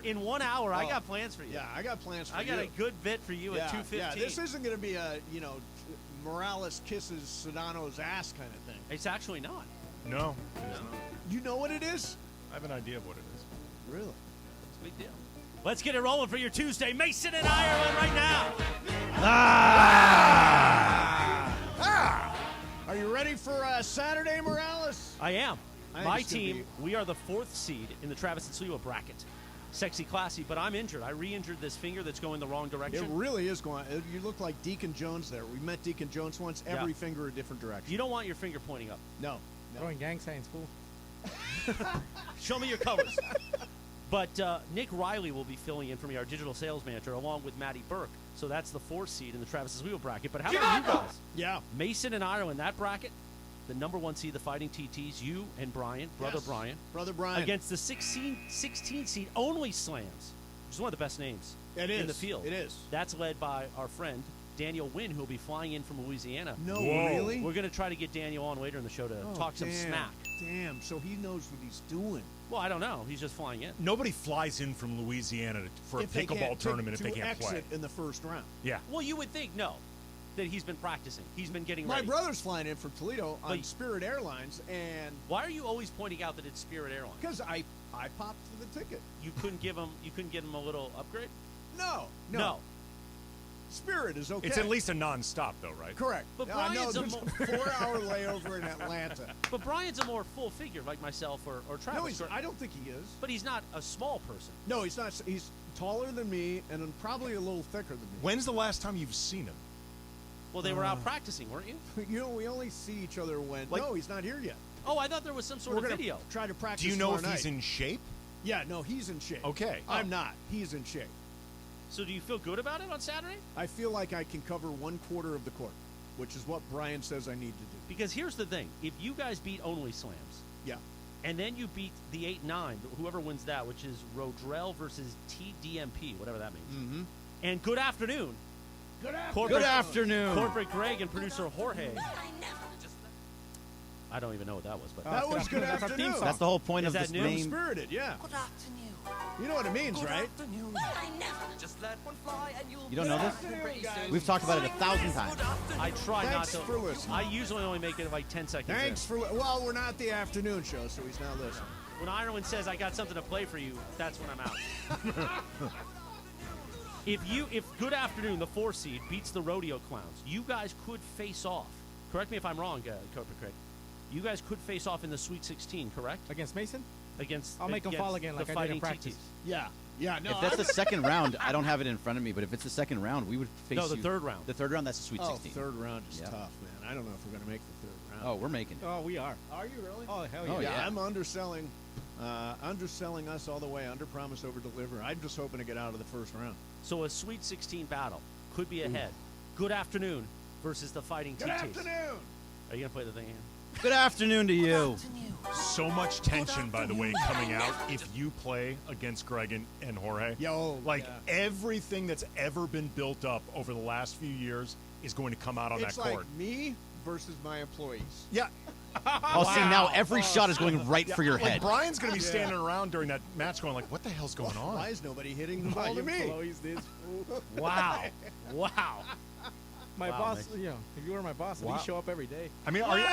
In 1 hour, I got plans for you. Yeah, I got plans for you. I got a good bit for you at 2:15. Yeah, this isn't going to be a, Morales kisses Sedano's ass kind of thing. It's actually not. No. You know what it is? I have an idea of what it is. Really? It's a big deal. Let's get it rolling for your Tuesday. Mason in Ireland right now. Are you ready for Saturday, Morales? I am. I think My it's gonna team, we are the 4th seed in the Travis and Sliwa bracket. Sexy, classy, but I'm injured. I re-injured this finger that's going the wrong direction. It really is going. You look like Deacon Jones there. We met Deacon Jones once. Every finger a different direction. You don't want your finger pointing up. No. Throwing gang signs, fool. Show me your colors. But Nick Riley will be filling in for me, our digital sales manager, along with Matty Burke. So that's the 4th seed in the Travis and Sliwa bracket. But how about you guys? Yeah. Mason and Ireland, that bracket. The number 1 seed, the Fighting TTs, you and Brian, Brother Brian. Brother Brian. Against the 16 seed, Only Slams, which is one of the best names in the field. It is. That's led by our friend, Daniel Wynn, who will be flying in from Louisiana. No, really? We're going to try to get Daniel on later in the show to talk some smack. Damn, so he knows what he's doing. Well, I don't know. He's just flying in. Nobody flies in from Louisiana for a pickleball tournament if they can't play. In the first round. Yeah. Well, you would think, no, that he's been practicing. He's been getting My ready. brother's flying in from Toledo on Spirit Airlines, and why are you always pointing out that it's Spirit Airlines? Because I popped for the ticket. You couldn't get him a little upgrade? No. Spirit is okay. It's at least a non-stop, though, right? Correct. But Brian's there's a 4-hour layover in Atlanta. But Brian's a more full figure, like myself or Travis. No, I don't think he is. But he's not a small person. No, he's not. He's taller than me and probably a little thicker than me. When's the last time you've seen him? Well, they were out practicing, weren't you? We only see each other when. No, he's not here yet. Oh, I thought there was some sort of video. Try to practice. Do you know if he's in shape? Yeah, no, he's in shape. Okay. I'm not. He's in shape. So do you feel good about it on Saturday? I feel like I can cover 1/4 of the court, which is what Brian says I need to do. Because here's the thing. If you guys beat Only Slams. Yeah. And then you beat the 8-9, whoever wins that, which is Rodrell versus TDMP, whatever that means. Mm-hmm. And good afternoon. Good afternoon. Corporate Greg and producer Jorge. I don't even know what that was, but that was good afternoon. That's the whole point of this name. Spirited, yeah. Good afternoon. You know what it means, right? Afternoon. Just let one fly and you'll You don't know this? We've talked about it 1,000 times. I try not Thanks to. for listening. I usually only make it like 10 seconds. Thanks for. Well, we're not the afternoon show, so he's not listening. When Ireland says I got something to play for you, that's when I'm out. If Good Afternoon, the 4 seed, beats the Rodeo Clowns, you guys could face off. Correct me if I'm wrong, Corporate Craig. You guys could face off in the Sweet 16, correct? Against Mason? I'll make him fall again like I did in practice. Yeah. No. If that's the second round, I don't have it in front of me, but if it's the second round, we would face the third round. The third round, that's the Sweet 16. Third round is tough, man. I don't know if we're going to make the third round. Oh, we're making it. Oh, we are. Are you really? Oh, hell yeah. Oh, yeah. I'm underselling us all the way, under promise, over deliver. I'm just hoping to get out of the first round. So a Sweet 16 battle could be ahead. Good Afternoon versus the Fighting TTs. Good afternoon. Are you going to play the thing again? Good afternoon to you. So much tension, by the way, coming out if you play against Greg and Jorge. Everything that's ever been built up over the last few years is going to come out on that court. It's like me versus my employees. Yeah. Oh, see, now every shot is going right for your head. Brian's going to be standing around during that match going like, what the hell's going on? Why is nobody hitting the ball to me? Wow. Wow. My boss, if you were my boss, he'd show up every day. I mean, are you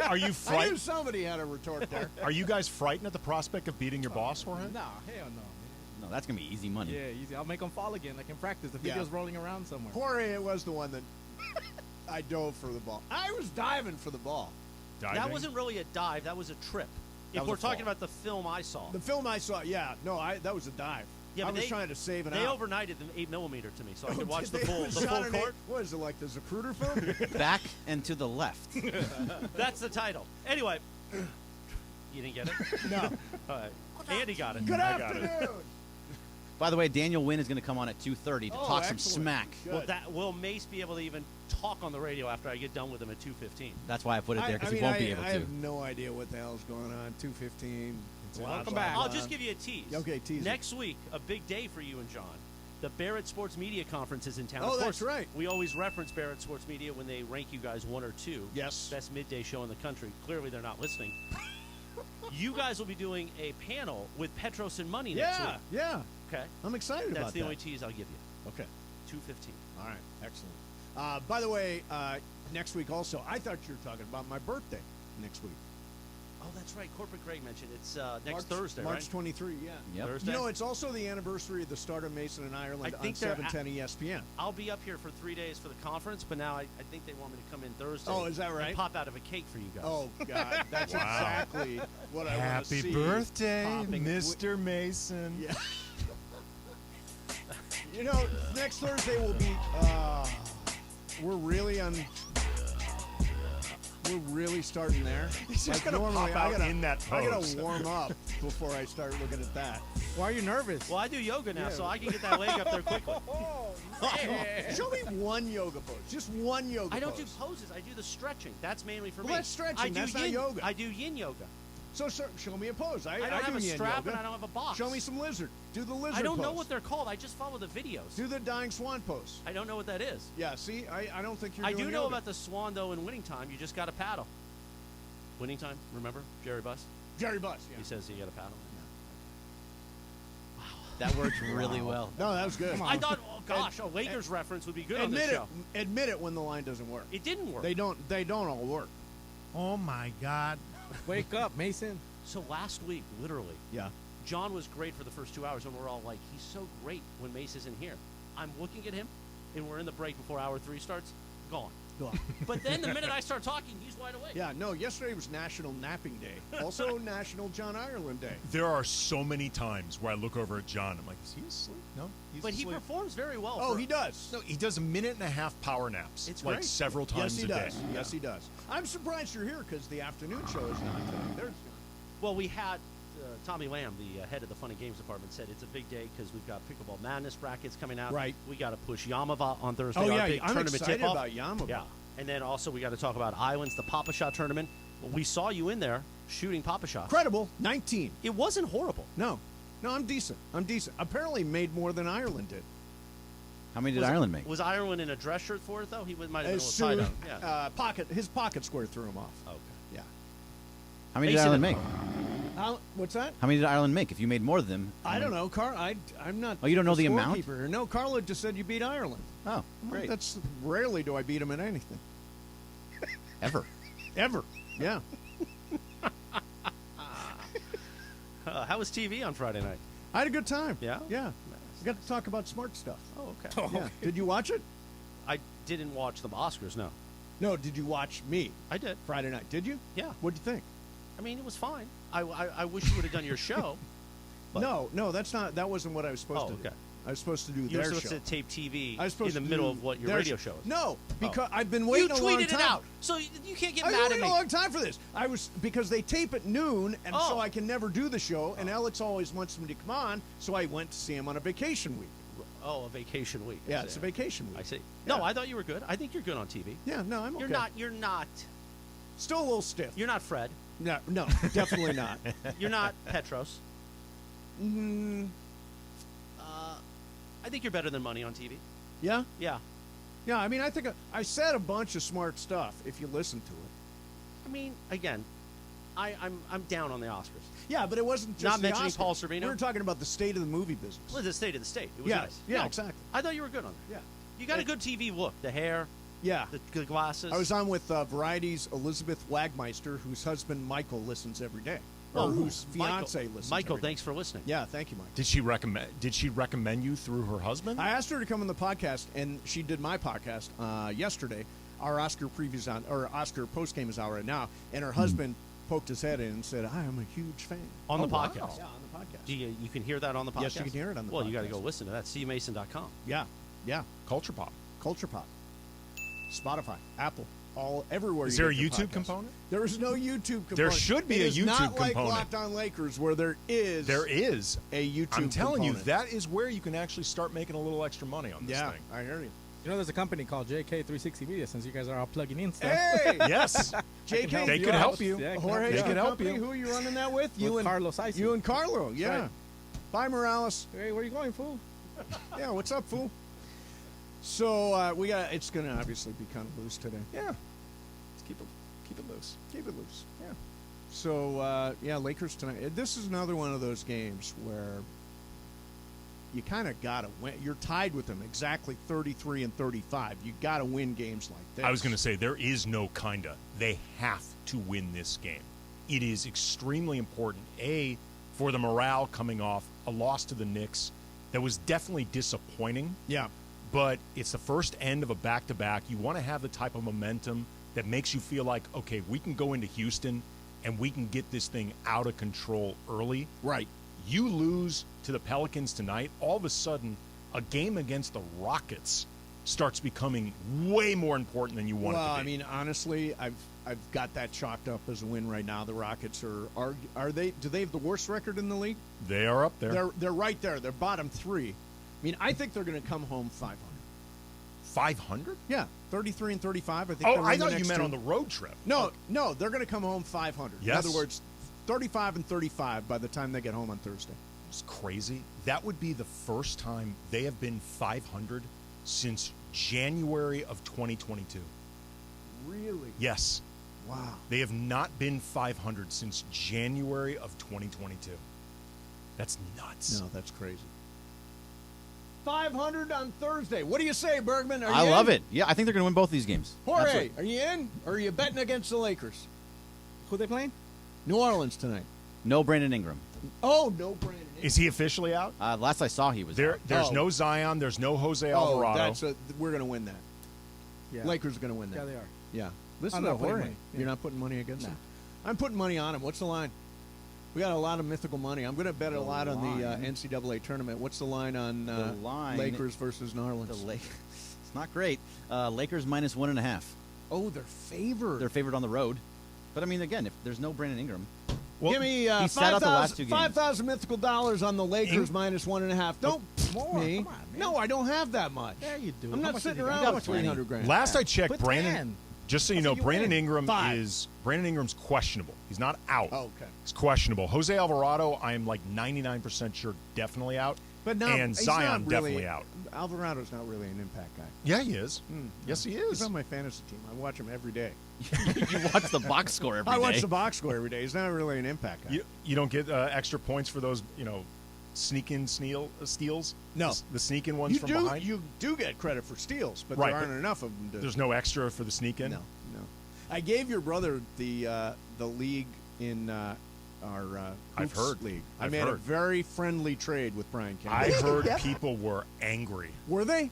I knew frightened? somebody had a retort there. Are you guys frightened at the prospect of beating your boss, Jorge? No, hell no, man. No, that's going to be easy money. Yeah, easy. I'll make him fall again, like in practice. The video's rolling around somewhere. Jorge was the one that I dove for the ball. I was diving for the ball. Diving? That wasn't really a dive. That was a trip. If we're talking about the film I saw. The film I saw, that was a dive. Yeah, I was trying to save it out. They overnighted the 8mm to me, so I could watch the full court. What is it, like the Zapruder film? Back and to the left. That's the title. Anyway, you didn't get it? No. All right. Andy got it. Good afternoon. By the way, Daniel Wynn is going to come on at 2:30 to talk some smack. Good. Will Mace be able to even talk on the radio after I get done with him at 2:15? That's why I put it there, because he won't be able to. I have no idea what the hell's going on. 2:15. Welcome back. I'll just give you a tease. Okay, tease. Next week, a big day for you and John. The Barrett Sports Media Conference is in town. Oh, of course, that's right. We always reference Barrett Sports Media when they rank you guys 1 or 2. Yes. Best midday show in the country. Clearly, they're not listening. You guys will be doing a panel with Petros and Money next week. Yeah. Okay. I'm excited about that. That's the only tease I'll give you. Okay. 2:15. All right. Excellent. By the way, next week also, I thought you were talking about my birthday next week. Oh, that's right. Corporate Greg mentioned it's next Thursday, March right? 23, yeah. Yep. Thursday. You know, it's also the anniversary of the start of Mason and Ireland on 710 ESPN. I'll be up here for 3 days for the conference, but now I think they want me to come in Thursday. Oh, is that right? And pop out of a cake for you guys. Oh, God. That's exactly what I want to see. Happy birthday, popping. Mr. Mason. Yeah. You know, next Thursday will be, we're really starting there. He's just gonna normally, pop out in that I pose. gotta warm up before I start looking at that. Why are you nervous? Well, I do yoga now, so I can get that leg up there quickly. Show me one yoga pose. Just one yoga pose. I don't do poses. I do the stretching. That's mainly for me. Well, that's stretching. I do That's not yin, yoga. I do yin yoga. So show me a pose. I don't have do a yin strap yoga. and I don't have a box. Show me some lizard. Do the lizard I don't pose. know what they're called. I just follow the videos. Do the dying swan pose. I don't know what that is. Yeah, see? I don't think you're I doing do know yoga. about the swan, though, in winning time. You just got to paddle. Winning time, remember? Jerry Buss? Jerry Buss, yeah. He says you got to paddle. That worked really well. No, that was good. I thought, oh gosh, a Lakers reference would be good on this Admit it. show. Admit it when the line doesn't work. It didn't work. They don't all work. Oh, my God. Wake up, Mason. So last week, literally, Yeah. John was great for the first 2 hours, and we're all like, he's so great when Mace isn't here. I'm looking at him, and we're in the break before hour 3 starts, gone. But then the minute I start talking, he's wide awake. Yeah, no, yesterday was National Napping Day. Also National John Ireland Day. There are so many times where I look over at John. I'm like, is he asleep? No, he's But he asleep. performs very well. Oh, for he does. No, he does a minute and a half power naps. It's like great. several times Yes, he a does. day. Yes, he does. I'm surprised you're here because the afternoon show is not today. There's Well, we had Tommy Lamb, the head of the Fun and Games department, said it's a big day because we've got Pickleball Madness brackets coming out. Right. We got to push Yamava on Thursday. Oh, our yeah, big I'm tournament excited tip-off. about Yamava. Yeah. And then also we got to talk about Islands, the Papa Shot tournament. Well, we saw you in there shooting Papa Shots. Incredible. 19. It wasn't horrible. No, I'm decent. Apparently made more than Ireland did. How many did Ireland make? Was Ireland in a dress shirt for it, though? He might have been a As little soon, tied up. Yeah. his pocket square threw him off. Okay. Yeah. How many did Mason Ireland and- make? What's that? How many did Ireland make? If you made more than them, I don't know, I'm not. Oh, you don't know the amount? scorekeeper. No, Carla just said you beat Ireland. Oh, great. That's rarely do I beat him in anything. Ever. Ever. Yeah. How was TV on Friday night? I had a good time. Yeah? Yeah. We got to talk about smart stuff. Oh, okay. Yeah. Did you watch it? I didn't watch the Oscars, no. No. Did you watch me I did. Friday night? Did you? Yeah. What'd you think? I mean, it was fine. I wish you would have done your show. But- No, that wasn't what I was supposed to do. okay. I was supposed to do You were their supposed show. to tape TV I was in supposed the to middle do of what your their radio show is. No, because Oh. I've been You waiting a long tweeted time. it out, so you can't get I've been mad at waiting me. a long time for this. Because they tape at noon, and Oh. so I can never do the show. And Alex always wants me to come on, so I went to see him on a vacation week. Oh, a vacation week. Yeah, it's a vacation week. I see. Yeah. No, I thought you were good. I think you're good on TV. Yeah, no, I'm okay. You're not Still a little stiff. You're not Fred. No, definitely not. You're not Petros. Mm, I think you're better than Money on TV. yeah, Yeah. yeah. I mean, I think I said a bunch of smart stuff. If you listen to it. I mean, again, I'm down on the Oscars. Yeah, but it wasn't just Not the mentioning Oscars. Paul Sorvino? We were talking about the state of the movie business. Well, the state of the state. It was Yeah, nice. yeah, No, exactly. I thought you were good on that. Yeah, You got a good TV look. The hair, yeah. the glasses. I was on with Variety's Elizabeth Wagmeister, whose husband Michael listens every day, Oh, or whose Michael. fiance listens. Michael, every day. thanks for listening. Yeah, thank you, Mike. Did she recommend you through her husband? I asked her to come on the podcast, and she did my podcast yesterday. Our Oscar previews or Oscar post game is out right now, and her husband poked his head in and said, "I am a huge fan." On the wow. podcast. Yeah, on the podcast. You can hear that on the podcast? Yes, you can hear it on the Well, you got to podcast. go listen to that. CMason.com. Yeah, yeah. Culture Pop. Culture Pop, Spotify, Apple, everywhere. Is you there a get your YouTube podcasts. component? There is no YouTube component. There should be It a is YouTube not like component. Locked On Lakers, where there is a YouTube. I'm telling component. you, that is where you can actually start making a little extra money on this Yeah, thing. I hear you. You know, there's a company called JK360 Media. Since you guys are all plugging in stuff. Hey, Yes. JK, They could help you. Yeah, I can Jorge, They your could help company, you. Who are you running that with? You and Carlos Icy. You and Carlo. Yeah. right. Bye, Morales. Hey, where you going, fool? Yeah, what's up, fool? So it's going to obviously be kind of loose today. Yeah. Let's keep it loose. Keep it loose. Yeah. So, Lakers tonight. This is another one of those games where you kind of got to win. You're tied with them exactly 33 and 35. You got to win games like this. I was going to say, there is no kinda. They have to win this game. It is extremely important, A, for the morale coming off a loss to the Knicks that was definitely disappointing. Yeah. But it's the first end of a back-to-back. You want to have the type of momentum that makes you feel like, okay, we can go into Houston and we can get this thing out of control early. Right. You lose to the Pelicans tonight, all of a sudden, a game against the Rockets starts becoming way more important than you want it to be. Well, I mean, honestly, I've got that chalked up as a win right now. The Rockets are they? Do they have the worst record in the league? They are up there. They're right there. They're bottom 3. I mean, I think they're going to come home 500. 500? Yeah, 33 and 35. I think. Oh, they're I in the thought you next meant two. on the road trip. No, they're going to come home 500. Yes. In other words, 35 and 35 by the time they get home on Thursday. It's crazy. That would be the first time they have been 500 since January of 2022. Really? Yes. Wow. They have not been 500 since January of 2022. That's nuts. No, that's crazy. 500 on Thursday. What do you say, Bergman? Are you I in? love it. Yeah, I think they're going to win both these games. Jorge, Absolutely. are you in? Or are you betting against the Lakers? Who they playing? New Orleans tonight. No Brandon Ingram. Oh, no, Brandon. Is he officially out? Last I saw, he was There's out. no Zion. There's no Jose Alvarado. We're going to win that. Yeah. Lakers are going to win that. Yeah, they are. Yeah. Listen I'm to not putting Jorge. money. Yeah. You're not putting money against Nah. him? I'm putting money on him. What's the line? We got a lot of mythical money. I'm going to bet a lot on the NCAA tournament. What's the line on The line- Lakers versus New Orleans? It's not great. Lakers minus 1.5. Oh, they're favored. They're favored on the road. But, I mean, again, if there's no Brandon Ingram, Give me he sat out the last 2 games. 5,000 mythical dollars on the Lakers minus 1.5. Don't More. me. Come on, man. No, I don't have that much. There you do. I'm How not much sitting have you got? around got with 20. 300 grand. Last I checked, Put Brandon. 10. Just so you That's know, what you Brandon win. Ingram 5. Brandon Ingram's questionable. He's not out. Oh, okay. He's questionable. Jose Alvarado, I am like 99% sure definitely out. But now and he's Zion not really, definitely out. Alvarado's not really an impact guy. Yeah, he is. Yes, he He's is. on my fantasy team. I watch him every day. you watch the box score every day. I watch the box score every day. He's not really an impact guy. You don't get extra points for those, sneak-in steals? No. The sneak-in ones from behind? You do get credit for steals, but Right, there aren't but enough of them. There's no extra for the sneak-in? No. I gave your brother the league in our I've hoops heard. league. I I've made a heard. very friendly trade with Brian I Campbell. heard people were angry. Were they?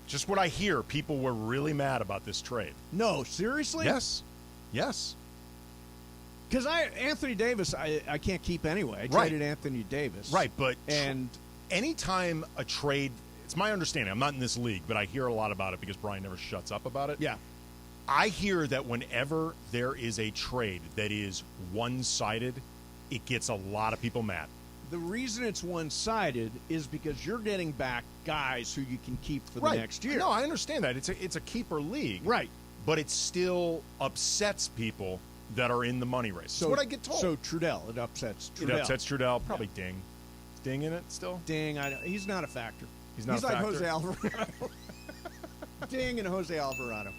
Just what I hear, people were really mad about this trade. No, seriously? Yes. Yes. Because Anthony Davis, I can't keep anyway. I Right. traded Anthony Davis. Right, but And anytime a trade, it's my understanding, I'm not in this league, but I hear a lot about it because Brian never shuts up about it. yeah, I hear that whenever there is a trade that is one-sided, it gets a lot of people mad. the reason it's one-sided is because you're getting back guys who you can keep for the next year. No, I understand that. It's a keeper league. Right. But it still upsets people that are in the money race. So That's what I get told. So Trudell, it upsets it Trudell. upsets Trudell. Probably Ding. Is Ding in it still? Ding, he's not a factor. He's not a like factor? Jose Alvarado. Ding and Jose Alvarado.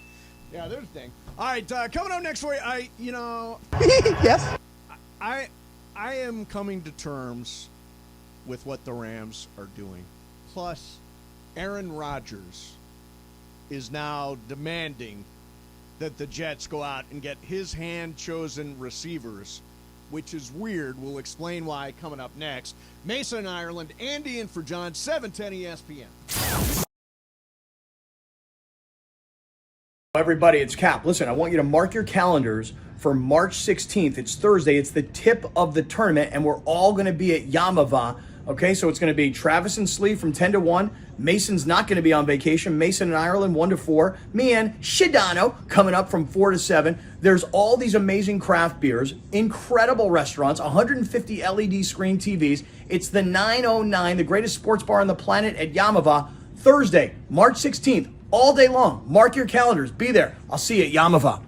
Yeah, there's Ding. All right, coming up next for you, Yes. I am coming to terms with what the Rams are doing. Plus, Aaron Rodgers is now demanding that the Jets go out and get his hand-chosen receivers, which is weird. We'll explain why coming up next. Mason, Ireland, Andy in for John, 710 ESPN. Everybody, it's Cap. Listen, I want you to mark your calendars for March 16th. It's Thursday. It's the tip of the tournament, and we're all going to be at Yamava. Okay, so it's going to be Travis and Slee from 10 to 1. Mason's not going to be on vacation. Mason and Ireland 1 to 4. Me and Shidano coming up from 4 to 7. There's all these amazing craft beers, incredible restaurants, 150 LED screen TVs. It's the 909, the greatest sports bar on the planet at Yamava. Thursday, March 16th, all day long. Mark your calendars. Be there. I'll see you at Yamava.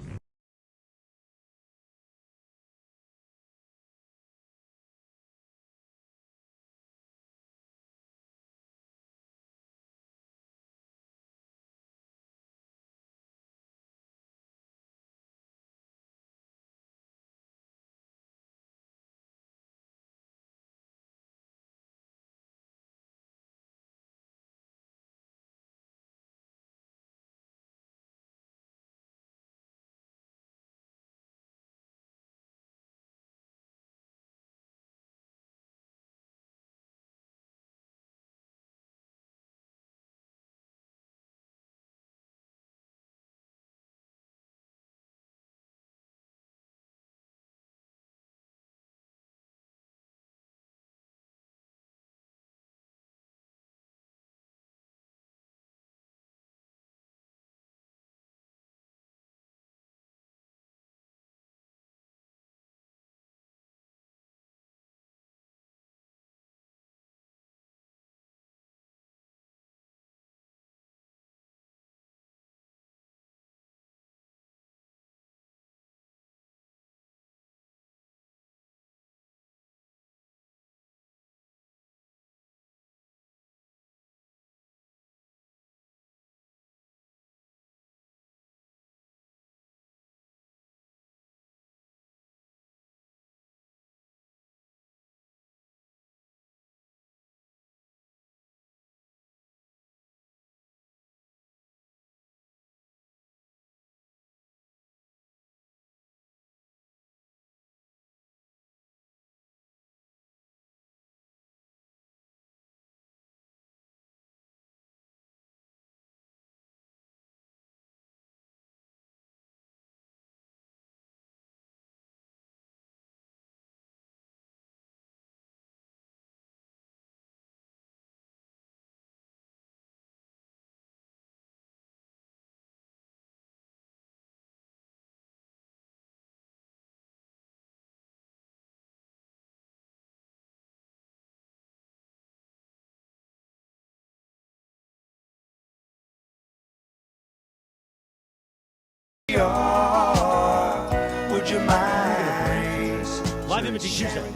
Tuesday.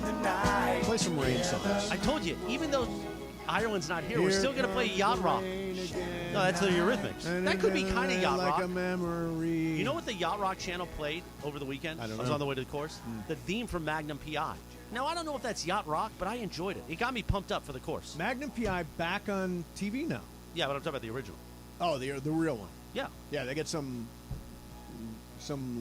Play some rain songs. I told you, even though Ireland's not here, we're still going to play Yacht Rock. No, that's the Eurythmics. That could be kind of Yacht like Rock. a memory. You know what the Yacht Rock channel played over the weekend? I don't was know. on the way to the course. The theme from Magnum P.I. Now, I don't know if that's Yacht Rock, but I enjoyed it. It got me pumped up for the course. Magnum P.I. back on TV now. Yeah, but I'm talking about the original. Oh, the real one. Yeah. Yeah, they get some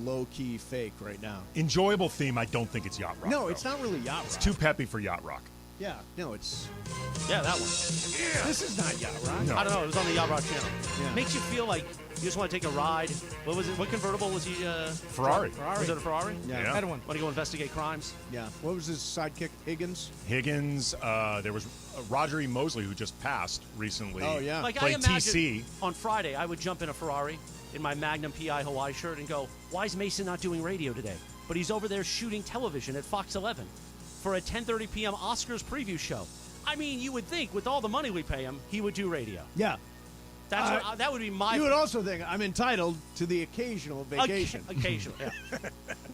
low-key fake right now. Enjoyable theme. I don't think it's Yacht Rock. No, though. it's not really Yacht Rock. It's too peppy for Yacht Rock. Yeah, no, it's... Yeah, that one. This is not Yacht Rock. No. I don't know. It was on the Yacht Rock channel. Yeah. Makes you feel like you just want to take a ride. What was it? What convertible was he? Ferrari. Was it a Ferrari? Yeah. I had one. Want to go investigate crimes? Yeah. What was his sidekick? Higgins? Higgins. There was Roger E. Mosley, who just passed recently. Oh, yeah. Like I Played imagine TC. on Friday, I would jump in a Ferrari in my Magnum PI Hawaii shirt and go, "Why is Mason not doing radio today?" But he's over there shooting television at Fox 11 for a 10:30 p.m. Oscars preview show. I mean, you would think with all the money we pay him, he would do radio. Yeah. That's that would be my. You would also think I'm entitled to the occasional vacation. Occasional, yeah.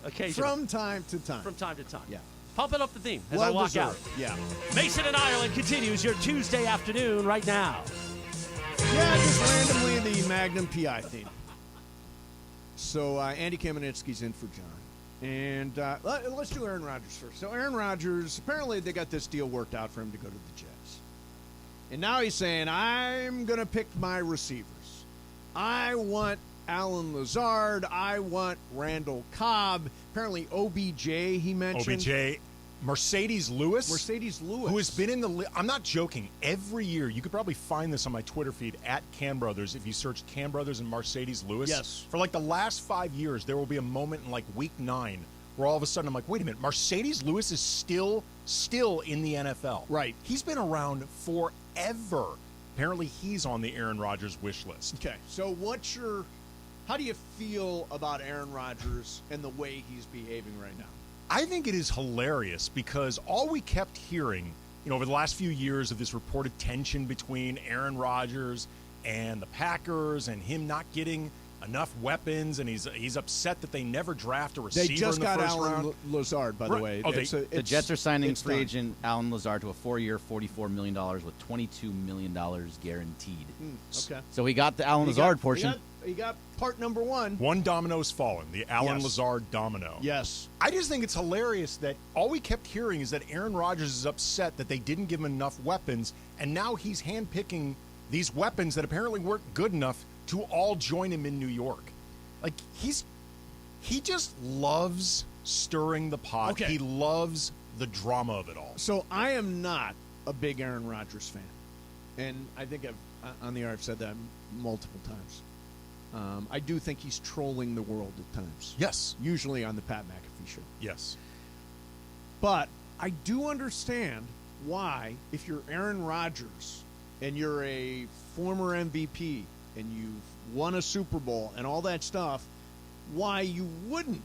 Occasional. From time to time. From time to time. Yeah. Pump it up the theme as well I walk deserved. out. Yeah. Mason and Ireland continues your Tuesday afternoon right now. Yeah, just randomly the Magnum PI theme. So Andy Kamenetsky's in for John. And let's do Aaron Rodgers first. So Aaron Rodgers, apparently they got this deal worked out for him to go to the Jets. And now he's saying, I'm going to pick my receivers. I want Alan Lazard. I want Randall Cobb. Apparently OBJ he mentioned. OBJ. Mercedes Lewis, who has been in the I'm not joking, every year. You could probably find this on my Twitter feed at Can Brothers if you search Can Brothers and Mercedes Lewis. Yes. For like the last 5 years, there will be a moment in like week 9 where all of a sudden I'm like, wait a minute, Mercedes Lewis is still in the NFL. Right. He's been around forever. Apparently he's on the Aaron Rodgers wish list. Okay, so how do you feel about Aaron Rodgers and the way he's behaving right now? I think it is hilarious because all we kept hearing, over the last few years of this reported tension between Aaron Rodgers and the Packers and him not getting enough weapons, and he's upset that they never draft a receiver They just in the got first Alan round. Lazard, by the way. Oh, The Jets are signing free done. agent Alan Lazard to a 4-year, $44 million with $22 million guaranteed. Okay. So he got the Alan Lazard portion. He got part number one. One domino's fallen, the Alan Yes. Lazard domino. Yes. I just think it's hilarious that all we kept hearing is that Aaron Rodgers is upset that they didn't give him enough weapons, and now he's handpicking these weapons that apparently weren't good enough to all join him in New York. Like, he just loves stirring the pot. Okay. He loves the drama of it all. So I am not a big Aaron Rodgers fan, and I think on the air I've said that multiple times. I do think he's trolling the world at times. Yes. Usually on the Pat McAfee show. Yes. But I do understand why, if you're Aaron Rodgers and you're a former MVP and you've won a Super Bowl and all that stuff, why you wouldn't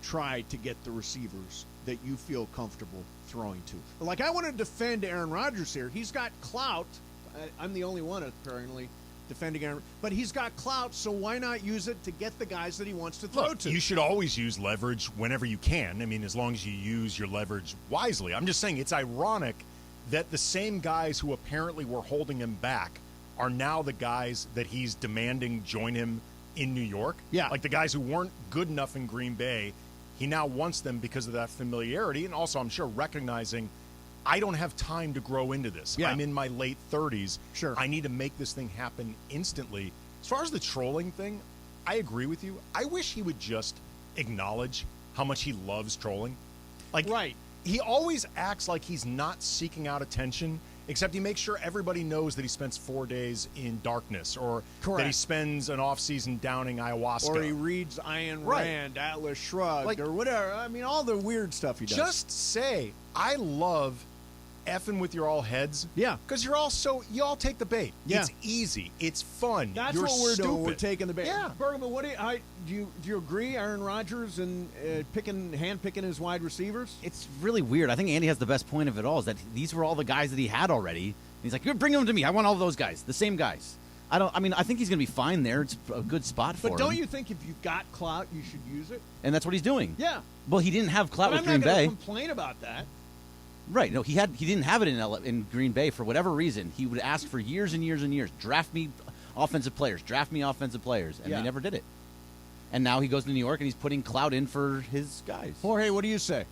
try to get the receivers that you feel comfortable throwing to. Like, I want to defend Aaron Rodgers here. He's got clout. I'm the only one, apparently, defending Aaron. But he's got clout, so why not use it to get the guys that he wants to throw Look, to? you should always use leverage whenever you can. I mean, as long as you use your leverage wisely. I'm just saying it's ironic that the same guys who apparently were holding him back are now the guys that he's demanding join him in New York. Yeah. Like the guys who weren't good enough in Green Bay, he now wants them because of that familiarity, and also, I'm sure, recognizing I don't have time to grow into this. Yeah. I'm in my late 30s. Sure. I need to make this thing happen instantly. As far as the trolling thing, I agree with you. I wish he would just acknowledge how much he loves trolling. Like, Right. He always acts like he's not seeking out attention, except he makes sure everybody knows that he spends 4 days in darkness, or Correct. that he spends an off-season downing ayahuasca. Or he reads Ayn Right. Rand, Atlas Shrugged, Like- or whatever. I mean, all the weird stuff he does. Just say, I love effing with your all heads. Yeah. Because you all take the bait. Yeah. It's easy. It's fun. That's You're what we're doing. We're stupid. taking the bait. Yeah. Bergman, what do you agree, Aaron Rodgers and handpicking his wide receivers? It's really weird. I think Andy has the best point of it all, is that these were all the guys that he had already. He's like, bring them to me. I want all those guys, the same guys. I think he's going to be fine there. It's a good spot for him. But don't you think if you've got clout, you should use it? And that's what he's doing. Yeah. Well, he didn't have clout But with Green Bay. I'm not going to complain about that. Right. No, he didn't have it in Green Bay for whatever reason. He would ask for years and years and years, draft me offensive players, and they never did it. And now he goes to New York and he's putting clout in for his guys. Jorge, what do you say?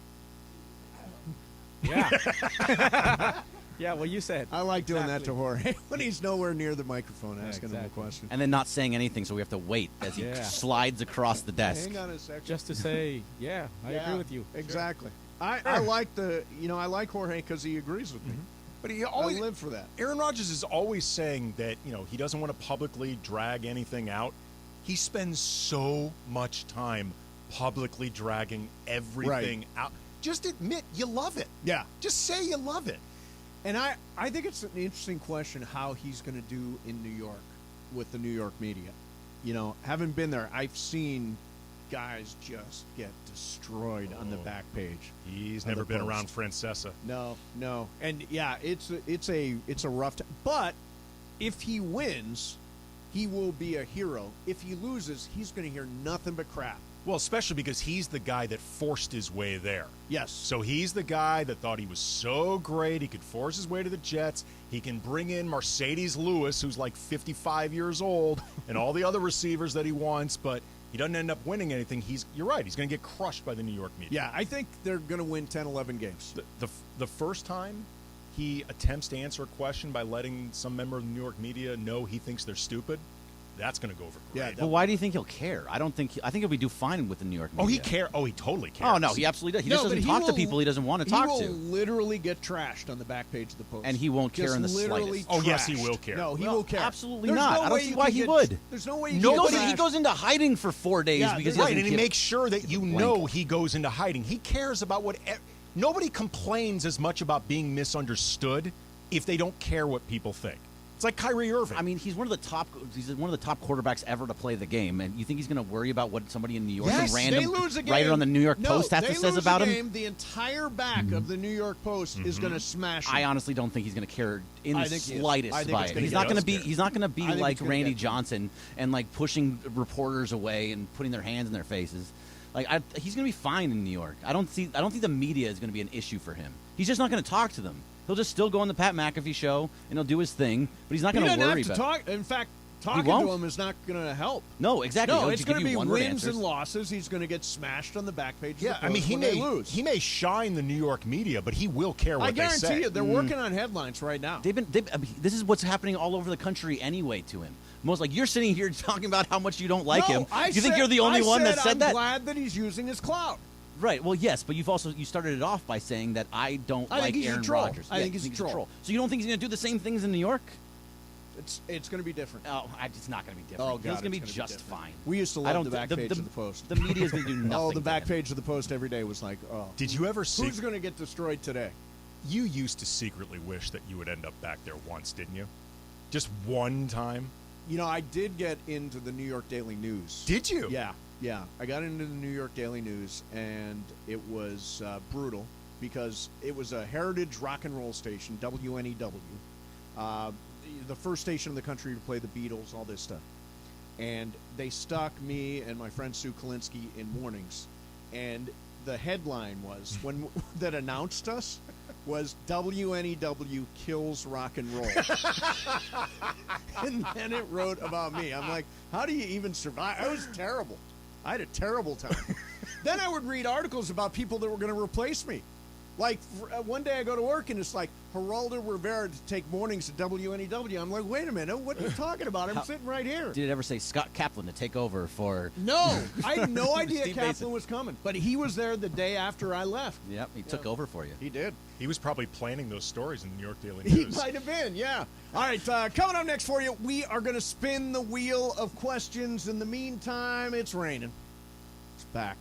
Yeah. Yeah, well, you said. I like doing that to Jorge when he's nowhere near the microphone asking him a question. And then not saying anything, so we have to wait as he slides across the desk. Hang on a second. Just to say, I agree with you. Exactly. I like I like Jorge because he agrees with me. But he always live for that. Aaron Rodgers is always saying that, he doesn't want to publicly drag anything out. He spends so much time publicly dragging everything out. Just admit you love it. Yeah. Just say you love it. And I think it's an interesting question how he's going to do in New York with the New York media. Having been there, I've seen guys just get destroyed on the back page. He's never been around Francesa. No. And it's a rough time. But if he wins, he will be a hero. If he loses, he's going to hear nothing but crap. Well, especially because he's the guy that forced his way there. Yes. So he's the guy that thought he was so great, he could force his way to the Jets. He can bring in Mercedes Lewis, who's like 55 years old, and all the other receivers that he wants, but he doesn't end up winning anything. You're right. He's going to get crushed by the New York media. Yeah, I think they're going to win 10, 11 games. The first time he attempts to answer a question by letting some member of the New York media know he thinks they're stupid, that's going to go over great. Yeah, but why do you think he'll care? I think he'll be do fine with the New York media. Oh, he care. Oh, he totally cares. Oh no, he absolutely does. He just doesn't talk to people he doesn't want to talk to. He will literally get trashed on the back page of the Post, and he won't care in the slightest. Oh yes, he will care. No, he will care. Absolutely not. I don't see why he would. There's no way he goes into hiding for 4 days because and he makes sure that he goes into hiding. He cares about what. Nobody complains as much about being misunderstood if they don't care what people think. It's like Kyrie Irving. I mean, he's one of the top quarterbacks ever to play the game, and you think he's going to worry about what somebody in New York, yes, random they lose a game. writer on the New York Post, has to say about him? The entire back of the New York Post is going to smash him. I honestly don't think he's going to care in the slightest by it. He's not going to be like Randy Johnson and like pushing reporters away and putting their hands in their faces. Like he's going to be fine in New York. I don't think the media is going to be an issue for him. He's just not going to talk to them. He'll just still go on the Pat McAfee show and he'll do his thing, but he's not going to worry about it. In fact, talking to him is not going to help. No, exactly. No, it's going to be wins and losses. He's going to get smashed on the back page. Yeah, I mean, he may shine the New York media, but he will care what they say. I guarantee you, they're working on headlines right now. This is what's happening all over the country anyway to him. You're sitting here talking about how much you don't like him. You think you're the only one that said that? I'm glad that he's using his clout. Right. Well, yes, but you started it off by saying that I don't like Aaron Rodgers. I think he's a troll. So you don't think he's going to do the same things in New York? It's going to be different. Oh, it's not going to be different. Oh, God, it's going to be just fine. We used to love the back page of the Post. The media is going to do nothing. Oh, the back page of the Post every day was like, oh. Did you ever see? Who's going to get destroyed today? You used to secretly wish that you would end up back there once, didn't you? Just one time? I did get into the New York Daily News. Did you? Yeah. I got into the New York Daily News, and it was brutal because it was a heritage rock and roll station, WNEW. The first station in the country to play the Beatles, all this stuff. And they stuck me and my friend Sue Kalinsky in mornings. And the headline was, that announced us, was WNEW kills rock and roll. And then it wrote about me. I'm like, how do you even survive? I was terrible. I had a terrible time. Then I would read articles about people that were going to replace me. Like, one day I go to work and it's like, Geraldo Rivera to take mornings at WNEW. I'm like, wait a minute, what are you talking about? I'm sitting right here. Did it ever say Scott Kaplan to take over for... No, I had no idea Kaplan was coming. But he was there the day after I left. Yep, he took over for you. He did. He was probably planning those stories in the New York Daily News. He might have been, yeah. All right, coming up next for you, we are going to spin the wheel of questions. In the meantime, it's raining. It's back.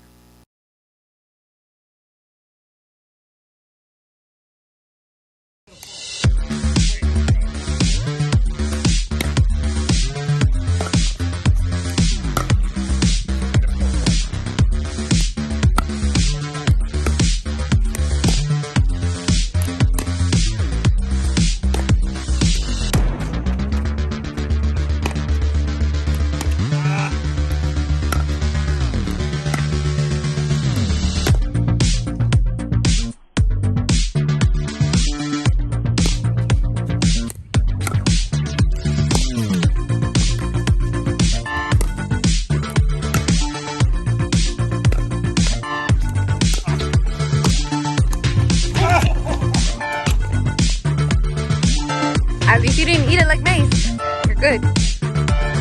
At least you didn't eat it like Mace. You're good.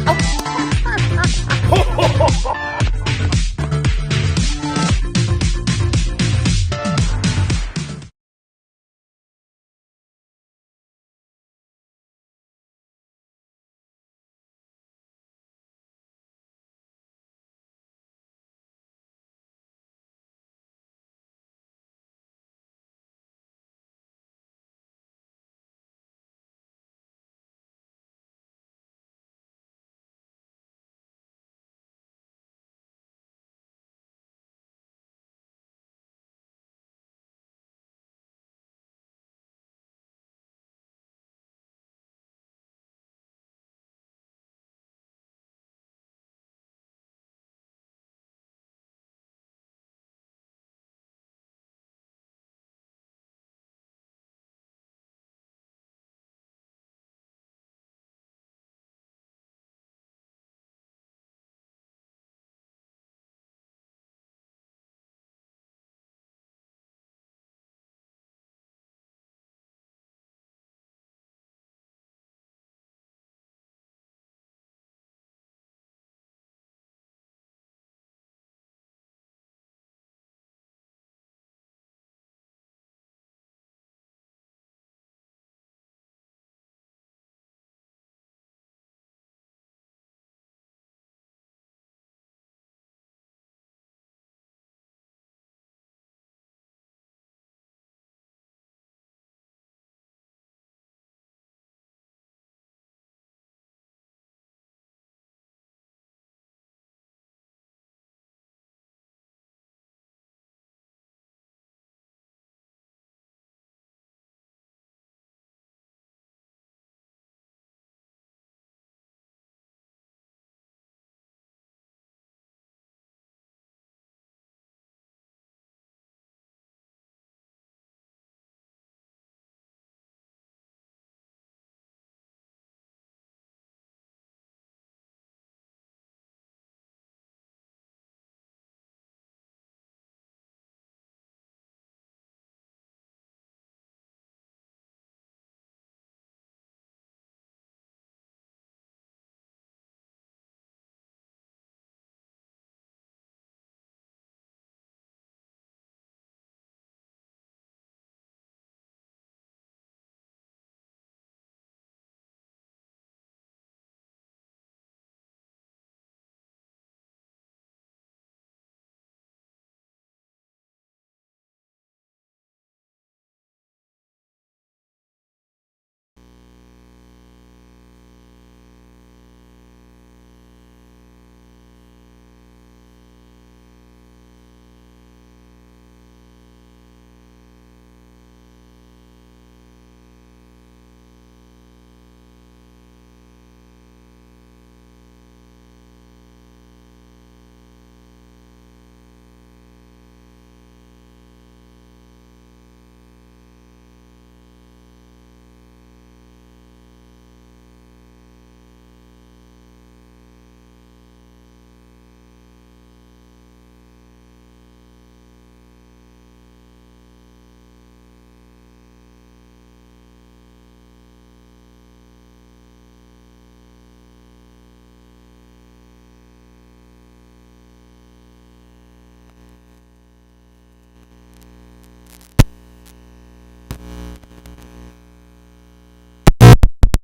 Oh.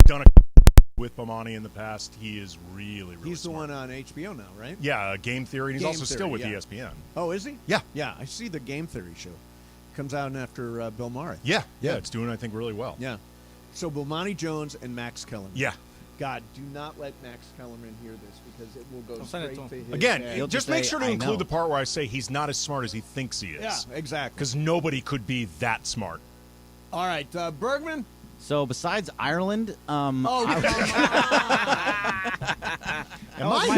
Done a with Bomani in the past. He is really He's smart. the one on HBO now, right? Yeah, Game Theory. And he's also still with ESPN. Oh, is he? Yeah. Yeah, I see the Game Theory show. Comes out after Bill Maher. Yeah, it's doing, I think, really well. Yeah. So Bomani Jones and Max Kellerman. Yeah. God, do not let Max Kellerman hear this because it will go straight to his Again, head. just make sure to include the part where I say he's not as smart as he thinks he is. Yeah, exactly. Because nobody could be that smart. All right, Bergman? So besides Ireland, Am I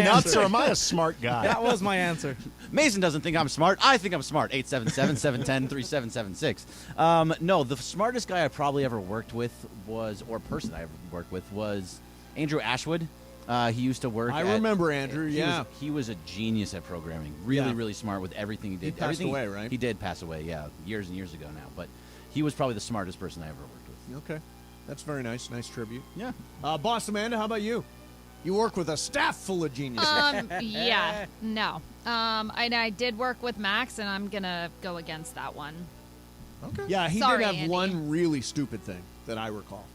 nuts or am I a smart guy? That was my answer. Mason doesn't think I'm smart. I think I'm smart. 877-710-3776. No, the smartest guy I probably ever worked with person I ever worked with was Andrew Ashwood. He used to work I remember Andrew, He was a genius at programming. Really smart with everything he did. He passed away, right? He did pass away, years and years ago now. But he was probably the smartest person I ever worked with. Okay. That's very nice. Nice tribute. Yeah. Boss Amanda, how about you? You work with a staff full of geniuses. Yeah, no. And I did work with Max, and I'm going to go against that one. Okay. Yeah, he Sorry, did have Andy. one really stupid thing that I recall.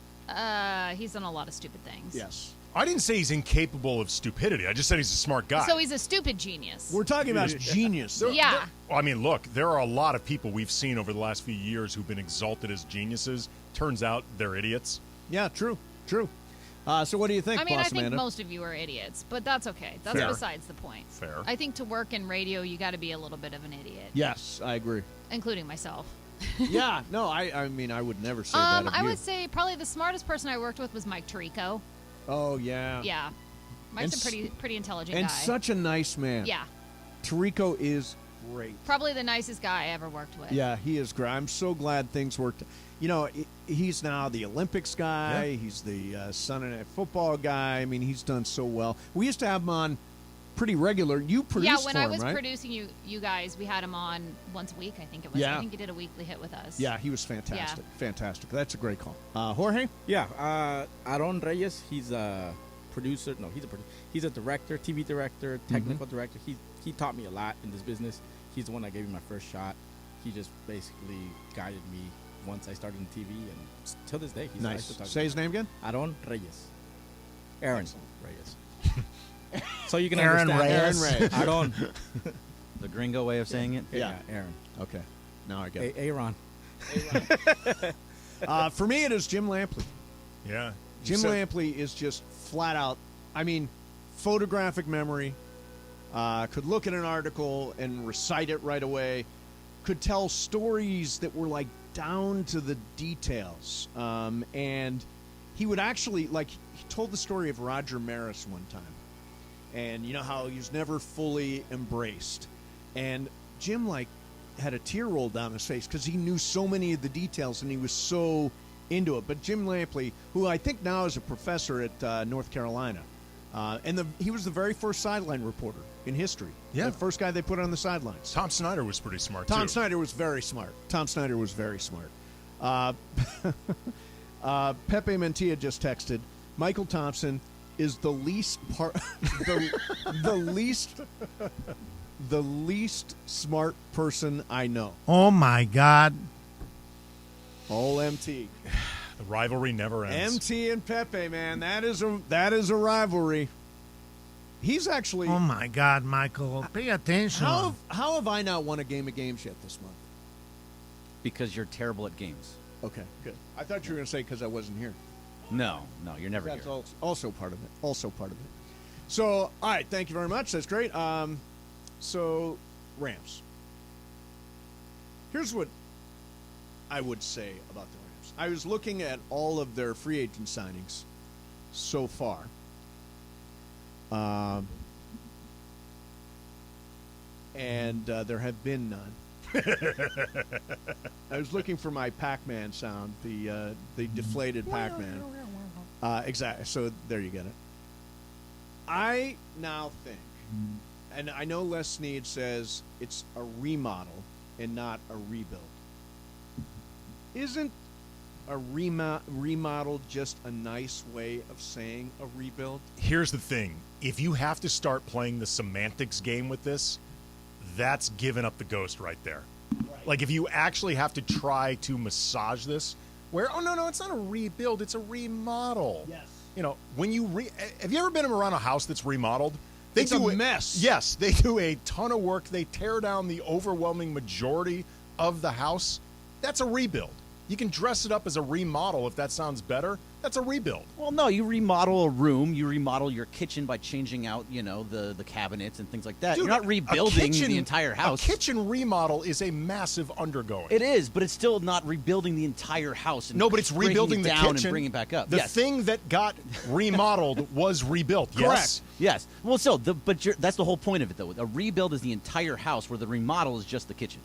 He's done a lot of stupid things. Yes. I didn't say he's incapable of stupidity. I just said he's a smart guy. So he's a stupid genius. We're talking about genius. Yeah. I mean, look, there are a lot of people we've seen over the last few years who've been exalted as geniuses. Turns out they're idiots. Yeah, true. So what do you think, I mean, Boss I think Amanda? most of you are idiots, but that's okay. That's Fair. besides the point. Fair. I think to work in radio, you got to be a little bit of an idiot. Yes, I agree. Including myself. Yeah, no, I mean, I would never say that of I you. would say probably the smartest person I worked with was Mike Tirico. Oh, yeah. Yeah. Mike's a pretty intelligent and guy. such a nice man. Yeah. Tirico is great. Probably the nicest guy I ever worked with. Yeah, he is great. I'm so glad things worked. You know, he's now the Olympics guy. Yeah. He's the Sunday Night Football guy. I mean, he's done so well. We used to have him on pretty regular. You produced Yeah, when for I him, was right? producing you guys, we had him on once a week, I think it was. Yeah. I think he did a weekly hit with us. Yeah, he was fantastic. Yeah. Fantastic. That's a great call. Jorge? Yeah, Aaron Reyes, he's a producer. No, he's a director, TV director, technical director. He taught me a lot in this business. He's the one that gave me my first shot. He just basically guided me once I started in TV, and till this day, he's nice. To talk Say to. his name again? Aaron Reyes. Aaron Reyes. So you can Aaron understand. Reyes. Aaron. The gringo way of saying it? Yeah, Aaron. Okay. Now I get it. Aaron. For me, it is Jim Lampley. Yeah. Jim Lampley is just flat out, I mean, photographic memory, could look at an article and recite it right away, could tell stories that were like down to the details. And he would actually, like, he told the story of Roger Maris one time. And you know how he was never fully embraced. And Jim, like, had a tear roll down his face because he knew so many of the details and he was so into it. But Jim Lampley, who I think now is a professor at North Carolina, and he was the very first sideline reporter in history. Yeah. The first guy they put on the sidelines. Tom Snyder was pretty smart, Tom too. Snyder was very smart. Pepe Mantilla just texted, Michael Thompson is the least the least smart person I know. Oh my God. All MT. The rivalry never ends. MT and Pepe, man, that is a rivalry. He's actually. Oh my God, Michael, pay attention. How have I not won a game of games yet this month? Because you're terrible at games. Okay, good. I thought you were going to say because I wasn't here. No, you're never That's here. Also part of it. So, all right, thank you very much. That's great. So, Rams. Here's what I would say about the Rams. I was looking at all of their free agent signings so far. And there have been none. I was looking for my Pac-Man sound, the deflated Pac-Man. Exactly. So there you get it. I now think, and I know Les Snead says it's a remodel and not a rebuild. Isn't a remodel just a nice way of saying a rebuild? Here's the thing. If you have to start playing the semantics game with this, that's giving up the ghost right there. Right. Like, if you actually have to try to massage this, where, oh, no, it's not a rebuild, it's a remodel. Yes. You know, when you have you ever been around a house that's remodeled? It's a mess. Yes, they do a ton of work. They tear down the overwhelming majority of the house. That's a rebuild. You can dress it up as a remodel if that sounds better. That's a rebuild. Well, no, you remodel a room. You remodel your kitchen by changing out, the cabinets and things like that. Dude, you're not rebuilding the entire house. A kitchen remodel is a massive undergoing. It is, but it's still not rebuilding the entire house. And no, but it's rebuilding the down kitchen and bringing it back up. The thing that got remodeled was rebuilt. Yes? Correct. Yes. Well, still, that's the whole point of it, though. A rebuild is the entire house, where the remodel is just the kitchen.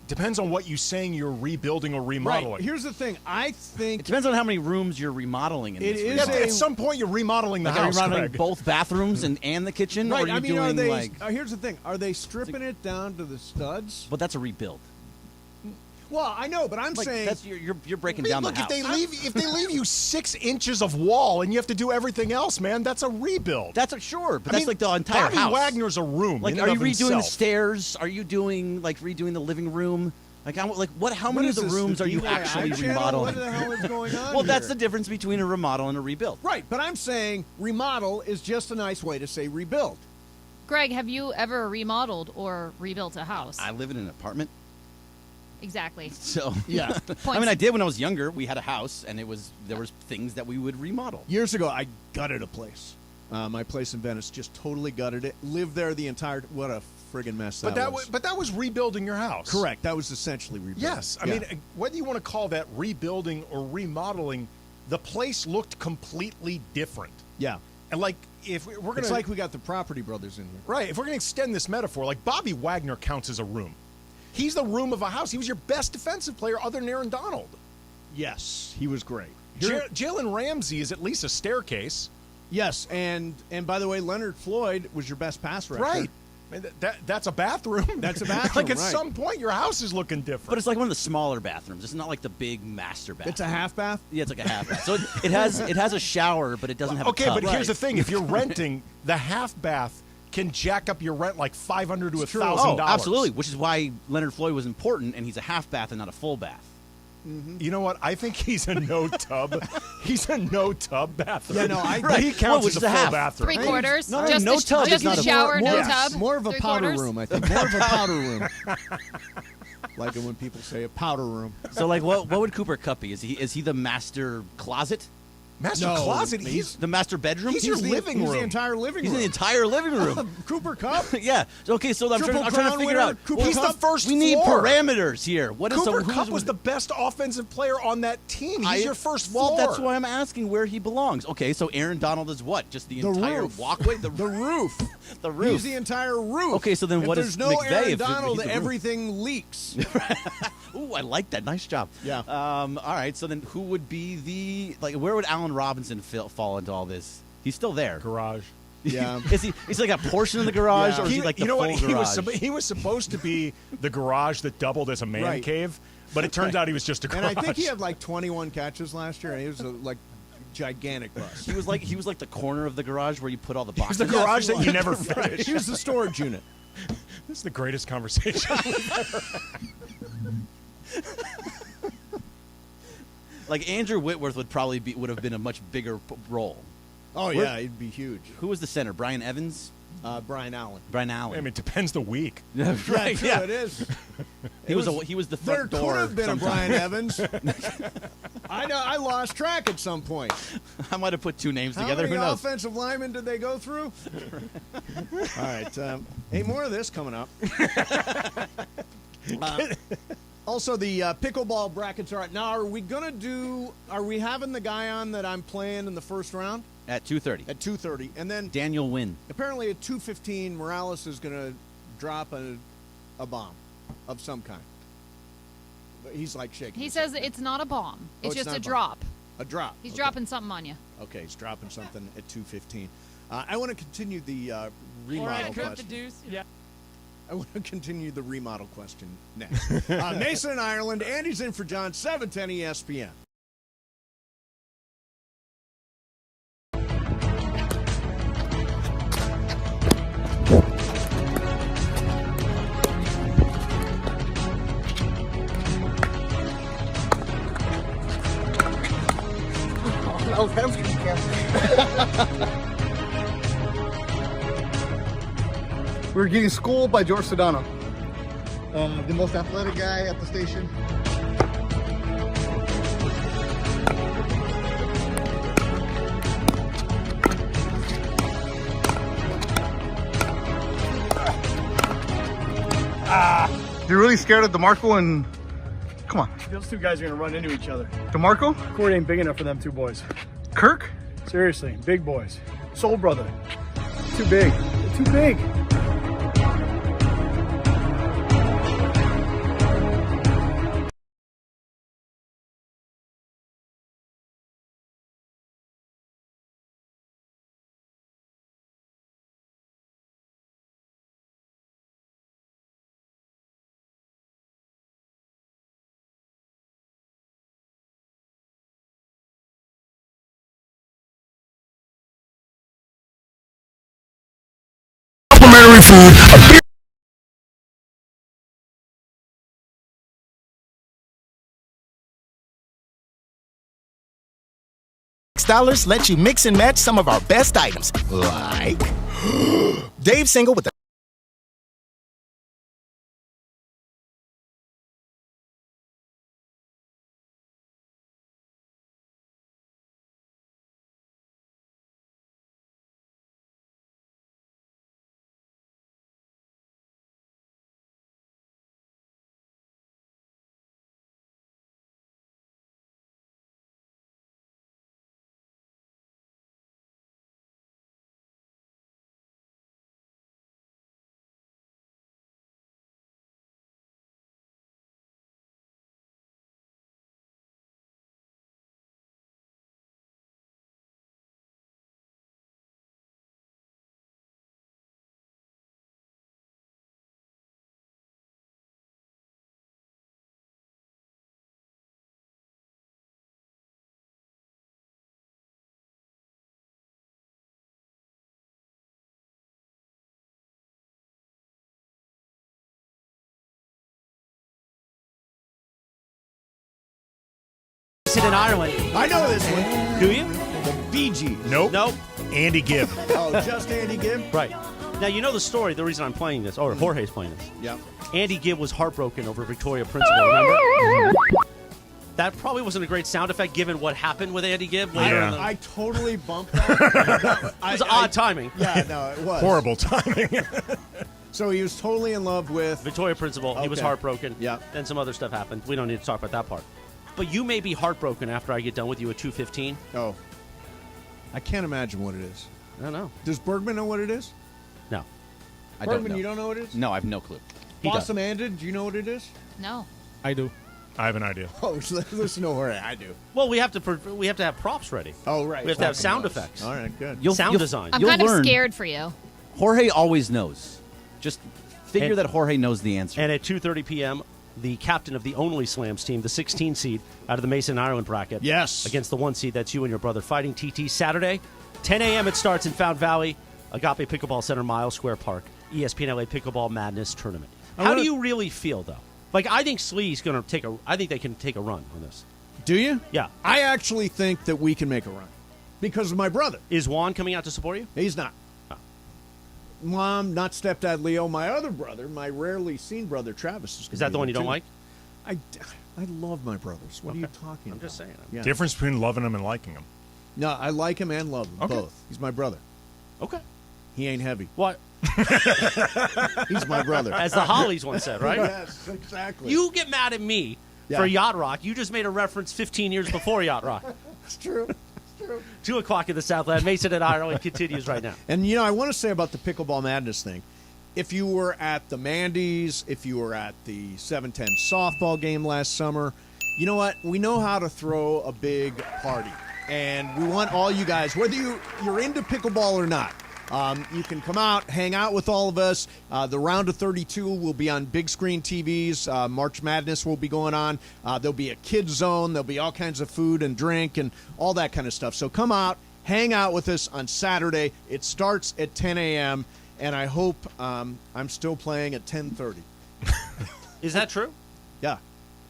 Depends on what you're saying you're rebuilding or remodeling. Right. Here's the thing. I think it depends on how many rooms you're remodeling in this. At some point, you're remodeling the house. Are you remodeling Greg. both bathrooms and the kitchen? Right. Or are you doing are they? like? Here's the thing. Are they stripping it down to the studs? But that's a rebuild. Well, I know, but I'm saying that's you're breaking down look, the house. if they leave you 6 inches of wall and you have to do everything else, man, that's a rebuild. That's sure, but that's like the entire Bobby house. Wagner's a room. Like, are you redoing the stairs? Are you doing redoing the living room? Like, how many of the rooms are you actually remodeling? What the hell is going on? Well, that's the difference between a remodel and a rebuild. Right, but I'm saying remodel is just a nice way to say rebuild. Greg, have you ever remodeled or rebuilt a house? I live in an apartment. Exactly. So yeah, I mean, I did when I was younger. We had a house, and there was things that we would remodel. Years ago, I gutted a place. My place in Venice, just totally gutted it. Lived there the entire. What a friggin' mess that was. But that was rebuilding your house. Correct. That was essentially rebuilding. Yes, I mean, whether you want to call that rebuilding or remodeling, the place looked completely different. Yeah, and like if we're gonna, it's like we got the Property Brothers in here, right? If we're gonna extend this metaphor, like Bobby Wagner counts as a room. He's the room of a house. He was your best defensive player other than Aaron Donald. Yes, he was great. Jalen Ramsey is at least a staircase. Yes, and by the way, Leonard Floyd was your best pass rusher. Right. That's a bathroom. That's a bathroom. Like at some point, your house is looking different. But it's like one of the smaller bathrooms. It's not like the big master bathroom. It's a half bath. Yeah, it's like a half bath. So it has a shower, but it doesn't have a tub. Okay, but here's the thing: if you're renting, the half bath can jack up your rent like $500 to $1,000. Oh, absolutely. Which is why Leonard Floyd was important, and he's a half bath and not a full bath. Mm-hmm. You know what? I think he's a no tub. He's a no tub bathroom. Yeah, no, he counts as a full bathroom. 3/4. No, just no the, tub. Just the shower, no tub. More of a powder 3/4. room, I think. More of a powder room. Like it when people say a powder room. So, like, what would Cooper Kupp be? Is he the master closet? Master closet? He's the master bedroom? He's your living room. He's the entire living room. He's the entire living room. Cooper Kupp? Yeah. Okay, so I'm trying to figure out. He's the first We need floor. parameters here. What is Cooper Kupp was the best offensive player on that team. He's your first floor. Well, that's why I'm asking where he belongs. Okay, so Aaron Donald is what? Just the entire roof. walkway? The roof. The roof. He's the entire roof. Okay, so then if what there's is no McVay Aaron if Donald, he's the roof? everything leaks. Ooh, I like that. Nice job. Yeah. All right, so then who would be where would Allen Robinson fall into all this? He's still there. Garage. Yeah. Is he like a portion of the garage, or is he like the full garage? He was supposed to be the garage that doubled as a man cave, but it turns out he was just a garage. And I think he had like 21 catches last year, and he was like gigantic bust. He was like the corner of the garage where you put all the boxes. He was the garage that you never finished. He was the storage unit. This is the greatest conversation we've ever had. Like Andrew Whitworth would have been a much bigger role. Oh yeah, he'd be huge. Who was the center? Brian Evans? Brian Allen. Brian Allen. I mean, it depends the week. Right. Yeah, it is. He was the front door. There could have been sometime. a Brian Evans. I know. I lost track at some point. I might have put two names together. How many Who knows? offensive linemen did they go through? All right. Hey, more of this coming up. Also, the pickleball brackets are out. Now, are we having the guy on that I'm playing in the first round? At 2:30. At 2:30. And then Daniel Wynn. apparently at 2:15, Morales is going to drop a bomb of some kind. But he's like shaking. He his says head. it's not a bomb. It's just not a a bomb. drop. A drop. He's Okay. dropping something on you. Okay, he's dropping something at 2:15. I want to continue the remodel question. Yeah. I want to continue the remodel question next. Mason in Ireland. Andy's in for John. 710 ESPN. We were getting schooled by George Sedano, the most athletic guy at the station. You're really scared of DeMarco and... Come on. Those two guys are going to run into each other. DeMarco? Court ain't big enough for them two boys. Kirk? Seriously, big boys. Soul brother. Too big. They're too big. food, a beer. $6 lets you mix and match some of our best items, like Dave Single with the In Ireland. I know this one. Do you? The Bee Gees. Nope. Nope. Andy Gibb. Oh, just Andy Gibb? Right. Now, you know the story, the reason I'm playing this, or Jorge's playing this. Yeah. Andy Gibb was heartbroken over Victoria Principal, remember? That probably wasn't a great sound effect given what happened with Andy Gibb later. Yeah. I totally bumped that. It was odd timing. Yeah, no, it was. Horrible timing. So he was totally in love with Victoria Principal. He was Okay. heartbroken. Yeah. Then some other stuff happened. We don't need to talk about that part. But you may be heartbroken after I get done with you at 2:15. Oh. I can't imagine what it is. I don't know. Does Bergman know what it is? No. I don't Bergman, know. you don't know what it is? No, I have no clue. He does. Blossom Anded, do you know what it is? No. I do. I have an idea. Oh, listen to her. I do. Well, we have to have props ready. Oh, right. We have to have Talking sound about effects. All right, good. Sound design. I'm You'll kind of learn. scared for you. Jorge always knows. Just figure And- that Jorge knows the answer. And at 2:30 p.m., the captain of the only Slams team, the 16 seed out of the Mason Ireland bracket. Yes. Against the 1 seed, that's you and your brother fighting. TT Saturday, 10 a.m. it starts in Fountain Valley, Agape Pickleball Center, Miles Square Park, ESPN LA Pickleball Madness Tournament. How do you really feel, though? Like, I think Slee's going to I think they can take a run on this. Do you? Yeah. I actually think that we can make a run because of my brother. Is Juan coming out to support you? He's not. Oh. Mom, not stepdad Leo. My other brother, my rarely seen brother Travis. Is that the one you don't like? I love my brothers. What are you talking I'm about? just saying. Yeah. Difference between loving him and liking him. No, I like him and love him Okay. both. He's my brother. Okay. He ain't heavy. What? He's my brother. As the Hollies once said, right? Yes, exactly. You get mad at me for Yacht Rock. You just made a reference 15 years before Yacht Rock. It's true. 2 o'clock in the Southland. Mason and Ireland continues right now. And, I want to say about the Pickleball Madness thing. If you were at the Mandy's, if you were at the 7-10 softball game last summer, you know what? We know how to throw a big party. And we want all you guys, whether you're into pickleball or not, you can come out, hang out with all of us. The round of 32 will be on big screen TVs. March Madness will be going on. There'll be a kids zone. There'll be all kinds of food and drink and all that kind of stuff. So come out, hang out with us on Saturday. It starts at 10 a.m., and I hope I'm still playing at 10:30. Is that true? Yeah.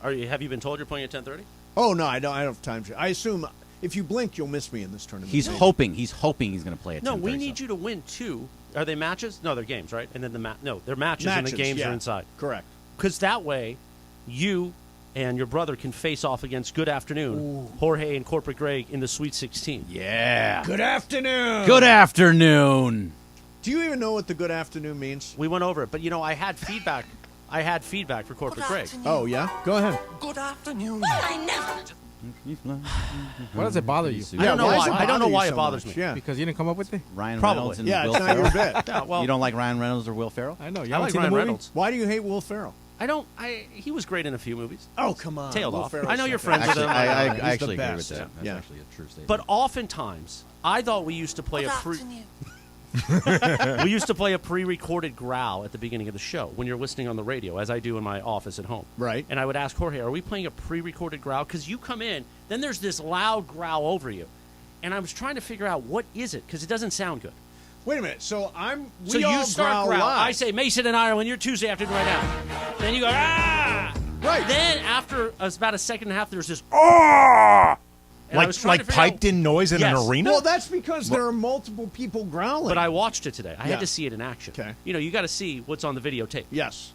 Have you been told you're playing at 10:30? Oh, no, I don't have time. I assume if you blink, you'll miss me in this tournament. He's hoping he's going to play at 10:30. No, we need you to win 2. Are they matches? No, they're games, right? And then they're matches and the games are inside. Correct. Because that way, you and your brother can face off against Good Afternoon, Jorge and Corporate Greg in the Sweet 16. Yeah. Good afternoon. Good afternoon. Do you even know what the good afternoon means? We went over it, but I had feedback. I had feedback for Corporate Greg. Oh, yeah? Go ahead. Good afternoon. Well, I never. Why does it bother you? I don't know why why. does it I don't know bother why you it so bothers much? me. Yeah. Because you didn't come up with it? Ryan Probably. Reynolds and Yeah, Will it's not Ferrell. your bit. Yeah, well, You don't like Ryan Reynolds or Will Ferrell? I know. You I haven't like seen Ryan the movie? Reynolds. Why do you hate Will Ferrell? He was great in a few movies. Oh, come on. Tailed Will off. Ferrell's I know you're second. friends with Actually, him. I He's the actually agree with best. that. That's Yeah. actually a true statement. But oftentimes, I thought we used to play we used to play a pre-recorded growl at the beginning of the show when you're listening on the radio, as I do in my office at home. Right. And I would ask Jorge, are we playing a pre-recorded growl? Because you come in, then there's this loud growl over you. And I was trying to figure out what is it, because it doesn't sound good. Wait a minute. So So you start growl. I say Mason and Ireland. You're Tuesday afternoon right now. Then you go ah. Right. Then after about a second and a half, there's this ah. Like piped-in noise in an arena? Well, that's because there are multiple people growling. But I watched it today. I had to see it in action. Okay. You got to see what's on the videotape. Yes.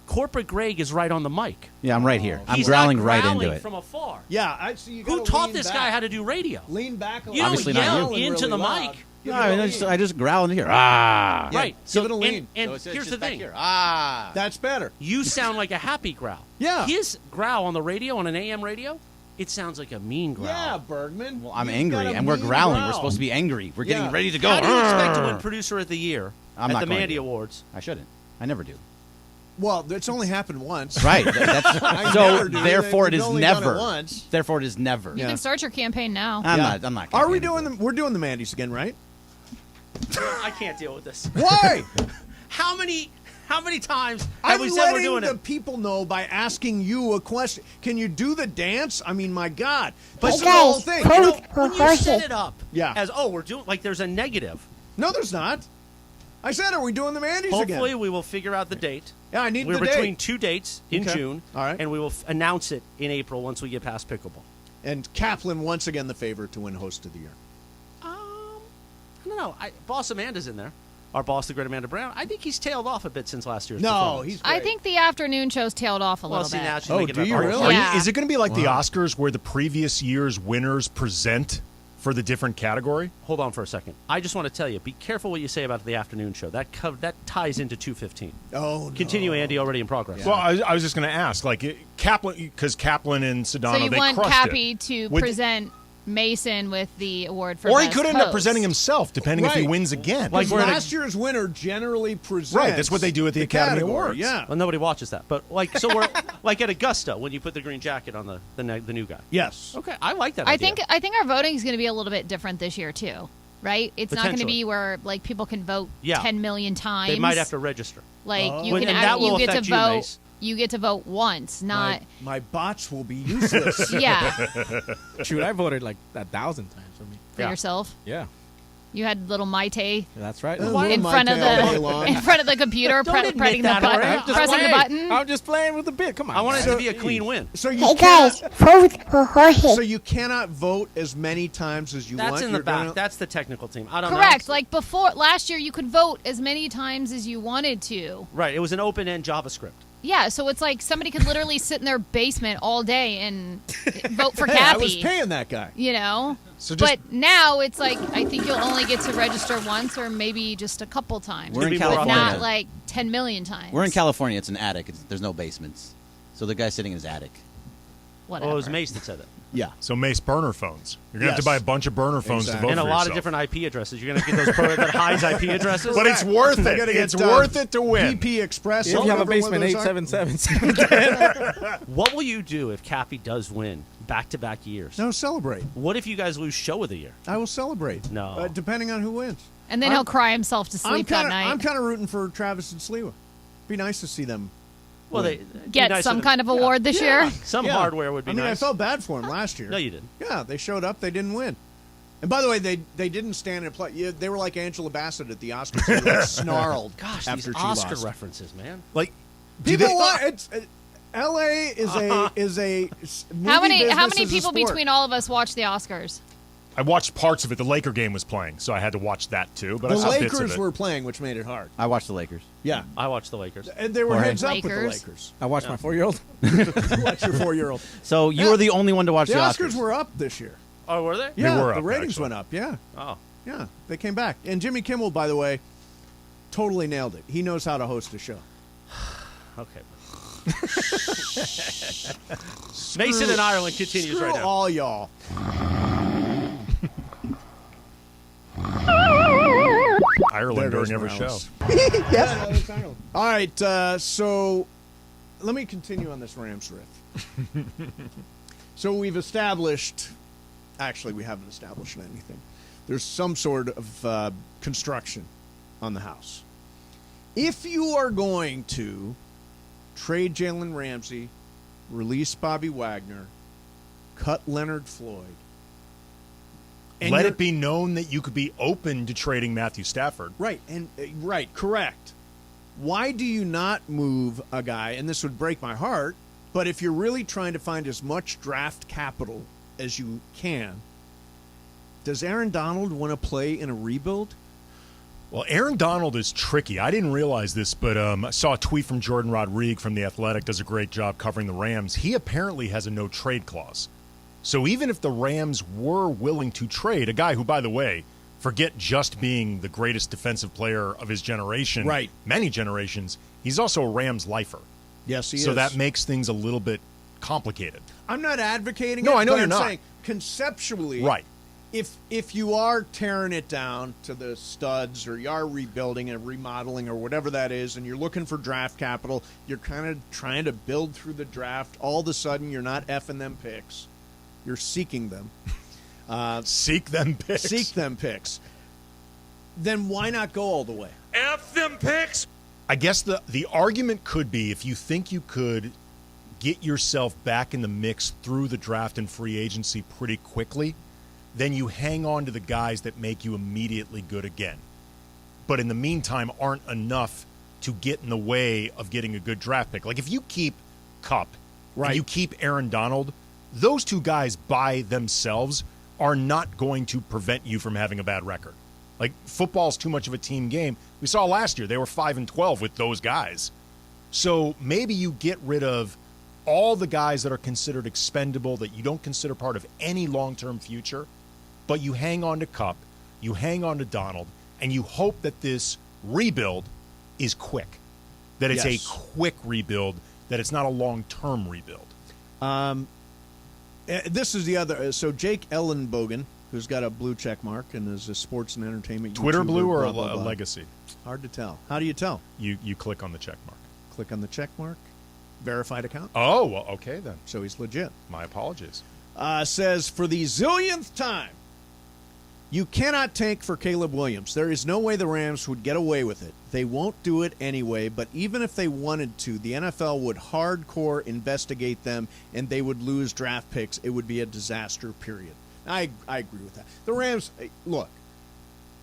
Corporate Greg is right on the mic. Yeah, I'm right here. I'm He's growling not right growling into it. from afar. Yeah. Who taught this guy how to do radio? Lean back a little. You don't Obviously not yell you. into Really the loud. mic. No, I just growl in here. Ah. Yeah, Right. give it a lean. And So it's here's just the back thing. here. Ah. That's better. You sound like a happy growl. Yeah. His growl on the radio, on an AM radio, it sounds like a mean growl. Yeah, Bergman. Well, I'm You've angry, got a and we're mean growling. growl. We're supposed to be angry. We're getting Yeah. ready to go. How do you expect to Arr! win Producer of the Year I'm at not the going Mandy to. Awards? I shouldn't. I never do. Well, it's only happened once. Right. I So never do. therefore, it We've is only done it never. once. Therefore, it is never. You can start your campaign now. I'm not. Are we doing them? We're doing the Mandy's again, right? I can't deal with this. Why? How many times have I'm we said we're doing letting the it? people know by asking you a question. Can you do the dance? I mean, my God. But This is the the whole whole thing. when you set it up Yeah. as, we're doing, like there's a negative. No, there's not. I said, are we doing the Mandy's Hopefully again? we will figure out the date. Yeah, I need We're the between date. 2 dates in Okay. June. All right. And we will announce it in April once we get past pickleball. And Kaplan, once again, the favorite to win Host of the Year. I don't know. Boss Amanda's in there. Our boss, the great Amanda Brown. I think he's tailed off a bit since last year's performance. He's I think the afternoon show's tailed off a Well, little see, bit. now she's Oh, making do it you up. really? Yeah. Is it going to be like the Wow. Oscars where the previous year's winners present for the different category? Hold on for a second. I just want to tell you, be careful what you say about the afternoon show. That ties into 2:15. Oh, no. Continue, Andy, already in progress. Well, I was just going to ask, like, Kaplan, because Kaplan and Sedano, So you they want crushed Cappy it. to With- present Mason with the award for Or he best could end up host. presenting himself, depending if he Right. wins again. Like last year's winner generally presents. Right, that's what they do at the Academy category, Awards. Yeah. Well, nobody watches that. But, so we're like at Augusta when you put the green jacket on the new guy. Yes. Okay, I like that I idea. think our voting is going to be a little bit different this year too, right? It's not going to Potentially. be where like people can vote Yeah. 10 million times. They might have to register. Like you Well, can and that will you get to affect you, vote. Mace. You get to vote once, not My bots will be useless. yeah Shoot, I voted like 1,000 times for me. for yourself. Yeah, You had little Maite that's right. in front of the computer, Don't admit pressing the that button, already. pressing the button. I'm just playing with the bit. Come on. I want it man. to be a clean win. So you Hey cannot- guys, vote for Jorge. So you cannot vote as many times as you want. That's in the You're back. gonna- That's the technical team. I don't know. Correct. Like before last year, you could vote as many times as you wanted to. Right. It was an open-end JavaScript. Yeah, so it's like somebody could literally sit in their basement all day and vote for Hey, Cappy. I was paying that guy. You know? So just- but now it's like I think you'll only get to register once or maybe just a couple times. We're in but California. not like 10 million times. We're in California. It's an attic. There's no basements. So the guy's sitting in his attic. Whatever. Well, it was Mace that said that. Yeah. So Mace burner phones. You're going to have Yes. to buy a bunch of burner phones Exactly. to vote And a for lot of yourself. different IP addresses. You're going to get those that hides IP addresses. But it's worth You it. gotta get It's worth it to win. VP Express. If you have a whatever one basement, of those are. 877. What will you do if Cappy does win back-to-back years? No, celebrate. What if you guys lose show of the year? I will celebrate. No. Depending on who wins. and then he'll cry himself to sleep that night. I'm kind of rooting for Travis and Sliwa. Be nice to see them. Well, win. they Get nice some of them- kind of award this year. Some Yeah. hardware would be I mean, nice. I felt bad for him last year. No, you didn't. Yeah, they showed up. They didn't win. And by the way, they didn't stand and play. Yeah, they were like Angela Bassett at the Oscars. They like snarled Gosh, after these she Oscar lost. references, man. Like, do People they- want it's. L.A. is a How movie many business is a people sport. between all of us watch the Oscars? I watched parts of it. The Laker game was playing, so I had to watch that too. But The I saw bits of Lakers it. were playing, which made it hard. I watched the Lakers. Yeah, I watched the Lakers. and they were Jorge. heads up with the Lakers. Lakers. I watched my 4-year-old. Watch your 4-year-old. So you were the only one to watch The the Oscars were up this year. Oh, were they? Yeah, were the up, ratings actually. went up. Yeah, Oh. yeah, they came back. And Jimmy Kimmel, by the way, totally nailed it. He knows how to host a show. Okay. Mason in Ireland continues Screw right now. all y'all. Ireland There during every goes show. Morales. Yeah, no, it's Ireland. All right, so let me continue on this Rams riff. So we've established, actually, we haven't established anything. There's some sort of construction on the house. If you are going to trade Jalen Ramsey, release Bobby Wagner, cut Leonard Floyd, And let it be known that you could be open to trading Matthew Stafford. Right, correct. Why do you not move a guy, and this would break my heart, but if you're really trying to find as much draft capital as you can, does Aaron Donald want to play in a rebuild? Well, Aaron Donald is tricky. I didn't realize this, but I saw a tweet from Jordan Rodriguez from The Athletic, does a great job covering the Rams. He apparently has a no-trade clause. So even if the Rams were willing to trade, a guy who, by the way, forget just being the greatest defensive player of his generation, right, many generations, he's also a Rams lifer. Yes, he is. So that makes things a little bit complicated. I'm not advocating No, it, I know but you're I'm not. saying conceptually, Right. If you are tearing it down to the studs, or you are rebuilding and remodeling or whatever that is, and you're looking for draft capital, you're kind of trying to build through the draft. All of a sudden, you're not effing them picks. You're seeking them. Seek them picks. Seek them picks. Then why not go all the way? F them picks. I guess the argument could be, if you think you could get yourself back in the mix through the draft and free agency pretty quickly, then you hang on to the guys that make you immediately good again. But in the meantime, aren't enough to get in the way of getting a good draft pick. Like if you keep Kupp, and you keep Aaron Donald, those two guys by themselves are not going to prevent you from having a bad record. Like, football's too much of a team game. We saw last year, they were 5-12 with those guys. So maybe you get rid of all the guys that are considered expendable, that you don't consider part of any long-term future, but you hang on to Kupp, you hang on to Donald, and you hope that this rebuild is quick, that it's a quick rebuild, that it's not a long-term rebuild. This is the other. So Jake Ellenbogen, who's got a blue check mark and is a sports and entertainment Twitter YouTuber, blue or blah, blah, a blah. legacy? Hard to tell. How do you tell? You click on the check mark. Click on the check mark. Verified account. Oh, well, okay then. So he's legit. My apologies. Says, for the zillionth time, you cannot tank for Caleb Williams. There is no way the Rams would get away with it. They won't do it anyway, but even if they wanted to, the NFL would hardcore investigate them, and they would lose draft picks. It would be a disaster, period. I agree with that. The Rams, look,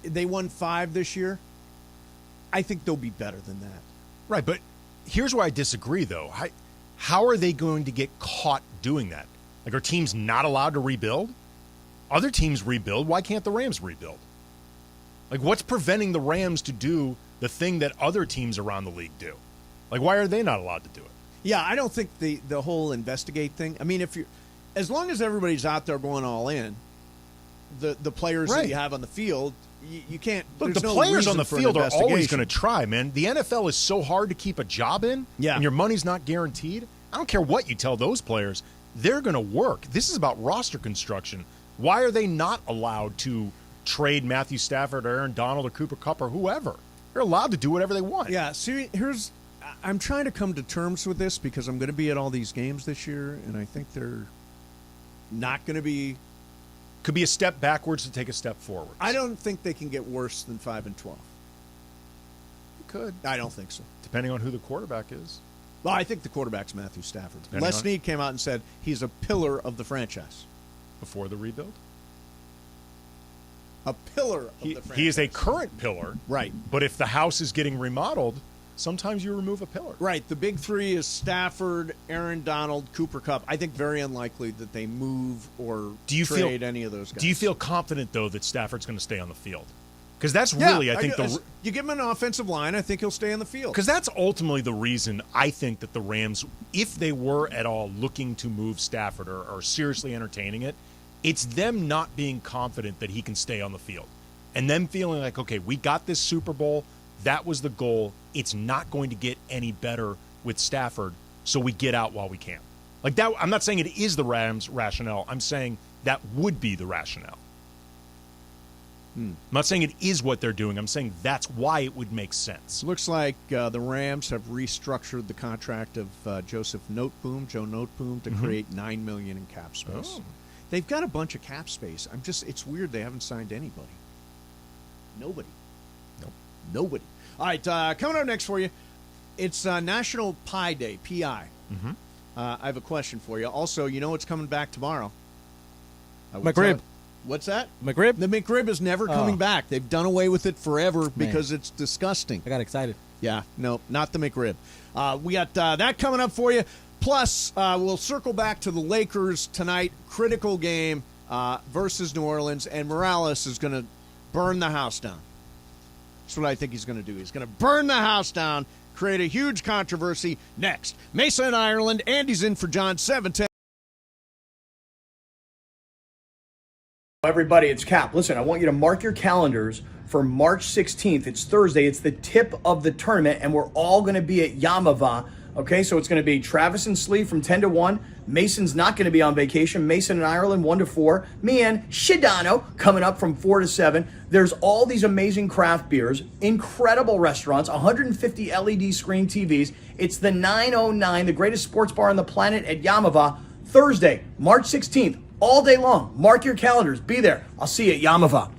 they won 5 this year. I think they'll be better than that. Right, but here's where I disagree, though. How are they going to get caught doing that? Like, are teams not allowed to rebuild? Other teams rebuild. Why can't the Rams rebuild? Like, what's preventing the Rams to do the thing that other teams around the league do? Like, why are they not allowed to do it? Yeah, I don't think the whole investigate thing. I mean, as long as everybody's out there going all in, the players that you have on the field, you can't. Look, the no players on the reason for field an are always investigation. going to try, man. The NFL is so hard to keep a job in, and your money's not guaranteed. I don't care what you tell those players. They're going to work. This is about roster construction. Why are they not allowed to trade Matthew Stafford or Aaron Donald or Cooper Kupp or whoever? They're allowed to do whatever they want. Yeah, see, I'm trying to come to terms with this because I'm going to be at all these games this year, and I think they're not going to be. Could be a step backwards to take a step forward. I don't think they can get worse than 5-12. You could. I don't think so. Depending on who the quarterback is. Well, I think the quarterback's Matthew Stafford. Depending Les on- Snead came out and said he's a pillar of the franchise. Before the rebuild? A pillar of the franchise. He is a current pillar. Right. But if the house is getting remodeled, sometimes you remove a pillar. Right. The big three is Stafford, Aaron Donald, Cooper Kupp. I think very unlikely that they move or trade any of those guys. Do you feel confident, though, that Stafford's going to stay on the field? Because that's really, I think, you give him an offensive line, I think he'll stay on the field. Because that's ultimately the reason I think that the Rams, if they were at all looking to move Stafford or seriously entertaining it, it's them not being confident that he can stay on the field. And them feeling like, okay, we got this Super Bowl. That was the goal. It's not going to get any better with Stafford, so we get out while we can. Like that. I'm not saying it is the Rams' rationale. I'm saying that would be the rationale. I'm not saying it is what they're doing. I'm saying that's why it would make sense. Looks like the Rams have restructured the contract of Joe Noteboom, to create $9 million in cap space. Oh. They've got a bunch of cap space. It's weird they haven't signed anybody. Nobody. Nope. Nobody. All right, coming up next for you, it's National Pie Day, P.I. Mm-hmm. I have a question for you. Also, you know what's coming back tomorrow? McRib. What's that? McRib? The McRib is never coming back. They've done away with it forever because it's disgusting. I got excited. Yeah, no, not the McRib. We got that coming up for you. Plus, we'll circle back to the Lakers tonight. Critical game versus New Orleans, and Morales is going to burn the house down. That's what I think he's going to do. He's going to burn the house down, create a huge controversy. Next, Mesa in Ireland. Andy's in for John 710. Everybody, it's Cap. Listen, I want you to mark your calendars for March 16th. It's Thursday. It's the tip of the tournament, and we're all going to be at Yamava. Okay, so it's going to be Travis and Slee from 10 to 1. Mason's not going to be on vacation. Mason in Ireland, 1 to 4. Me and Shidano coming up from 4 to 7. There's all these amazing craft beers, incredible restaurants, 150 LED screen TVs. It's the 909, the greatest sports bar on the planet at Yamava. Thursday, March 16th. All day long. Mark your calendars. Be there. I'll see you at Yamava.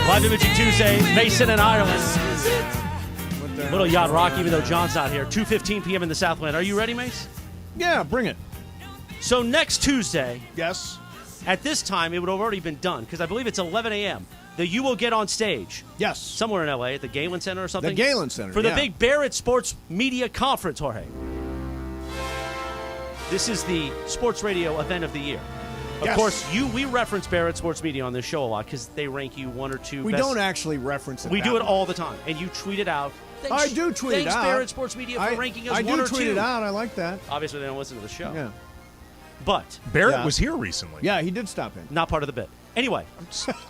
Live Imaging Tuesday, Mason in Ireland. Little Yacht Rock, even though John's not here. 2:15 p.m. in the Southland. Are you ready, Mace? Yeah, bring it. So next Tuesday, yes, at this time, it would have already been done, because I believe it's 11 a.m. that you will get on stage. Yes. Somewhere in L.A., at the Galen Center or something? The Galen Center, for the big Barrett Sports Media Conference, Jorge. This is the sports radio event of the year. Of course, we reference Barrett Sports Media on this show a lot because they rank you one or two We best. don't actually reference it. We do it all the time, and you tweet it out. I do tweet it out. Thanks, Barrett Sports Media, for ranking us one or two. I do tweet it out. I like that. Obviously, they don't listen to the show. Yeah. But Barrett was here recently. Yeah, he did stop in. Not part of the bit. Anyway.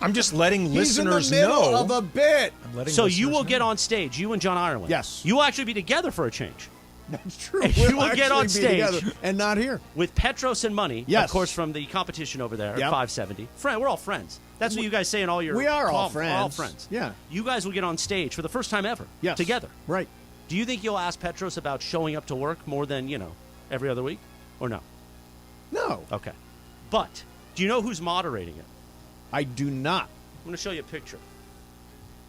I'm just letting listeners He's in the middle know. of a bit. So you will get on stage, you and John Ireland. Yes. You will actually be together for a change. That's true. You will get on stage and not here with Petros and Money, yes, of course, from the competition over there at Yep. 570. We're all friends. That's what you guys say in all your. We are all friends. We're all friends. Yeah. You guys will get on stage for the first time ever. Yes. Together. Right. Do you think you'll ask Petros about showing up to work more than every other week, or no? No. Okay. But do you know who's moderating it? I do not. I'm going to show you a picture.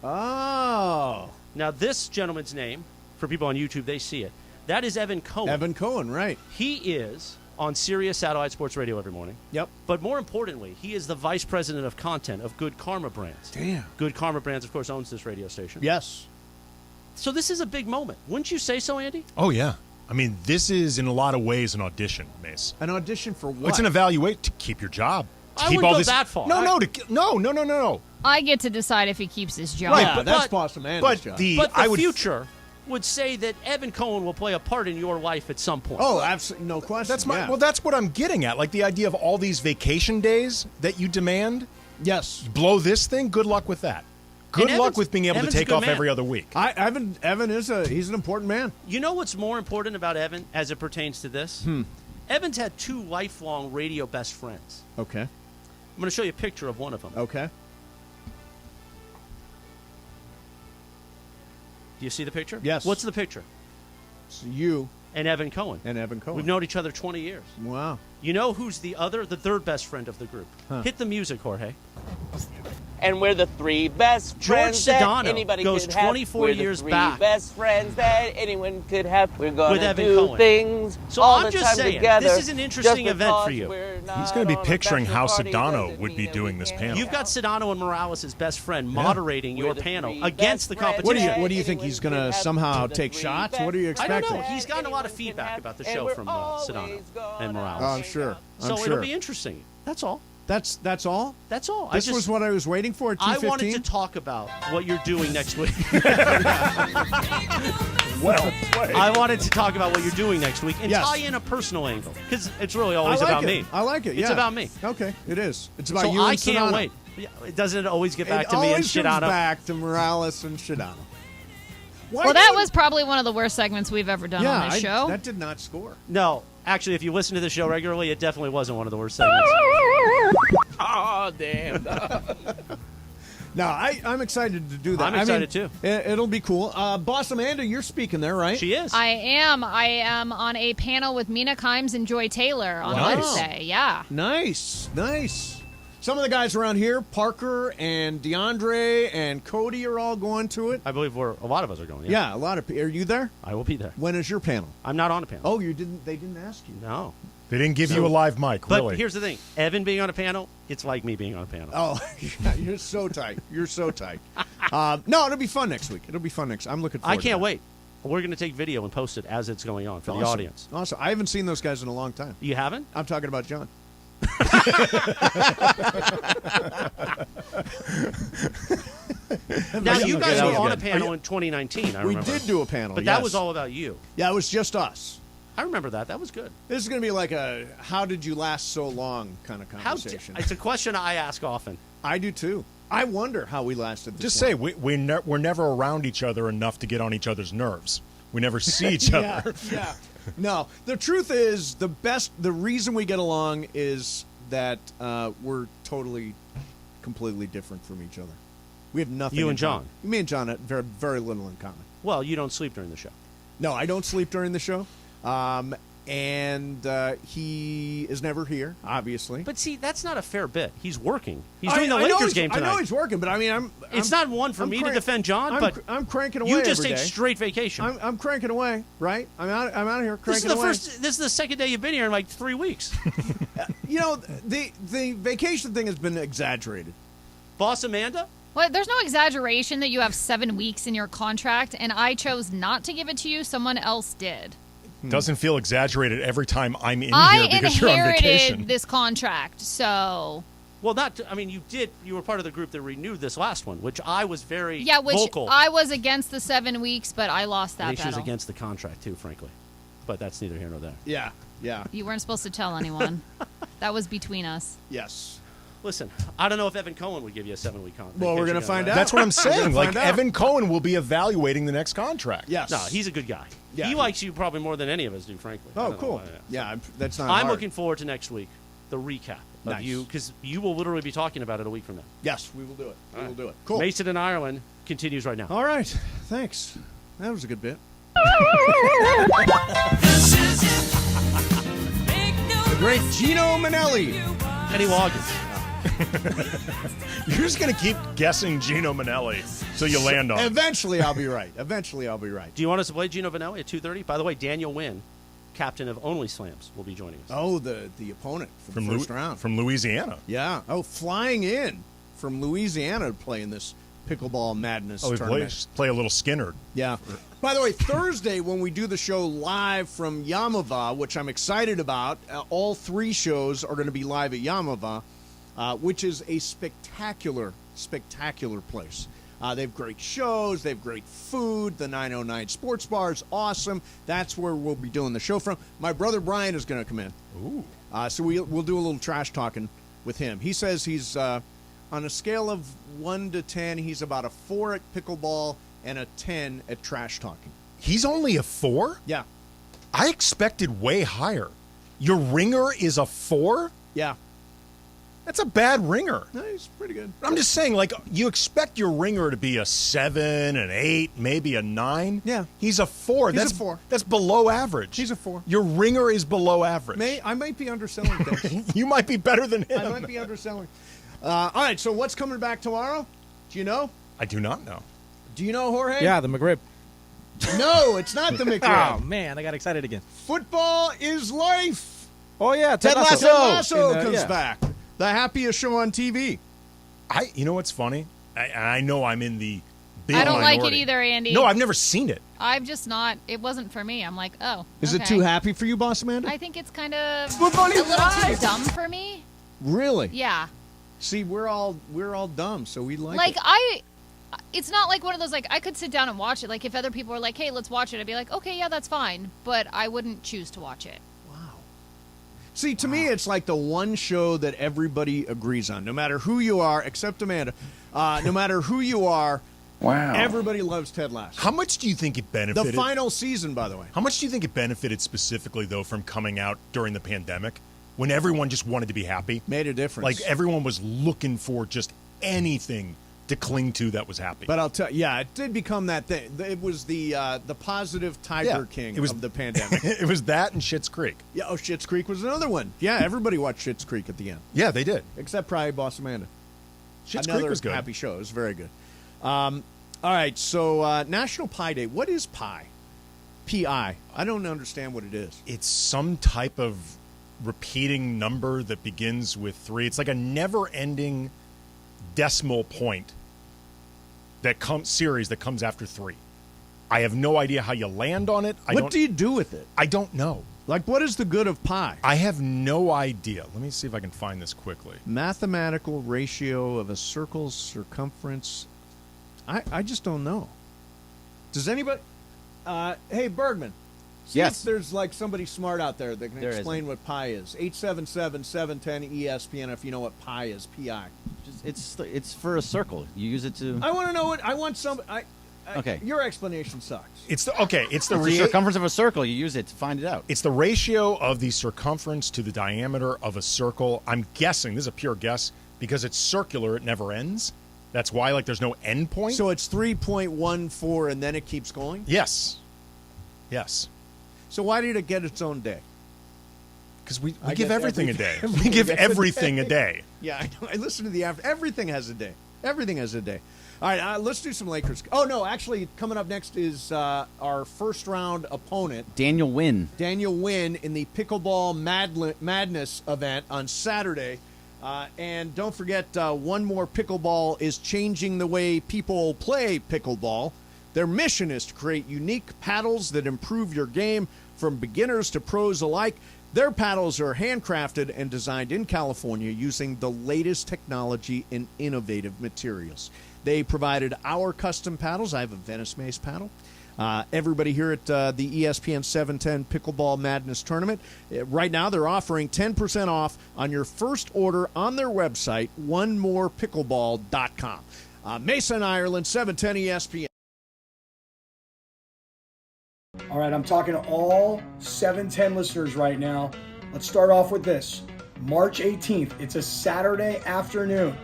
Oh. Now this gentleman's name, for people on YouTube, they see it. That is Evan Cohen. Evan Cohen, right. He is on Sirius Satellite Sports Radio every morning. Yep. But more importantly, he is the vice president of content of Good Karma Brands. Damn. Good Karma Brands, of course, owns this radio station. Yes. So this is a big moment. Wouldn't you say so, Andy? Oh, yeah. I mean, this is in a lot of ways an audition, Mace. An audition for what? It's an evaluation to keep your job. To I keep wouldn't all go this... that far. No. I get to decide if he keeps his job. Right, yeah, that's Boston Man's but job. the future would say that Evan Cohen will play a part in your life at some point. Oh, absolutely, no question. Well, that's what I'm getting at. Like the idea of all these vacation days that you demand. Yes. Blow this thing. Good luck with that. Good luck with being able to take off every other week. Evan he's an important man. You know what's more important about Evan as it pertains to this? Evan's had 2 lifelong radio best friends. Okay. I'm going to show you a picture of one of them. Okay. Do you see the picture? Yes. What's the picture? It's you and Evan Cohen. We've known each other 20 years. Wow. You know who's the third best friend of the group? Huh. Hit the music, Jorge. And we're the 3 best George friends that Sedano anybody goes could have. 24 We're years the 3 back. best friends that anyone could have. We're With going to Evan do Cohen. things So all I'm the just time saying, together. this is an interesting just event for because you. we're not He's going to be on a picturing how bachelor party Sedano doesn't would be mean doing that this we panel. You've got Sedano and Morales as best friend moderating your panel against the What competition. do you think he's going to somehow take shots? What are you I expecting? don't know. He's gotten a lot of feedback about the show from Sedano and Morales. Oh, I'm sure. So it'll be interesting. That's all. That's all? That's all. This was what I was waiting for at 2:15? I wanted to talk about what you're doing next week. Well played. I wanted to talk about what you're doing next week and Yes. tie in a personal angle because it's really always I like about it. me. I like it. It's Yeah. about me. Okay, it is. It's about So you I and can't Sedano. wait. Yeah, it doesn't always get back It to me and always comes Sedano. back to Morales and Sedano. Well, that was probably one of the worst segments we've ever done on this show. That did not score. No, actually, if you listen to the show regularly, it definitely wasn't one of the worst segments. Oh, damn. No, I'm excited to do that. I'm excited too. It'll be cool. Boss Amanda, you're speaking there, right? She is. I am on a panel with Mina Kimes and Joy Taylor on Wednesday. Yeah. Nice. Some of the guys around here, Parker and DeAndre and Cody, are all going to it. I believe a lot of us are going. Yeah, a lot of people. Are you there? I will be there. When is your panel? I'm not on a panel. Oh, you didn't? They didn't ask you? No. They didn't give you a live mic, But really. here's the thing. Evan being on a panel, it's like me being on a panel. Oh, yeah, you're so tight. You're so tight. No, it'll be fun next week. I'm looking forward I to can't that. wait. We're going to take video and post it as it's going on for the audience. Awesome. I haven't seen those guys in a long time. You haven't? I'm talking about John. Now, you guys Okay, were that was on a good. panel in 2019, I remember. We did do a panel, But yes. that was all about you. Yeah, it was just us. I remember that. That was good. This is going to be like a how did you last so long kind of conversation. It's a question I ask often. I do too. I wonder how we lasted this Just long. say we're never around each other enough to get on each other's nerves. We never see each other. Yeah. No, the truth is the reason we get along is that we're totally, completely different from each other. We have nothing. You in and John. common. Me and John have very, very little in common. Well, you don't sleep during the show. No, I don't sleep during the show. And he is never here, obviously. But see, that's not a fair bit. He's working. He's doing the Lakers game tonight. I know he's working, but I mean, it's not one for me to defend John, but I'm cranking away. You just every take day. straight vacation. I'm cranking away, right? I'm out of here cranking away. This is the second day you've been here in like 3 weeks. You know, the vacation thing has been exaggerated. Boss Amanda? Well, there's no exaggeration that you have 7 weeks in your contract, and I chose not to give it to you. Someone else did. Doesn't feel exaggerated every time I'm in here because you're on I vacation. inherited this contract, so... Well, you did. You were part of the group that renewed this last one, which I was very which vocal. I was against the 7 weeks, but I lost that I think she was battle. against the contract, too, frankly. But that's neither here nor there. Yeah. You weren't supposed to tell anyone. That was between us. Yes. Listen, I don't know if Evan Cohen would give you a 7-week contract. Well, we're going to find out. That's what I'm saying. Like, find out. Evan Cohen will be evaluating the next contract. Yes. No, he's a good guy. Yeah. He likes you probably more than any of us do, frankly. I Oh, don't know cool. why, Yeah, that's not I'm hard. looking forward to next week, the recap of Nice. you, because you will literally be talking about it a week from now. Yes, we will do it. We All will right. do it. Cool. Mason in Ireland continues right now. All right. Thanks. That was a good bit. Great Gino Manelli. Kenny Loggins. You're just going to keep guessing Gino Manelli so you land on it. Eventually, I'll be right. Do you want us to play Gino Vanelli at 2:30? By the way, Daniel Wynn, captain of Only Slams, will be joining us. Oh, the opponent from the first round. From Louisiana. Yeah. Oh, flying in from Louisiana to play in this pickleball madness tournament. Play a little Skinner. Yeah. By the way, Thursday when we do the show live from Yamava, which I'm excited about, all 3 shows are going to be live at Yamava, which is a spectacular place. They have great shows. They have great food. The 909 Sports Bar is awesome. That's where we'll be doing the show from. My brother Brian is going to come in. Ooh. So we'll do a little trash talking with him. He says he's on a scale of 1 to 10, he's about a 4 at pickleball and a 10 at trash talking. He's only a 4? Yeah. I expected way higher. Your ringer is a 4? Yeah. That's a bad ringer. No, he's pretty good. I'm just saying, like, you expect your ringer to be a 7, an 8, maybe a 9. Yeah. He's a 4. He's a 4. That's below average. He's a 4. Your ringer is below average. I might be underselling things. You might be better than him. I might be underselling. All right, so what's coming back tomorrow? Do you know? I do not know. Do you know, Jorge? Yeah, the McRib. No, it's not the McRib. Oh, man, I got excited again. Football is life. Oh, yeah, Ted Lasso. Ted Lasso comes yeah. back. The happiest show on TV. You know what's funny? I know I'm in the big I don't like minority. it either, Andy. No, I've never seen it. I'm just not. It wasn't for me. I'm like, oh. Is okay. it too happy for you, Boss Amanda? I think it's kind of Football a is little life. too dumb for me. Really? Yeah. See, we're all dumb, so we like Like it. it's not like one of those, like, I could sit down and watch it. Like, if other people were like, hey, let's watch it, I'd be like, okay, yeah, that's fine. But I wouldn't choose to watch it. See, to me, it's like the one show that everybody agrees on, no matter who you are, except Amanda. No matter who you are, everybody loves Ted Lasso. How much do you think it benefited? The final season, by the way. How much do you think it benefited specifically, though, from coming out during the pandemic when everyone just wanted to be happy? Made a difference. Like, everyone was looking for just anything to cling to that was happy. But I'll tell you, yeah, it did become that thing. It was the positive Tiger King of the pandemic. It was that and Schitt's Creek. Yeah, Schitt's Creek was another one. Yeah, everybody watched Schitt's Creek at the end. Yeah, they did. Except probably Boss Amanda. Schitt's Another Creek was good. happy show. It was very good. All right, so National Pie Day. What is pie? P-I. I don't understand what it is. It's some type of repeating number that begins with 3. It's like a never-ending decimal point series that comes after 3. I have no idea how you land on it. What do you do with it? I don't know. Like, what is the good of pi? I have no idea. Let me see if I can find this quickly. Mathematical ratio of a circle's circumference. I just don't know. Does anybody? Hey, Bergman. See if there's like somebody smart out there that can explain what pi is. 877-710-ESPN if you know what pi is. P-I. It's for a circle. You use it to. I want to know what I want. Okay. Your explanation sucks. It's the circumference of a circle. You use it to find it out. It's the ratio of the circumference to the diameter of a circle. I'm guessing, this is a pure guess, because it's circular, it never ends. That's why, like, there's no end point. So it's 3.14 and then it keeps going? Yes. Yes. So why did it get its own day? Because we give everything a day. We give everything a day. Yeah, I know. I listen to the everything has a day. Everything has a day. All right, let's do some Lakers. Oh, no, actually, coming up next is our first-round opponent. Daniel Wynn. Daniel Wynn in the Pickleball Madness event on Saturday. And don't forget, one more pickleball is changing the way people play pickleball. Their mission is to create unique paddles that improve your game from beginners to pros alike. Their paddles are handcrafted and designed in California using the latest technology and innovative materials. They provided our custom paddles. I have a Venice Mace paddle. Everybody here at the ESPN 710 Pickleball Madness Tournament, right now they're offering 10% off on your first order on their website, onemorepickleball.com. Mason, Ireland, 710 ESPN. All right, I'm talking to all 710 listeners right now. Let's start off with this. March 18th, it's a Saturday afternoon.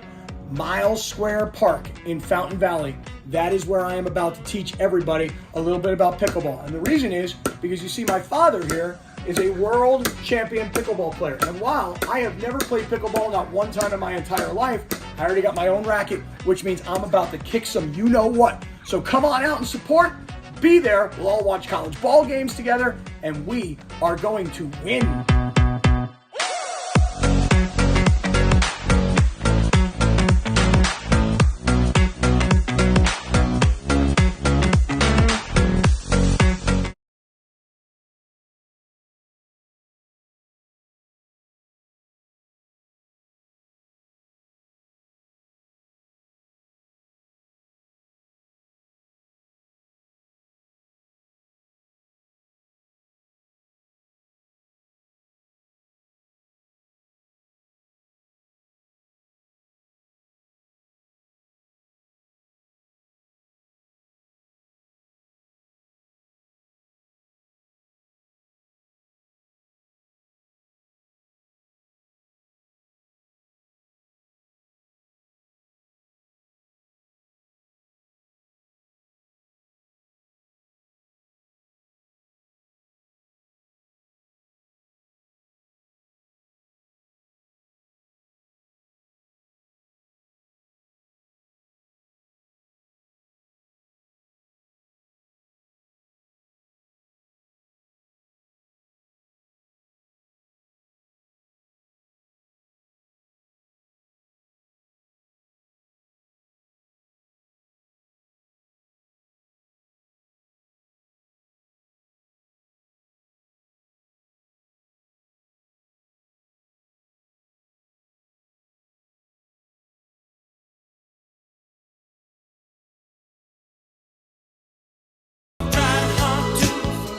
Miles Square Park in Fountain Valley. That is where I am about to teach everybody a little bit about pickleball. And the reason is because you see my father here is a world champion pickleball player. And while I have never played pickleball, not one time in my entire life, I already got my own racket, which means I'm about to kick some you-know-what. So come on out and support. Be there. We'll all watch college ball games together, and we are going to win.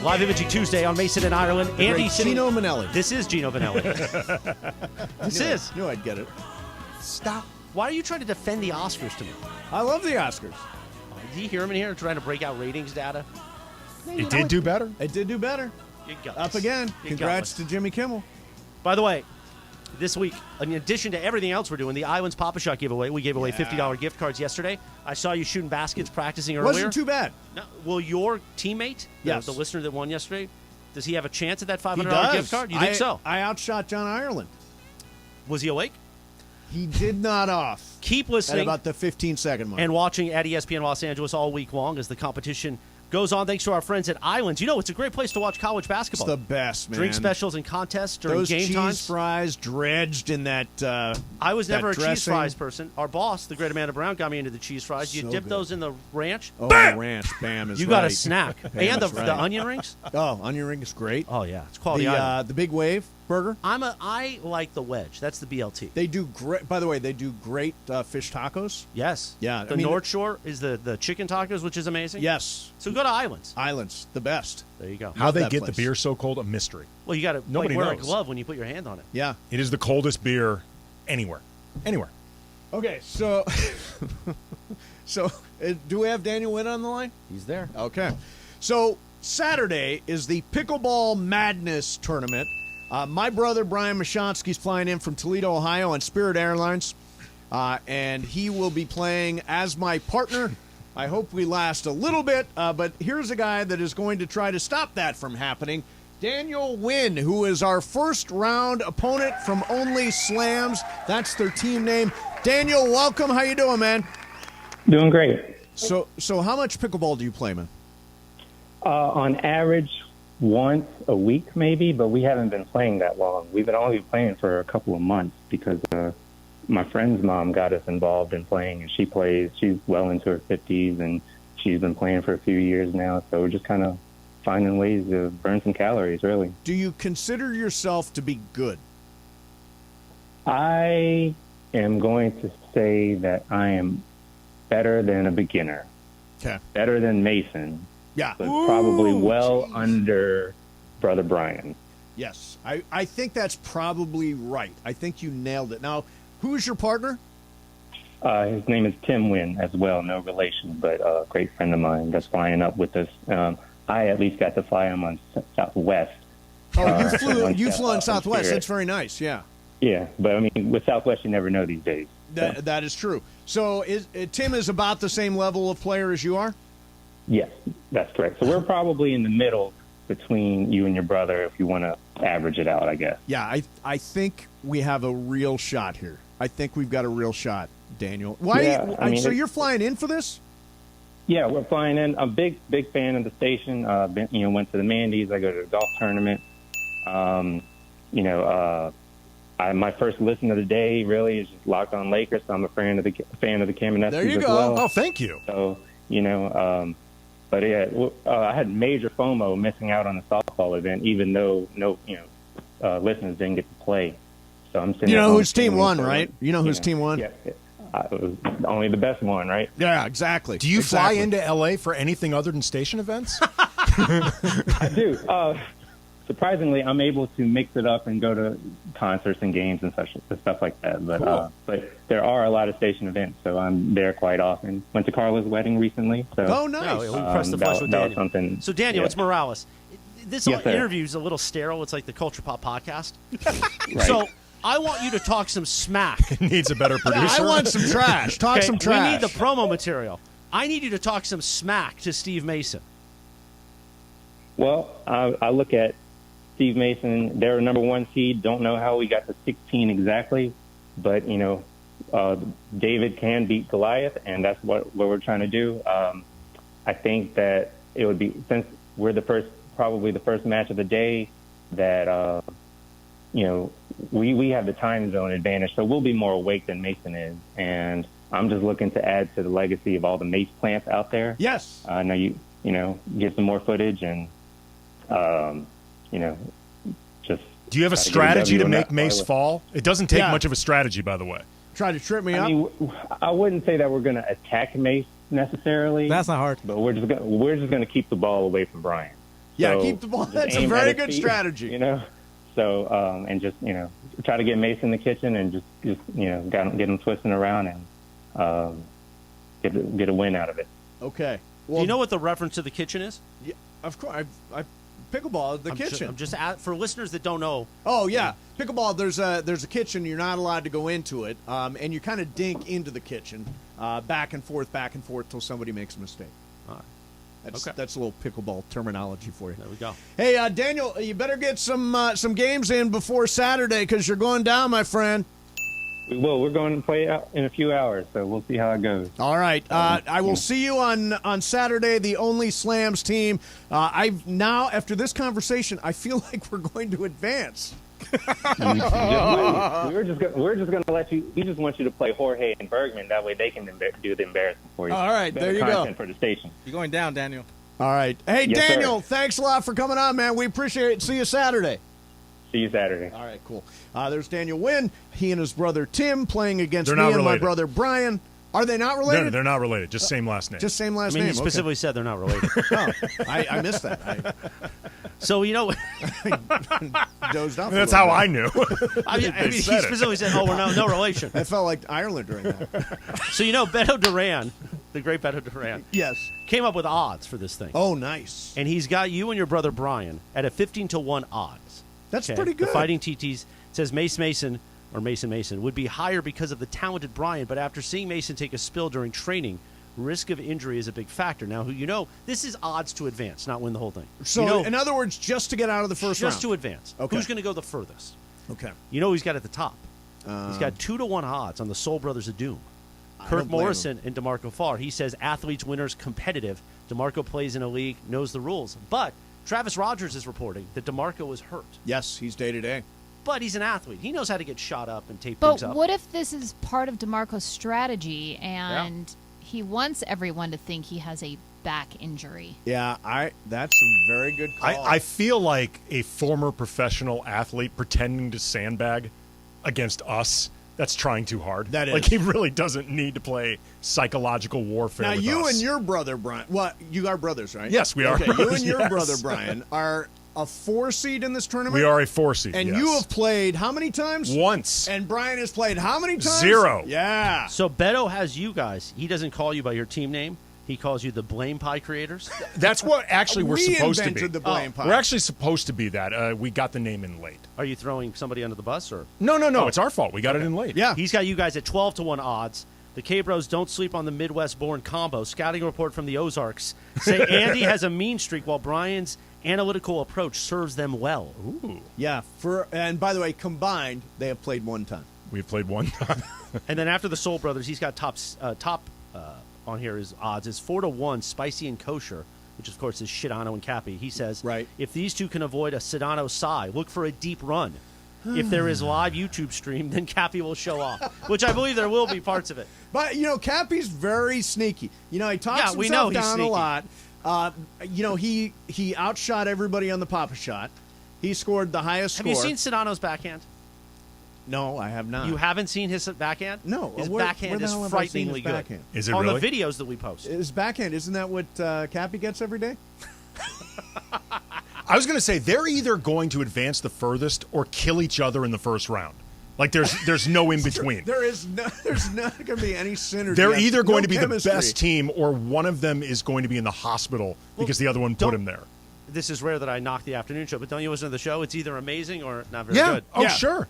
Live Imaging Tuesday on Mason and Ireland. Andy Gino Manelli. This is Gino Manelli. Knew I'd get it. Stop. Why are you trying to defend the Oscars to me? I love the Oscars. Do you hear him in here trying to break out ratings data? It did do better. It did do better. Up again. Congrats to Jimmy Kimmel. By the way, this week, in addition to everything else we're doing, the Islands Papa Shot giveaway, we gave away $50 gift cards yesterday. I saw you shooting baskets practicing earlier. Wasn't too bad. No, well, your teammate, yes. the listener that won yesterday, does he have a chance at that $500 gift card? You think so? I outshot John Ireland. Was he awake? He did not off. Keep listening. At about the 15-second mark. And watching at ESPN Los Angeles all week long as the competition goes on. Thanks to our friends at Islands. You know, it's a great place to watch college basketball. It's the best, man. Drink specials and contests during Those game cheese times. Fries dredged in that I was never a dressing. cheese fries person. Our boss, the great Amanda Brown, got me into the cheese fries. You So dip good. those in the ranch. Oh, Bam! the ranch. Bam is You right. got a snack. Bam And is right. the onion rings. Oh, onion ring is great. Oh, yeah. It's quality item. The Big Wave burger. I like the wedge. That's the BLT. They do great. By the way, they do great fish tacos. Yes. Yeah. The North Shore is the chicken tacos, which is amazing. Yes. So go to Islands. Islands, the best. There you go. How they get place. the beer so cold, a mystery. Well, you got to Nobody wear a knows. glove when you put your hand on it. Yeah. It is the coldest beer anywhere. Anywhere. Okay, so do we have Daniel Witt on the line? He's there. Okay. So Saturday is the Pickleball Madness Tournament. My brother Brian Mashonsky's flying in from Toledo, Ohio on Spirit Airlines, and he will be playing as my partner. I hope we last a little bit, but here's a guy that is going to try to stop that from happening. Daniel Wynn, who is our first round opponent from Only Slams. That's their team name. Daniel, welcome. How you doing, man? Doing great. So how much pickleball do you play, man? On average, once a week maybe, but we haven't been playing that long. We've been only playing for a couple of months because my friend's mom got us involved in playing, and she plays. She's well into her 50s, and she's been playing for a few years now, so we're just kind of finding ways to burn some calories, really. Do you consider yourself to be good? I am going to say that I am better than a beginner. Okay. Better than Mason. Yeah. But probably well under Brother Brian. Yes. I think that's probably right. I think you nailed it. Now, who's your partner? His name is Tim Wynn as well, no relation, but a great friend of mine that's flying up with us. I at least got to fly him on Southwest. Oh, you flew on Southwest. That's very nice, yeah. Yeah, but I mean, with Southwest, you never know these days. That is true. So Tim is about the same level of player as you are? Yes, that's correct. So we're probably in the middle between you and your brother if you want to average it out, I guess. Yeah, I think we have a real shot here. I think we've got a real shot, Daniel. Why? Yeah, so you're flying in for this? Yeah, we're flying in. I'm a big fan of the station. Went to the Mandy's. I go to the golf tournament. My first listen of the day really is just Locked On Lakers. So I'm a fan of the Kamenetsky's There you as go. well. Oh, thank you. So but yeah, I had major FOMO missing out on the softball event, even though listeners didn't get to play. So I'm sitting. You know at home whose team singing won, for, right? You know whose team won? Yeah. It was only the best one, right? Yeah, exactly. Do you fly into L.A. for anything other than station events? I do. Surprisingly, I'm able to mix it up and go to concerts and games and stuff like that. But Cool. but there are a lot of station events, so I'm there quite often. Went to Carla's wedding recently. So, oh, nice. We pressed the flesh with that Daniel. was something. So, Daniel, yeah. it's Morales. This Yes, sir. interview is a little sterile. It's like the Culture Pop podcast. Right. So, I want you to talk some smack. It needs a better producer. I want some trash. Talk some trash. We need the promo material. I need you to talk some smack to Steve Mason. Well, I look at Steve Mason. They're number one seed. Don't know how we got to 16 exactly, but David can beat Goliath, and that's what we're trying to do. I think that it would be, since we're probably the first match of the day, that we have the time zone advantage, so we'll be more awake than Mason is, and I'm just looking to add to the legacy of all the Mace plants out there. Yes. Now get some more footage and just. Do you have a strategy to make Mace fall? It doesn't take much of a strategy, by the way. Try to trip me up. I mean, I wouldn't say that we're going to attack Mace necessarily. That's not hard. But we're just going to keep the ball away from Brian. Yeah, So keep the ball. just That's a aim very at his good feet, strategy. You know, so and just try to get Mason in the kitchen and just get him twisting around and get a win out of it. Okay. Do you know what the reference to the kitchen is? Yeah, of course. Pickleball, the kitchen. I'm just for listeners that don't know. Oh yeah, pickleball. There's a kitchen. You're not allowed to go into it, and you kind of dink into the kitchen, back and forth till somebody makes a mistake. All right. That's a little pickleball terminology for you. There we go. Hey, Daniel, you better get some games in before Saturday because you're going down, my friend. We will. We're going to play out in a few hours, so we'll see how it goes. All right. I will see you on Saturday, the Only Slams team. Now, after this conversation, I feel like we're going to advance. We're just going to let you. We just want you to play Jorge and Bergman. That way, they can do the embarrassment for you. All right, Better there you content go. for the station. You're going down, Daniel. All right. Hey, Yes, Daniel, sir. thanks a lot for coming on, man. We appreciate it. See you Saturday. See you Saturday. All right, cool. There's Daniel Wynn. He and his brother Tim playing against They're me not and my related. brother Brian. Are they not No, related? they're not related. Just same last name. Just same last I mean, name. he specifically said they're not related. Oh, I missed that. So Dozed off. That's how I knew. I mean, he specifically said, "Oh, we're no relation." I felt like Ireland during that. So Beto Duran, the great Beto Duran, Yes. came up with odds for this thing. Oh, nice. And he's got you and your brother Brian at a 15-1 odds. That's pretty good. The Fighting TTs says Mason would be higher because of the talented Brian, but after seeing Mason take a spill during training, risk of injury is a big factor. Now, this is odds to advance, not win the whole thing. So, in other words, just to get out of the first round. Just to advance. Okay. Who's going to go the furthest? Okay. You know who he's got at the top? He's got 2-1 odds on the Soul Brothers of Doom. Kirk Morrison and DeMarco Farr. He says athletes, winners, competitive. DeMarco plays in a league, knows the rules. But Travis Rodgers is reporting that DeMarco is hurt. Yes, he's day-to-day. But he's an athlete. He knows how to get shot up and tape But things up. what if this is part of DeMarco's strategy and he wants everyone to think he has a back injury? Yeah, that's a very good call. I feel like a former professional athlete pretending to sandbag against us. That's trying too hard. That is. Like, he really doesn't need to play psychological warfare Now, with you us. and your brother, Brian. What? You are brothers, right? Yes, we are Okay, you brothers, and your yes. brother, Brian, are a 4 seed in this tournament? We are a 4 seed, And yes. you have played how many times? Once. And Brian has played how many times? 0. Yeah. So Beto has you guys. He doesn't call you by your team name. He calls you the Blame Pie Creators. That's what actually we're We supposed to be. invented the Blame Pie. We're actually supposed to be that. We got the name in late. Are you throwing somebody under the bus? Or No. It's our fault. We got it in late. Yeah. He's got you guys at 12-1 odds. The K-Bros don't sleep on the Midwest-born combo. Scouting report from the Ozarks say Andy has a mean streak while Brian's analytical approach serves them well. Ooh. Yeah. And by the way, combined, they have played one time. We've played one time. And then after the Soul Brothers, he's got top on here. His odds is 4-1 Spicy and Kosher, which of course is Shidano and Cappy. He says, right, if these two can avoid a Sedano sigh, look for a deep run. If there is live YouTube stream, then Cappy will show off, which I believe there will be parts of it. But, Cappy's very sneaky. He talks we know himself he's down sneaky. a lot. He outshot everybody on the Papa shot. He scored the highest score. Have you seen Sedano's backhand? No, I have not. You haven't seen his backhand? No. His where backhand the is hell have I seen frighteningly his backhand? good. Is it on really? the videos that we post. His backhand, isn't that what Cappy gets every day? I was going to say, they're either going to advance the furthest or kill each other in the first round. Like, there's no in between. There's not going to be any synergy. They're either going to be chemistry. the best team or one of them is going to be in the hospital because the other one put him there. This is rare that I knock the afternoon show, but don't you listen to the show? It's either amazing or not very Yeah. good. Oh, Yeah. sure.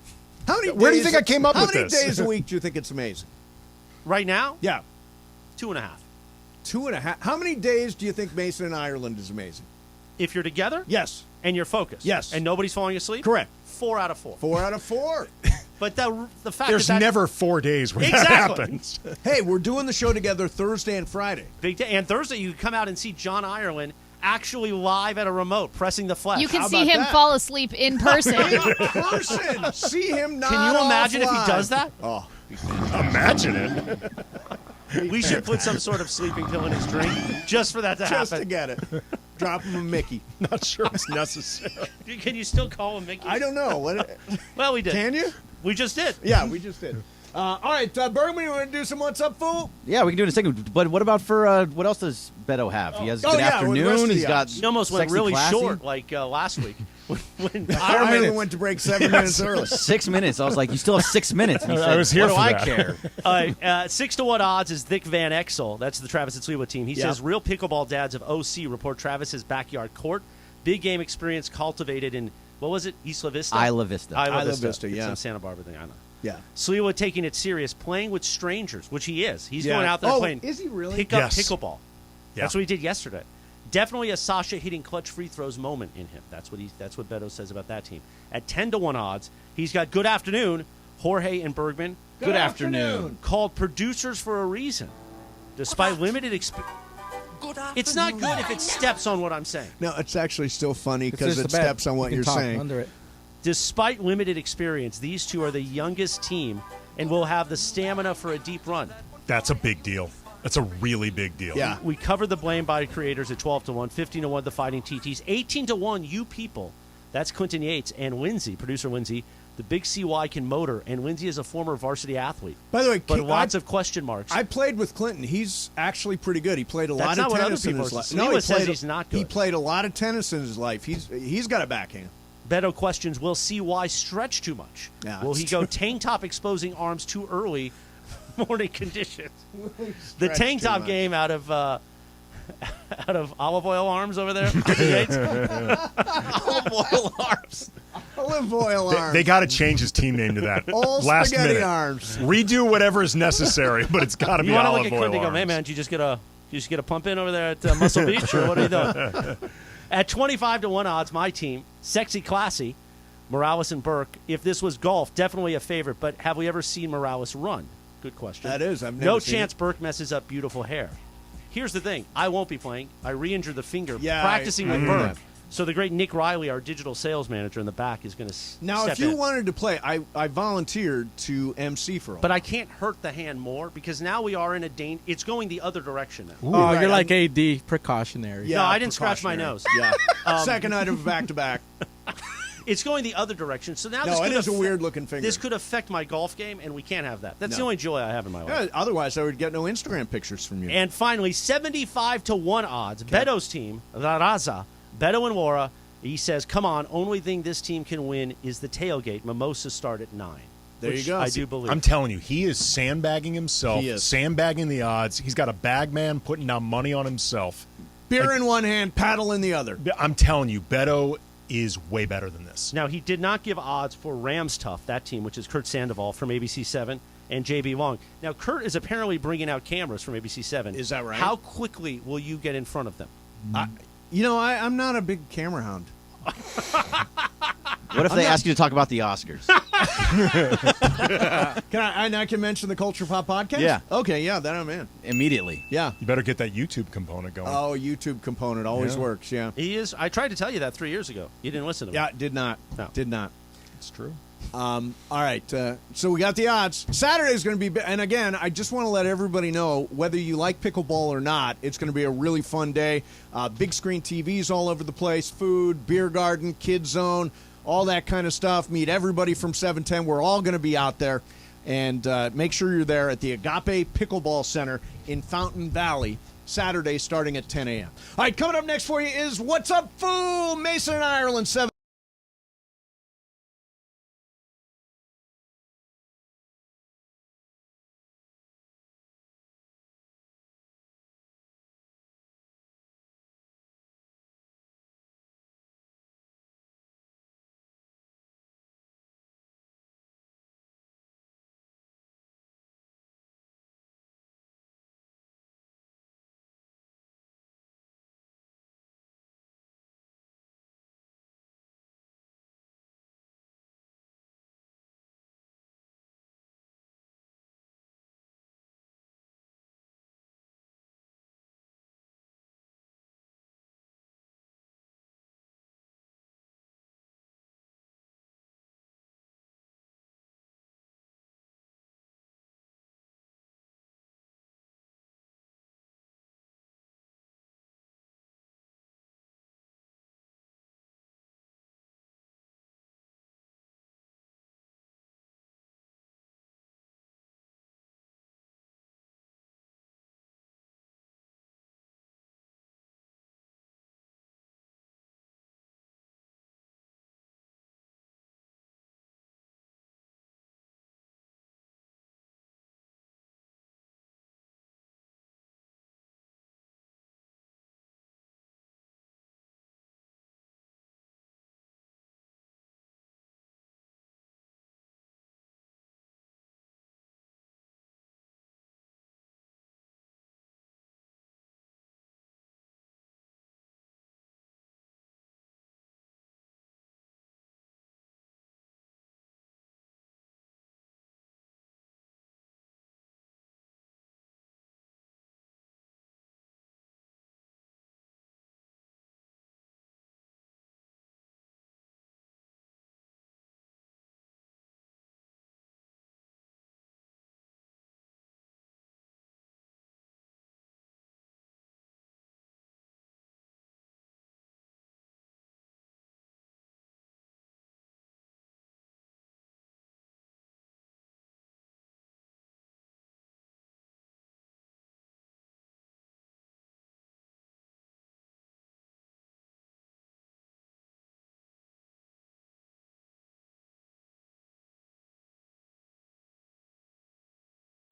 How many Where do you days- think I came up with How many this? days a week do you think it's amazing? Right now, Yeah. 2.5. 2.5. How many days do you think Mason and Ireland is amazing? If you're together Yes. and you're focused. Yes. And nobody's falling asleep. Correct. 4 out of 4. 4 out of 4. But the fact There's that never 4 days where Exactly. that happens. Hey, we're doing the show together Thursday and Friday. big day. And Thursday, you come out and see John Ireland actually live at a remote pressing the flash. You can How see about him that? fall asleep in person. In person. See him not Can you imagine if he offline. does that? Oh. Imagine it. We should put some sort of sleeping pill in his drink just for that to Just happen. to get it. Drop him a Mickey. Not sure it's necessary. Can you still call him Mickey? I don't know. Well, we did. Can you? We just did. Yeah, we just did. All right, Bergman, you want to do some What's Up, Fool? Yeah, we can do it in a second. But what about for what else does Beto have? He has good afternoon. He's got. He almost went really short, like last week. when I only went to break 7 minutes early. 6 minutes. I was like, you still have 6 minutes. And he said, I was here what for do that. I care? All right, 6-1 odds is Vic Van Exel. That's the Travis and Sliwa team. He says real pickleball dads of OC report Travis's backyard court. Big game experience cultivated in, what was it, Isla Vista? Isla Vista. Isla Vista, It's yeah. some Santa Barbara thing, I know. Yeah. Sliwa taking it serious, playing with strangers, which he is. He's going out there playing is he really? pickup pickleball. Yeah. That's what he did yesterday. Definitely a Sasha hitting clutch free throws moment in him. That's what Beto says about that team. At 10-1 odds, he's got good afternoon, Jorge and Bergman. Good afternoon. Called producers for a reason. Despite limited experience. It's not good if it steps on what I'm saying. No, it's actually still funny because just it a bet. steps on what You you're can talk saying. under it. Despite limited experience, these two are the youngest team and will have the stamina for a deep run. That's a big deal. That's a really big deal. Yeah. We covered the blame by creators at 12-1, 15-1 the Fighting TTs, 18-1 you people. That's Clinton Yates and Lindsay, producer Lindsay. The big CY can motor, and Lindsay is a former varsity athlete. By the way, but lots of question marks. I played with Clinton. He's actually pretty good. He played a lot That's of not what tennis other in people his are life. saying. Sliwa says he's not good. He played a lot of tennis in his life. He's got a backhand. Beto questions, will CY stretch too much? Yeah, will that's he go true. tank top exposing arms too early? Morning conditions. The Stretch tank too top much. game out of olive oil arms over there. Olive oil arms. Olive oil arms. They got to change his team name to that. Old Last spaghetti minute. arms. Redo whatever is necessary, but it's got to be You want to olive look at oil Clinton and go, arms. hey man, did you just get a pump in over there at Muscle Beach, or what are you doing? At 25-1 odds, my team, sexy, classy, Morales and Burke. If this was golf, definitely a favorite. But have we ever seen Morales run? Good question. That is. I've never No seen chance it. Burke messes up beautiful hair. Here's the thing. I won't be playing. I re-injured the finger Yeah, practicing I with knew Burke. that. So the great Nick Riley, our digital sales manager in the back, is going to Now, step if you in. wanted to play, I volunteered to MC for a But I can't hurt the hand more because now we are in a danger. It's going the other direction now. Oh, right. you're like AD, precautionary. Yeah, No, I didn't scratch my nose. Yeah. Second night of back-to-back. It's going the other direction. So now No, this it could is a affect- weird-looking finger. This could affect my golf game, and we can't have that. That's the No. only joy I have in my life. Yeah, otherwise, I would get no Instagram pictures from you. And finally, 75-1 odds. Beto's team, La Raza, Beto and Laura. He says, come on, only thing this team can win is the tailgate. Mimosas start at 9. There you which go. I do believe. I'm telling you, he is sandbagging himself, He is. sandbagging the odds. He's got a bag man putting down money on himself. Beer in one hand, paddle in the other. I'm telling you, Beto is way better than this. Now, he did not give odds for Rams Tough, that team, which is Kurt Sandoval from ABC7 and JB Long. Now, Kurt is apparently bringing out cameras from ABC7. Is that right? How quickly will you get in front of them? I'm not a big camera hound. What if they ask you to talk about the Oscars? I can mention the Culture Pop podcast? Yeah. Okay, yeah, then I'm in. Immediately. Yeah. You better get that YouTube component going. Oh, YouTube component always Yeah. works, yeah. He is. I tried to tell you that 3 years ago. You didn't listen to me. Yeah, did not. No. Did not. It's true. All right, so we got the odds. Saturday's going to be, and again, I just want to let everybody know, whether you like pickleball or not, it's going to be a really fun day. Big screen TVs all over the place, food, beer garden, kids zone, all that kind of stuff. Meet everybody from 710. We're all going to be out there. And make sure you're there at the Agape Pickleball Center in Fountain Valley, Saturday starting at 10 a.m. All right, coming up next for you is What's Up, Fool? Mason and Ireland, 7.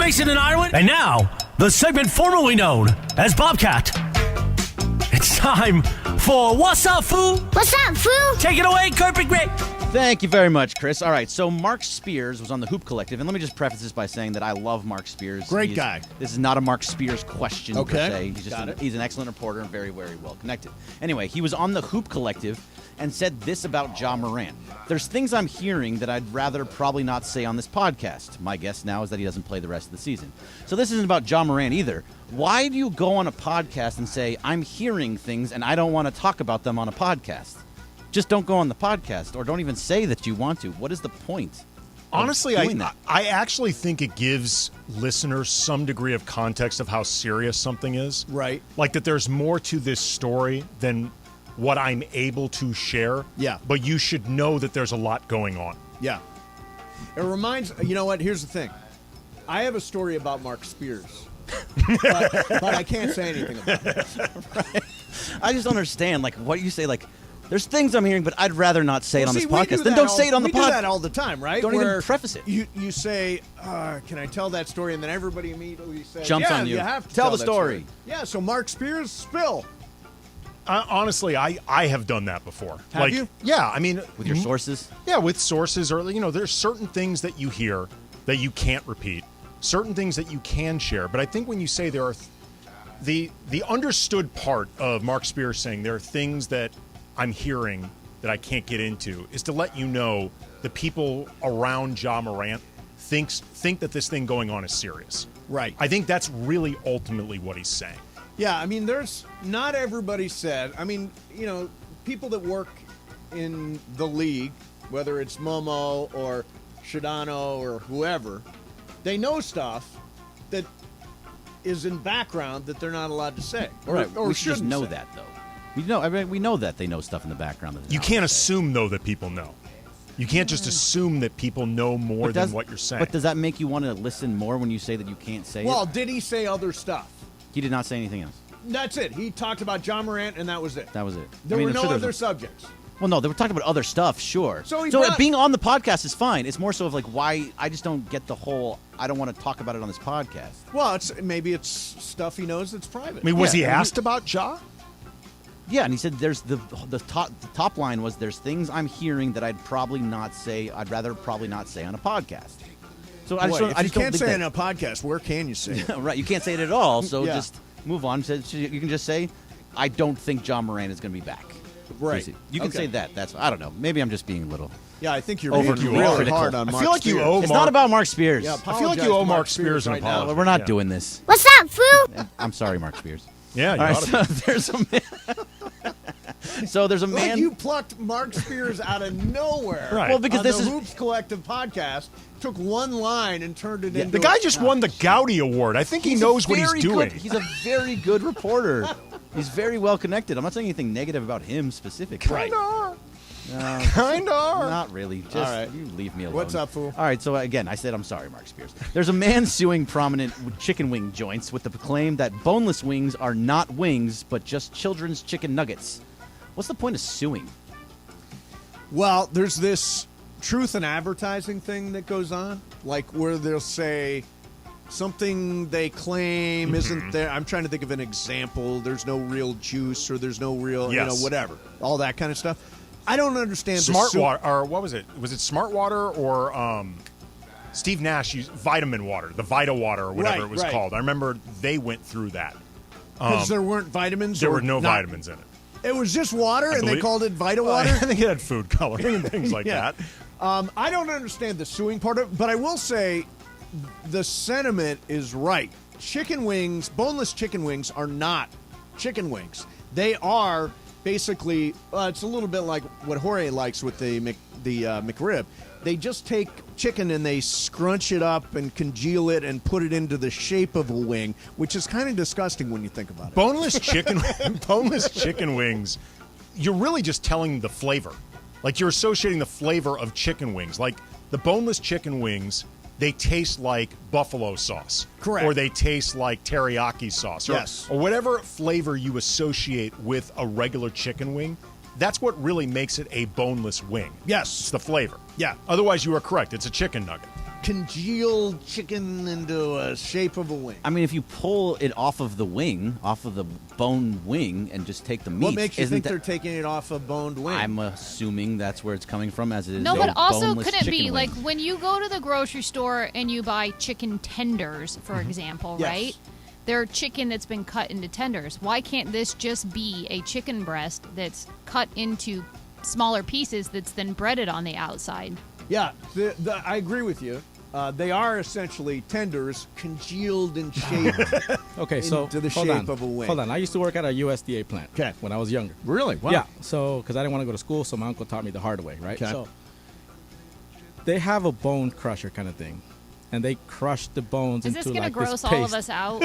Mason and Ireland. And now, the segment formerly known as Bobcat. It's time for What's Up, Foo? What's up, Foo? Take it away, Kirby Gray. Thank you very much, Chris. All right, so Mark Spears was on the Hoop Collective, and let me just preface this by saying that I love Mark Spears. Great guy. This is not a Mark Spears question per se. He's He's an excellent reporter and very, very well connected. Anyway, he was on the Hoop Collective and said this about Ja Morant. There's things I'm hearing that I'd rather probably not say on this podcast. My guess now is that he doesn't play the rest of the season. So this isn't about Ja Morant either. Why do you go on a podcast and say, I'm hearing things and I don't want to talk about them on a podcast? Just don't go on the podcast, or don't even say that you want to. What is the point? Honestly, I actually think it gives listeners some degree of context of how serious something is. Right. Like that there's more to this story than what I'm able to share. Yeah. But you should know that there's a lot going on. Yeah. It reminds, you know what, here's the thing. I have a story about Mark Spears, but I can't say anything about it. Right. I just don't understand, like, what you say, like, there's things I'm hearing, but I'd rather not say it on this podcast. Then don't say it on the podcast. We do that all the time, right? Don't even preface it. You say, can I tell that story? And then everybody immediately says, jumps on you. You have to tell the that story. Yeah, so Mark Spears, spill. Honestly, I have done that before. Have you? Yeah, I mean. With your sources? Yeah, with sources. Or, there's certain things that you hear that you can't repeat. Certain things that you can share. But I think when you say there are the understood part of Mark Spears saying there are things that I'm hearing that I can't get into is to let you know the people around Ja Morant think that this thing going on is serious. Right. I think that's really ultimately what he's saying. Yeah, I mean, there's not everybody said. I mean, people that work in the league, whether it's Momo or Shadano or whoever, they know stuff that is in background that they're not allowed to say. Right. Or we should just know say. that, though. We know that they know stuff in the background. That you can't assume, though, that people know. You can't just assume that people know more than what you're saying. But does that make you want to listen more when you say that you can't say it? Well, did he say other stuff? He did not say anything else. That's it. He talked about Ja Morant, and that was it. That was it. There were no other subjects. Well, no, they were talking about other stuff, sure. So being on the podcast is fine. It's more so of like why I just don't get the whole I don't want to talk about it on this podcast. Well, maybe it's stuff he knows that's private. I mean, was he asked about Ja? Yeah, and he said there's the top line was there's things I'm hearing that I'd rather probably not say on a podcast. So I just can't say it in a podcast, where can you say it? Right, you can't say it at all. So just move on. You can just say, I don't think Ja Morant is going to be back. Right. You can say that. That's I don't know. Maybe I'm just being a little. Yeah, I think you're really hard on Mark. I feel like you owe. It's not about Mark Spears. Yeah, I feel like you owe Mark Spears an apology. Well, we're not doing this. What's up, Foo? I'm sorry, Mark Spears. Yeah, there's a man. So there's a man. Like you plucked Mark Spears out of nowhere. Right. Well, because this is Hoops Collective podcast. Took one line and turned it into. The guy just won the Gowdy Award. I think he knows what he's doing. He's a very good reporter. He's very well connected. I'm not saying anything negative about him specifically. Kinda. Kinda. Not really. Just all right. You leave me alone. What's up, fool? All right. So again, I said I'm sorry, Mark Spears. There's a man suing prominent chicken wing joints with the claim that boneless wings are not wings, but just children's chicken nuggets. What's the point of suing? Well, there's this truth in advertising thing that goes on, like where they'll say something they claim isn't there. I'm trying to think of an example. There's no real juice, or there's no real, whatever, all that kind of stuff. I don't understand. Smart water, or what was it? Was it Smart Water or Steve Nash used Vitamin Water, the Vita Water, or whatever it was called? I remember they went through that because there weren't vitamins. There were no vitamins in it. It was just water, and they called it Vita Water. I think it had food coloring and things like that. I don't understand the suing part of it, but I will say the sentiment is right. Chicken wings, boneless chicken wings, are not chicken wings. They are basically, it's a little bit like what Jorge likes with the McRib. They just take chicken and they scrunch it up and congeal it and put it into the shape of a wing, which is kind of disgusting when you think about it. Boneless chicken wings, you're really just telling the flavor. Like you're associating the flavor of chicken wings. Like the boneless chicken wings, they taste like buffalo sauce. Correct. Or they taste like teriyaki sauce. Or whatever flavor you associate with a regular chicken wing. That's what really makes it a boneless wing. Yes. It's the flavor. Yeah. Otherwise, you are correct. It's a chicken nugget. congealed chicken into a shape of a wing. I mean, if you pull it off of the wing, off of the bone wing, and just take the meat, What makes you think they're taking it off a boned wing? I'm assuming that's where it's coming from, as it is. No, a but also boneless couldn't it be chicken like wing. when you go to the grocery store and you buy chicken tenders, for example, Yes. right? They're chicken that's been cut into tenders. Why can't this just be a chicken breast that's cut into smaller pieces that's then breaded on the outside? Yeah, I agree with you. They are essentially tenders congealed in shape. Okay, so into the hold shape on. of a wing. Hold on. I used to work at a USDA plant. Okay. When I was younger. Really? Wow. Yeah. So because I didn't want to go to school, so my uncle taught me the hard way, right? Okay. So they have a bone crusher kind of thing, and they crush the bones Is this into going to like gross this all paste. of us out?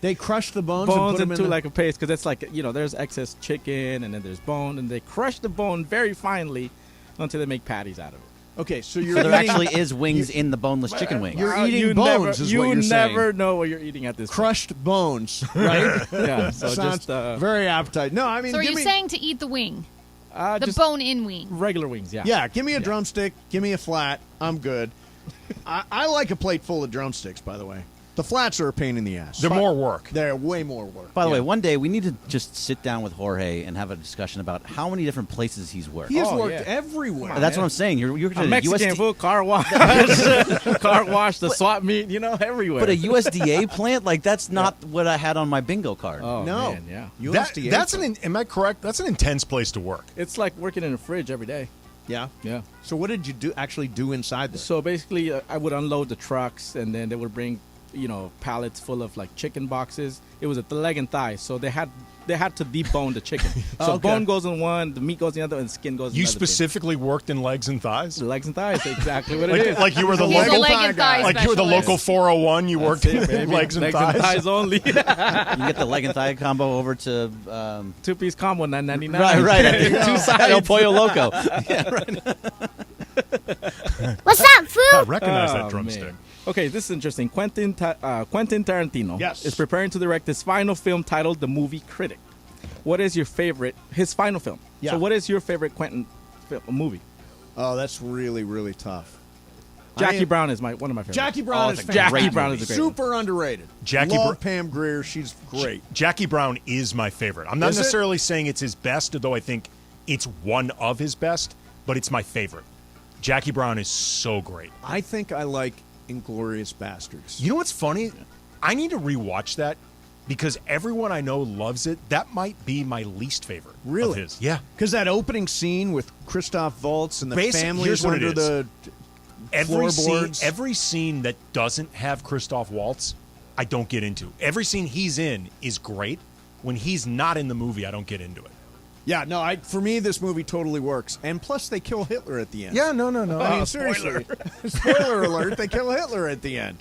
They crush the bones and put them into in like a paste because it's like there's excess chicken and then there's bone, and they crush the bone very finely until they make patties out of it. Okay, so So there actually is wings in the boneless chicken wing. You're eating bones, is what you're saying. You never know what you're eating at this crushed bones, right? Yeah, so Sounds just very appetizing. No, I mean, So are give you me, saying to eat the wing? The just bone-in wing? regular wings, yeah. Yeah, give me a drumstick. Give me a flat. I'm good. I like a plate full of drumsticks, by the way. The flats are a pain in the ass. They're more work. They're way more work. By the way, one day we need to just sit down with Jorge and have a discussion about how many different places he's worked. He has worked everywhere. That's what I'm saying. You're A Mexican food, car wash, the swap meet, everywhere. But a USDA plant, like that's not what I had on my bingo card. Oh, No. man, yeah. USDA. That's am I correct? That's an intense place to work. It's like working in a fridge every day. Yeah. Yeah. So what did you actually do inside there? So basically, I would unload the trucks, and then they would bring, pallets full of like chicken boxes. It was a leg and thigh, so they had to debone the chicken. So Okay. bone goes in one, the meat goes in the other, and the skin goes in the You other. specifically worked in legs and thighs? The legs and thighs, exactly what it is. Like you were the He's a local leg and thigh like you were the specialist. local 401. You worked That's it, in baby. legs and thighs. only. You can get the leg and thigh combo over to 2-piece combo, $9.99. right at the two sides El Pollo Loco. Yeah, right. What's up, fool? I recognize Oh, that drumstick. man. Okay, this is interesting. Quentin Tarantino Yes. is preparing to direct his final film titled The Movie Critic. What is your favorite? His final film. Yeah. So, what is your favorite Quentin movie? Oh, that's really, really tough. Jackie Brown is one of my favorites. Jackie Brown is it's a fantastic. great Jackie Brown movie. is a great one. Super underrated. Jackie Love Pam Grier. She's great. Jackie Brown is my favorite. I'm not Is it? necessarily saying it's his best, though I think it's one of his best, but it's my favorite. Jackie Brown is so great. I think I like Inglourious Bastards. You know what's funny? I need to rewatch that because everyone I know loves it. That might be my least favorite Really? of his. Yeah. Because that opening scene with Christoph Waltz and the Here's families what it under is. the floorboards. Every scene that doesn't have Christoph Waltz, I don't get into. Every scene he's in is great. When he's not in the movie, I don't get into it. Yeah, no, for me, this movie totally works. And plus, they kill Hitler at the end. Yeah, no. I mean, seriously. Spoiler alert, they kill Hitler at the end.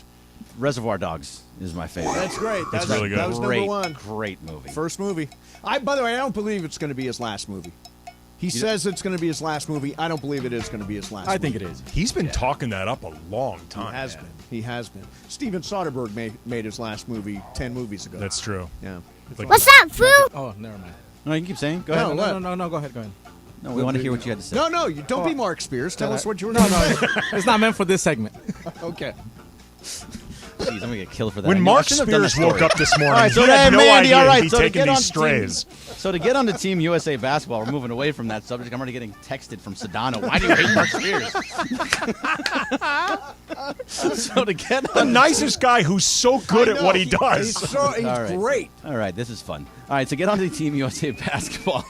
Reservoir Dogs is my favorite. That's great. That's really good. That was great, number one. Great movie. First movie. By the way, I don't believe it's going to be his last movie. He says it's going to be his last movie. I don't believe it is going to be his last movie. I think it is. He's been talking that up a long time. He has been. He has been. Steven Soderbergh made his last movie 10 movies ago. That's true. Yeah. Like- What's up, fool? Oh, never mind. No, you can keep saying. Go No, ahead. what? No, go ahead. No, we want to hear what you had to say. No, you don't be Mark Spears. Tell us what you were No, it's not meant for this segment. Okay. Jeez, I'm gonna get killed for that. When I Mark shouldn't have done Spears that woke story. up this morning, All right, so he had no Andy, idea all right, he'd so to taken get on these strays. So to get on to Team USA basketball, we're moving away from that subject. I'm already getting texted from Sedano. Why do you hate Mark Spears? So to get The on nicest guy who's so good at what he does. He's All right. great. All right, this is fun. All right, so get on to Team USA basketball.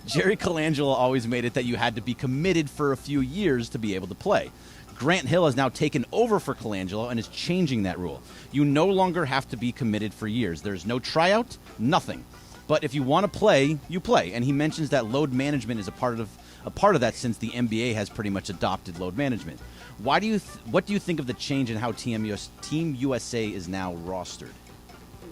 Jerry Colangelo always made it that you had to be committed for a few years to be able to play. Grant Hill has now taken over for Colangelo and is changing that rule. You no longer have to be committed for years. There's no tryout, nothing. But if you want to play, you play. And he mentions that load management is a part of that since the NBA has pretty much adopted load management. What do you think of the change in how Team USA is now rostered?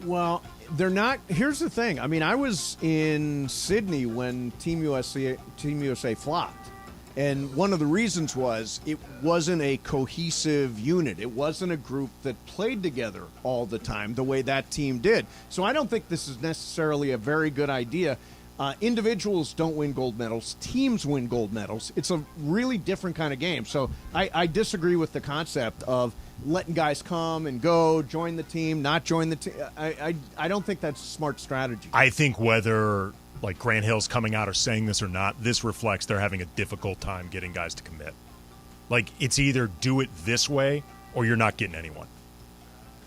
Well, they're not. Here's the thing. I mean, I was in Sydney when Team USA flopped. And one of the reasons was it wasn't a cohesive unit. It wasn't a group that played together all the time the way that team did. So I don't think this is necessarily a very good idea. Individuals don't win gold medals. Teams win gold medals. It's a really different kind of game. So I disagree with the concept of letting guys come and go, join the team, not join the team. I don't think that's a smart strategy. I think whether like Grant Hill's coming out or saying this or not, this reflects they're having a difficult time getting guys to commit. Like, it's either do it this way or you're not getting anyone.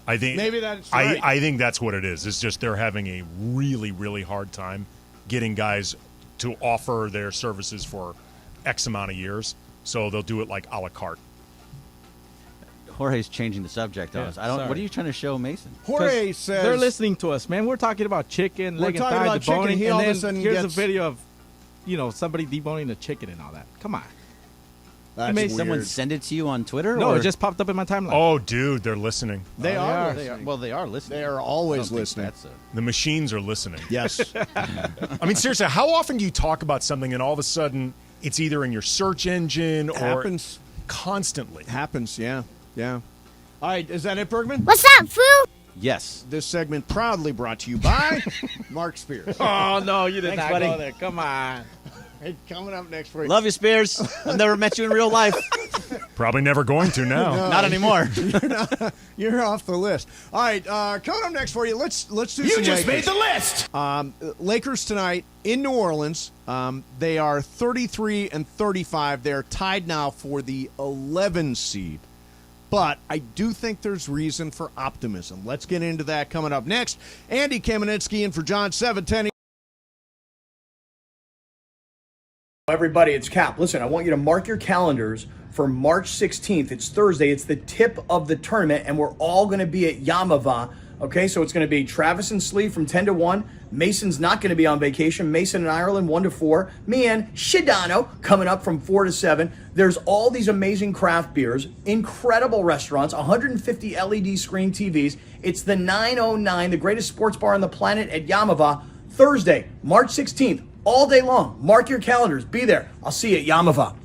I think maybe that's right. I think that's what it is. It's just they're having a really, really hard time getting guys to offer their services for X amount of years, so they'll do it like a la carte. Jorge's changing the subject on us. What are you trying to show Mason? Jorge says they're listening to us, man. We're talking about chicken, leg and thigh, deboning, and then here's a video of somebody deboning a chicken and all that. Come on. That's weird. Someone send it to you on Twitter? No, or? It just popped up in my timeline. Oh, dude, they're listening. They are. Well, they are listening. They are always listening. The machines are listening. Yes. I mean, seriously, how often do you talk about something and all of a sudden it's either in your search engine or happens constantly? Happens, yeah. All right, is that it, Bergman? What's up, fool? Yes. This segment proudly brought to you by Mark Spears. Oh, no, you did Thanks, not buddy. go there. Come on. Hey, coming up next for you. Love you, Spears. I've never met you in real life. Probably never going to now. No, not anymore. You're off the list. All right, coming up next for you. Let's do some You just Lakers. made the list. Lakers tonight in New Orleans. They are 33 and 35. They're tied now for the 11 seed. But I do think there's reason for optimism. Let's get into that coming up next. Andy Kamenetsky in for John 710. Everybody, it's Cap. Listen, I want you to mark your calendars for March 16th. It's Thursday. It's the tip of the tournament, and we're all going to be at Yamava. Okay, so it's going to be Travis and Slee from 10 to 1. Mason's not going to be on vacation. Mason and Ireland 1 to 4. Me and Shidano coming up from 4 to 7. There's all these amazing craft beers, incredible restaurants, 150 LED screen TVs. It's the 909, the greatest sports bar on the planet at Yamava. Thursday, March 16th, all day long. Mark your calendars. Be there. I'll see you at Yamava.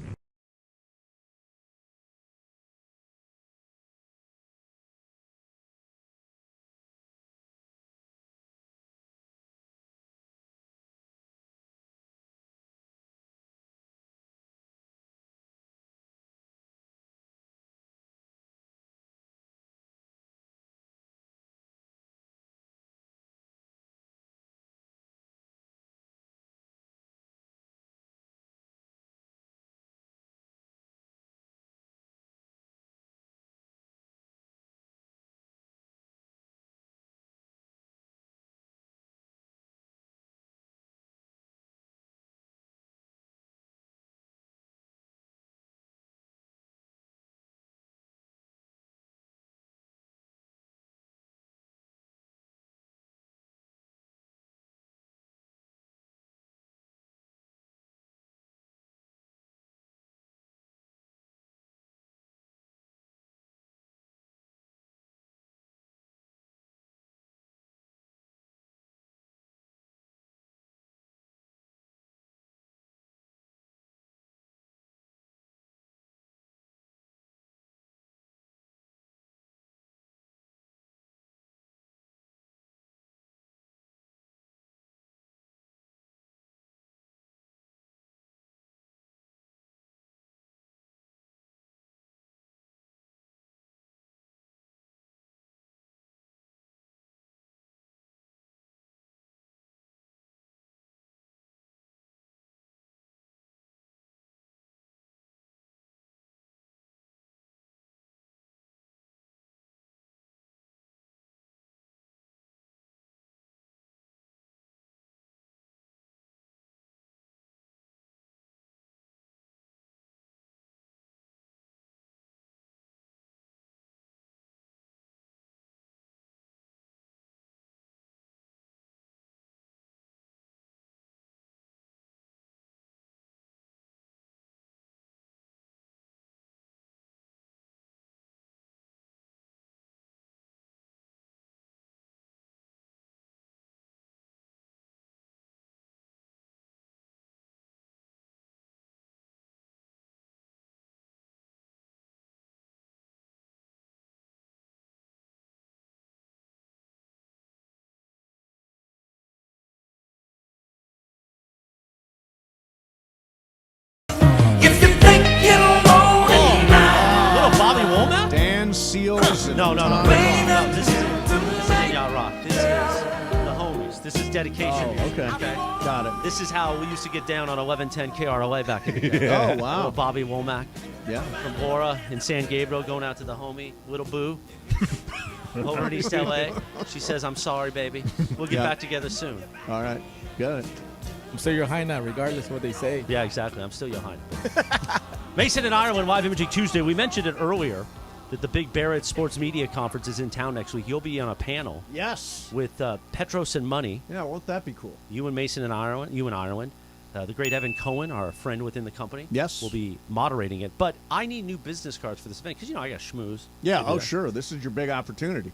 No. This isn't Yacht Rock. This is the homies. This is dedication. Oh, okay. Got it. This is how we used to get down on 1110 KRLA back in the day. Oh, wow. Little Bobby Womack. Yeah. From Laura in San Gabriel going out to the homie, Little Boo. Over in East LA. She says, I'm sorry, baby. We'll get back together soon. All right. Good. I'm still your high now, regardless of what they say. Yeah, exactly. I'm still your high. Mason and Ireland, Live Imaging Tuesday. We mentioned it earlier that the big Barrett Sports Media Conference is in town next week. You'll be on a panel. Yes. With Petros and Money. Yeah, won't that be cool? You and Mason and Ireland. The great Evan Cohen, our friend within the company, will be moderating it. But I need new business cards for this event because, I got schmooze. Yeah, sure. This is your big opportunity.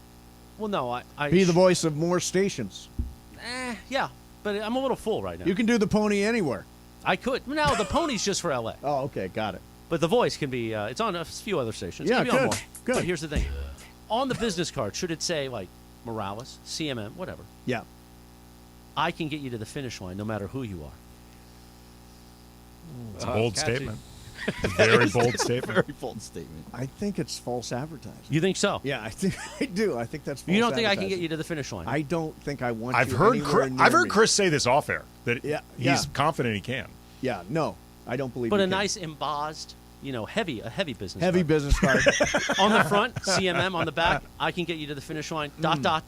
Well, no, I be the voice of more stations. Yeah, but I'm a little full right now. You can do the pony anywhere. I could. No, the pony's just for L.A. Oh, okay, got it. But the voice can be, it's on a few other stations. Yeah, Maybe on more. Good. But here's the thing. On the business card, should it say, like, Morales, CMM, whatever? Yeah. I can get you to the finish line no matter who you are. It's a bold statement. Very bold statement. Very bold statement. I think it's false advertising. You think so? Yeah, I do. I think that's false You don't think I advertising. can get you to the finish line? I don't think I want I've you heard anywhere near I've heard me. Chris say this off air that he's Yeah. confident he can. Yeah, no, I don't believe But you a can. nice embossed, a heavy business Heavy card. business card. On the front, CMM. On the back, I can get you to the finish line. ... I don't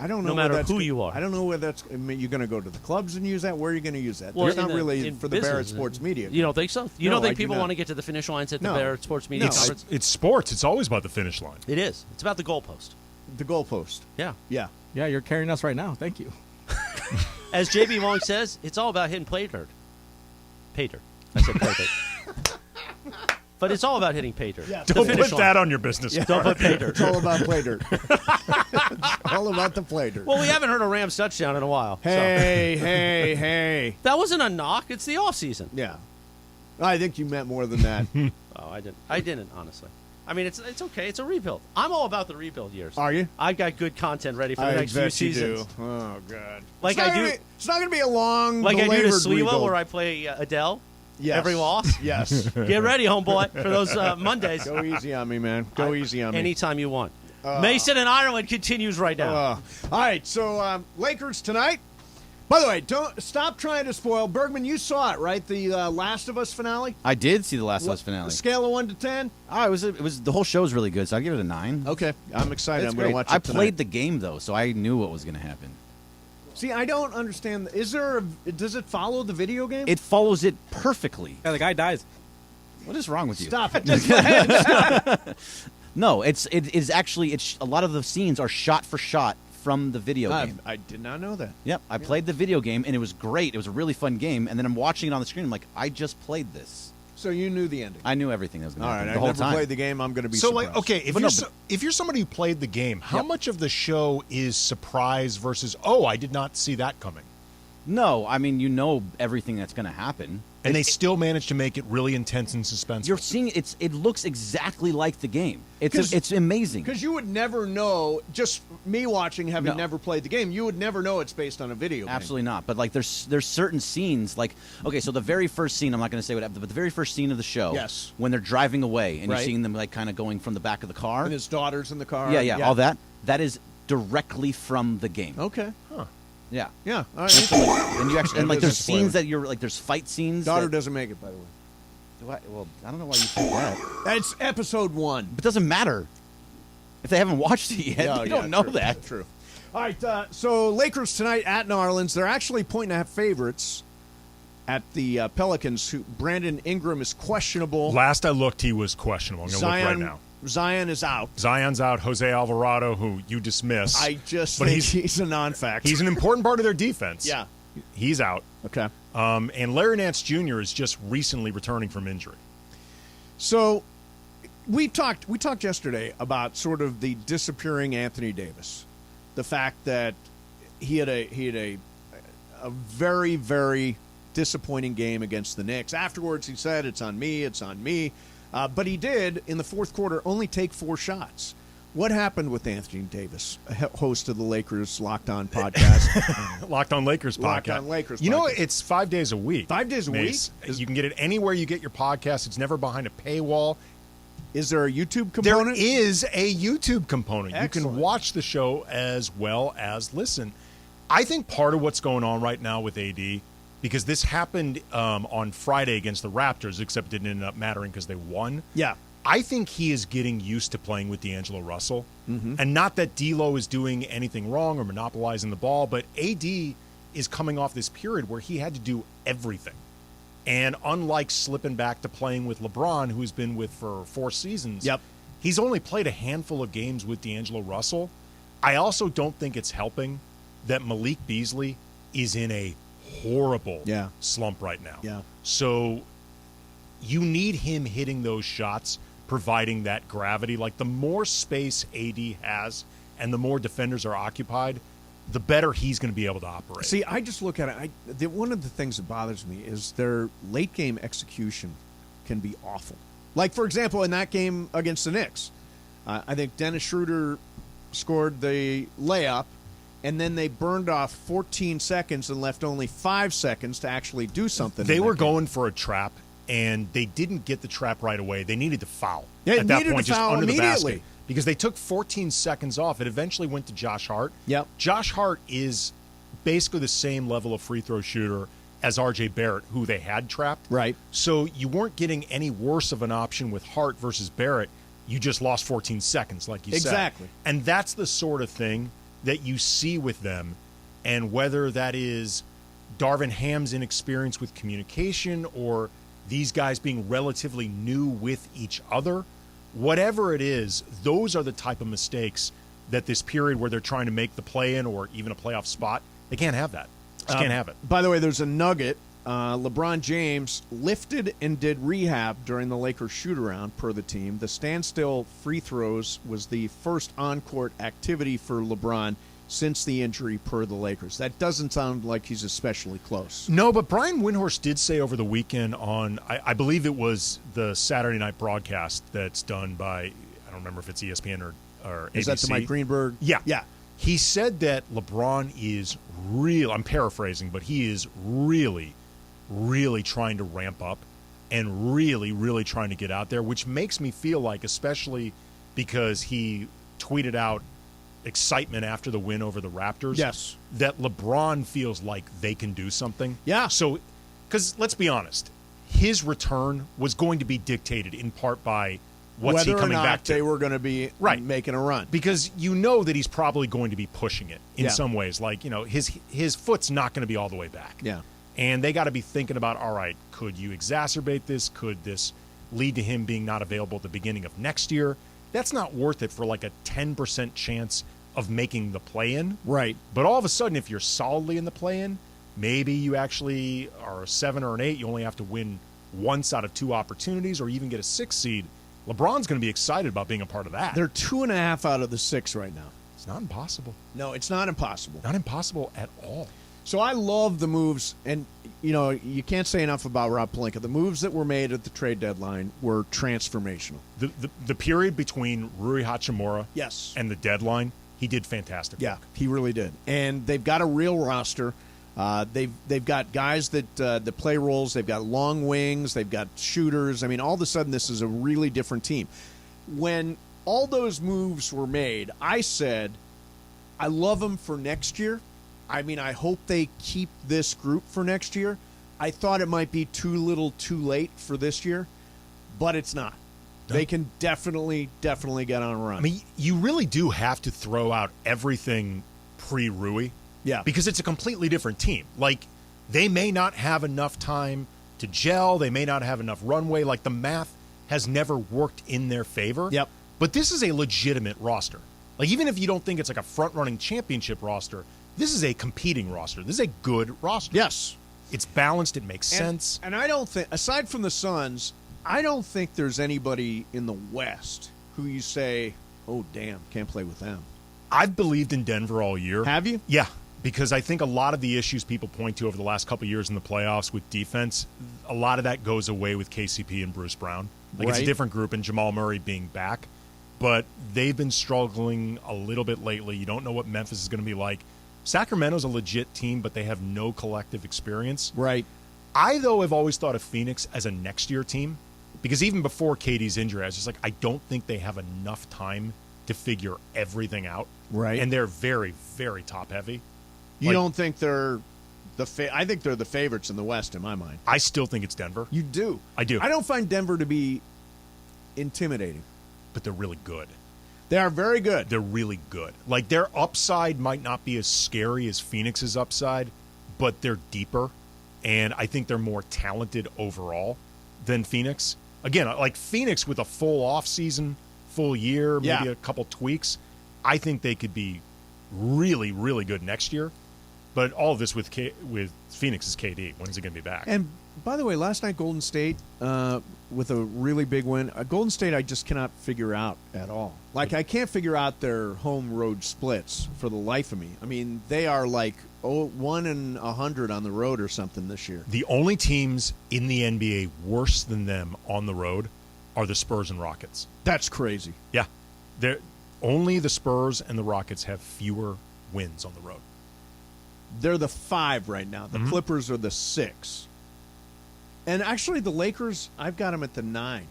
know. No matter who you are. I don't know where that's. I mean, you're going to go to the clubs and use that. Where are you going to use that? Well, It's not in really in for the business. Barrett Sports Media. You don't think so? You No, don't think I do people not. want to get to the finish lines at the No. Barrett Sports Media Conference? It's sports. It's always about the finish line. It is. It's about the goalpost. The goalpost. Yeah. Yeah. Yeah, you're carrying us right now. Thank you. As JB Wong says, it's all about hitting pay dirt. Pay dirt. I said pay dirt. But it's all about hitting pay dirt. Yeah. Don't put that on your business card. Don't put pay dirt. It's all about play dirt. It's all about the play dirt. Well, we haven't heard a Rams touchdown in a while. Hey. That wasn't a knock. It's the offseason. Yeah. I think you meant more than that. Oh, I didn't. I didn't, honestly. I mean, it's okay. It's a rebuild. I'm all about the rebuild years. Are you? I've got good content ready for the next few bet you seasons. do. Oh, God. Like it's I do. It's not going to be a long, Like I do to belabored Sliwa, rebuild. where I play Adele. Yes. Every loss. Yes. Get ready, homeboy, for those Mondays. Go easy on me, man. Go easy on me. Anytime you want. Mason and Ireland continues right now. All right, so Lakers tonight. By the way, don't stop trying to spoil. Bergman, you saw it, right? The Last of Us finale? I did see the Last of Us finale. Scale of 1 to 10? Oh, it was the whole show was really good, so I give it a 9. Okay, I'm excited. I'm going to watch it I tonight. played the game though, so I knew what was going to happen. See, I don't understand. Does it follow the video game? It follows it perfectly. Yeah, the guy dies. What is wrong with you? Stop it. No, it is actually a lot of the scenes are shot for shot from the video game. I did not know that. Yep, I played the video game and it was great. It was a really fun game, and then I'm watching it on the screen. I'm like, I just played this. So you knew the ending. I knew everything that was going to All happen right, the whole I've never time. played the game. I'm going to be So, surprised. like, okay, if you're somebody who played the game, how Yep. much of the show is surprise versus, oh, I did not see that coming? No, I mean, you know everything that's going to happen. And they still managed to make it really intense and suspenseful. You're seeing it looks exactly like the game. It's amazing. Because you would never know, just me watching, having No. never played the game, you would never know it's based on a video game. Absolutely not. But like, there's certain scenes. Like, okay, so the very first scene, I'm not going to say what happened, but the very first scene of the show, Yes. when they're driving away and Right. you're seeing them like kind of going from the back of the car. And his daughter's in the car. Yeah, all that. That is directly from the game. Okay. Yeah. Yeah. All right. And you actually, and like, It there's is a spoiler. scenes that you're like, there's fight scenes. Daughter that, doesn't make it, by the way. Well, I don't know why you think that. That's episode 1. But it doesn't matter if they haven't watched it yet. Yeah, They don't know true, that. True. All right. So Lakers tonight at New Orleans. They're actually 1.5 favorites at the Pelicans. Brandon Ingram is questionable. Last I looked, he was questionable. I'm going to look right now. Zion is out. Zion's out. Jose Alvarado, who you dismiss. I just but think he's a non-factor. He's an important part of their defense. Yeah. He's out. Okay. And Larry Nance Jr. is just recently returning from injury. So we talked yesterday about sort of the disappearing Anthony Davis. The fact that he had a very, very disappointing game against the Knicks. Afterwards, he said, it's on me. But he did, in the fourth quarter, only take 4 shots. What happened with Anthony Davis, host of the Lakers Locked On podcast? Locked On Lakers podcast. Locked On Lakers You know, podcast. it's 5 days a week. 5 days a Mace. week? You can get it anywhere you get your podcast. It's never behind a paywall. Is there a YouTube component? There is a YouTube component. Excellent. You can watch the show as well as listen. I think part of what's going on right now with AD, because this happened on Friday against the Raptors, except it didn't end up mattering because they won. Yeah. I think he is getting used to playing with D'Angelo Russell. And not that D'Lo is doing anything wrong or monopolizing the ball, but AD is coming off this period where he had to do everything. And unlike slipping back to playing with LeBron, who's been with for 4 seasons, he's only played a handful of games with D'Angelo Russell. I also don't think it's helping that Malik Beasley is in a horrible slump right now. Yeah. So you need him hitting those shots, providing that gravity. Like, the more space AD has and the more defenders are occupied, the better he's going to be able to operate. See, I just look at it. One of the things that bothers me is their late game execution can be awful. Like, for example, in that game against the Knicks, I think Dennis Schroeder scored the layup, and then they burned off 14 seconds and left only 5 seconds to actually do something. They were going for a trap, and they didn't get the trap right away. They needed to foul at that point, just under the basket. Because they took 14 seconds off. It eventually went to Josh Hart. Yep. Josh Hart is basically the same level of free throw shooter as R.J. Barrett, who they had trapped. Right. So you weren't getting any worse of an option with Hart versus Barrett. You just lost 14 seconds, like you said. Exactly. And that's the sort of thing that you see with them. And whether that is Darvin Ham's inexperience with communication or these guys being relatively new with each other, whatever it is, those are the type of mistakes that this period where they're trying to make the play-in or even a playoff spot, they can't have that. Just can't have it. By the way, there's a nugget. LeBron James lifted and did rehab during the Lakers shoot-around, per the team. The standstill free throws was the first on-court activity for LeBron since the injury, per the Lakers. That doesn't sound like he's especially close. No, but Brian Windhorst did say over the weekend on, I believe it was the Saturday night broadcast that's done by, I don't remember if it's ESPN or ABC. Is that the Mike Greenberg? Yeah. Yeah. He said that LeBron is real, I'm paraphrasing, but he is really, really trying to ramp up and really, really trying to get out there, which makes me feel like, especially because he tweeted out excitement after the win over the Raptors. Yes. That LeBron feels like they can do something. Yeah. So, because let's be honest, his return was going to be dictated in part by what's he coming back to. They were going to be making a run. Because you know that he's probably going to be pushing it in some ways. Like, you know, his foot's not going to be all the way back. Yeah. And they got to be thinking about, all right, could you exacerbate this? Could this lead to him being not available at the beginning of next year? That's not worth it for like a 10% chance of making the play-in. Right. But all of a sudden, if you're solidly in the play-in, maybe you actually are a 7 or an 8. You only have to win once out of 2 opportunities or even get a 6 seed. LeBron's going to be excited about being a part of that. They're 2.5 out of the 6 right now. It's not impossible. No, it's not impossible. Not impossible at all. So I love the moves, and you know, you can't say enough about Rob Pelinka. The moves that were made at the trade deadline were transformational. The period between Rui Hachimura and the deadline, he did fantastic. Yeah, he really did. And they've got a real roster. They've got guys that play roles. They've got long wings. They've got shooters. I mean, all of a sudden, this is a really different team. When all those moves were made, I said, I love them for next year. I mean, I hope they keep this group for next year. I thought it might be too little too late for this year, but it's not. No. They can definitely get on a run. I mean, you really do have to throw out everything pre-Rui. Yeah. Because it's a completely different team. Like, they may not have enough time to gel. They may not have enough runway. Like, the math has never worked in their favor. Yep. But this is a legitimate roster. Like, even if you don't think it's like a front-running championship roster, this is a competing roster. This is a good roster. Yes. It's balanced. It makes sense. And I don't think, aside from the Suns, I don't think there's anybody in the West who you say, oh, damn, can't play with them. I've believed in Denver all year. Have you? Yeah, because I think a lot of the issues people point to over the last couple of years in the playoffs with defense, a lot of that goes away with KCP and Bruce Brown. Like, it's a different group, and Jamal Murray being back. But they've been struggling a little bit lately. You don't know what Memphis is going to be like. Sacramento's a legit team, but they have no collective experience. Right. I, though, have always thought of Phoenix as a next-year team Because even before KD's injury, I was just like, I don't think they have enough time to figure everything out. Right. And they're very, very top-heavy. You don't think they're I think they're the favorites in the West in my mind. I still think it's Denver. You do? I do. I don't find Denver to be intimidating. But they're really good. They are very good. They're really good. Like, their upside might not be as scary as Phoenix's upside, but they're deeper. And I think they're more talented overall than Phoenix. Again, like Phoenix with a full offseason, full year, maybe a couple tweaks, I think they could be really, really good next year. But all of this with Phoenix is KD. When is he going to be back? And by the way, last night Golden State with a really big win. Golden State I just cannot figure out at all. Like, I can't figure out their home-road splits for the life of me. I mean, they are like 1 in 100 on the road or something this year. The only teams in the NBA worse than them on the road are the Spurs and Rockets. That's crazy. Yeah. Only the Spurs and the Rockets have fewer wins on the road. They're the 5 right now. The Clippers are the 6. And actually, the Lakers, I've got them at the 9.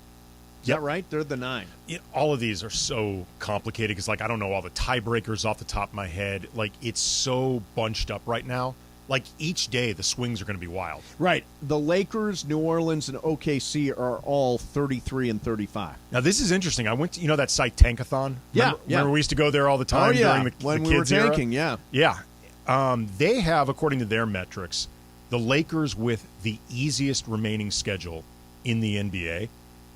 Is that right? They're the 9. All of these are so complicated because, like, I don't know all the tiebreakers off the top of my head. Like, it's so bunched up right now. Like, each day, the swings are going to be wild. Right. The Lakers, New Orleans, and OKC are all 33 and 35. Now, this is interesting. I went to, that site Tankathon? Remember we used to go there all the time during when the we were kids era? tanking, Yeah. They have, according to their metrics, the Lakers with the easiest remaining schedule in the NBA.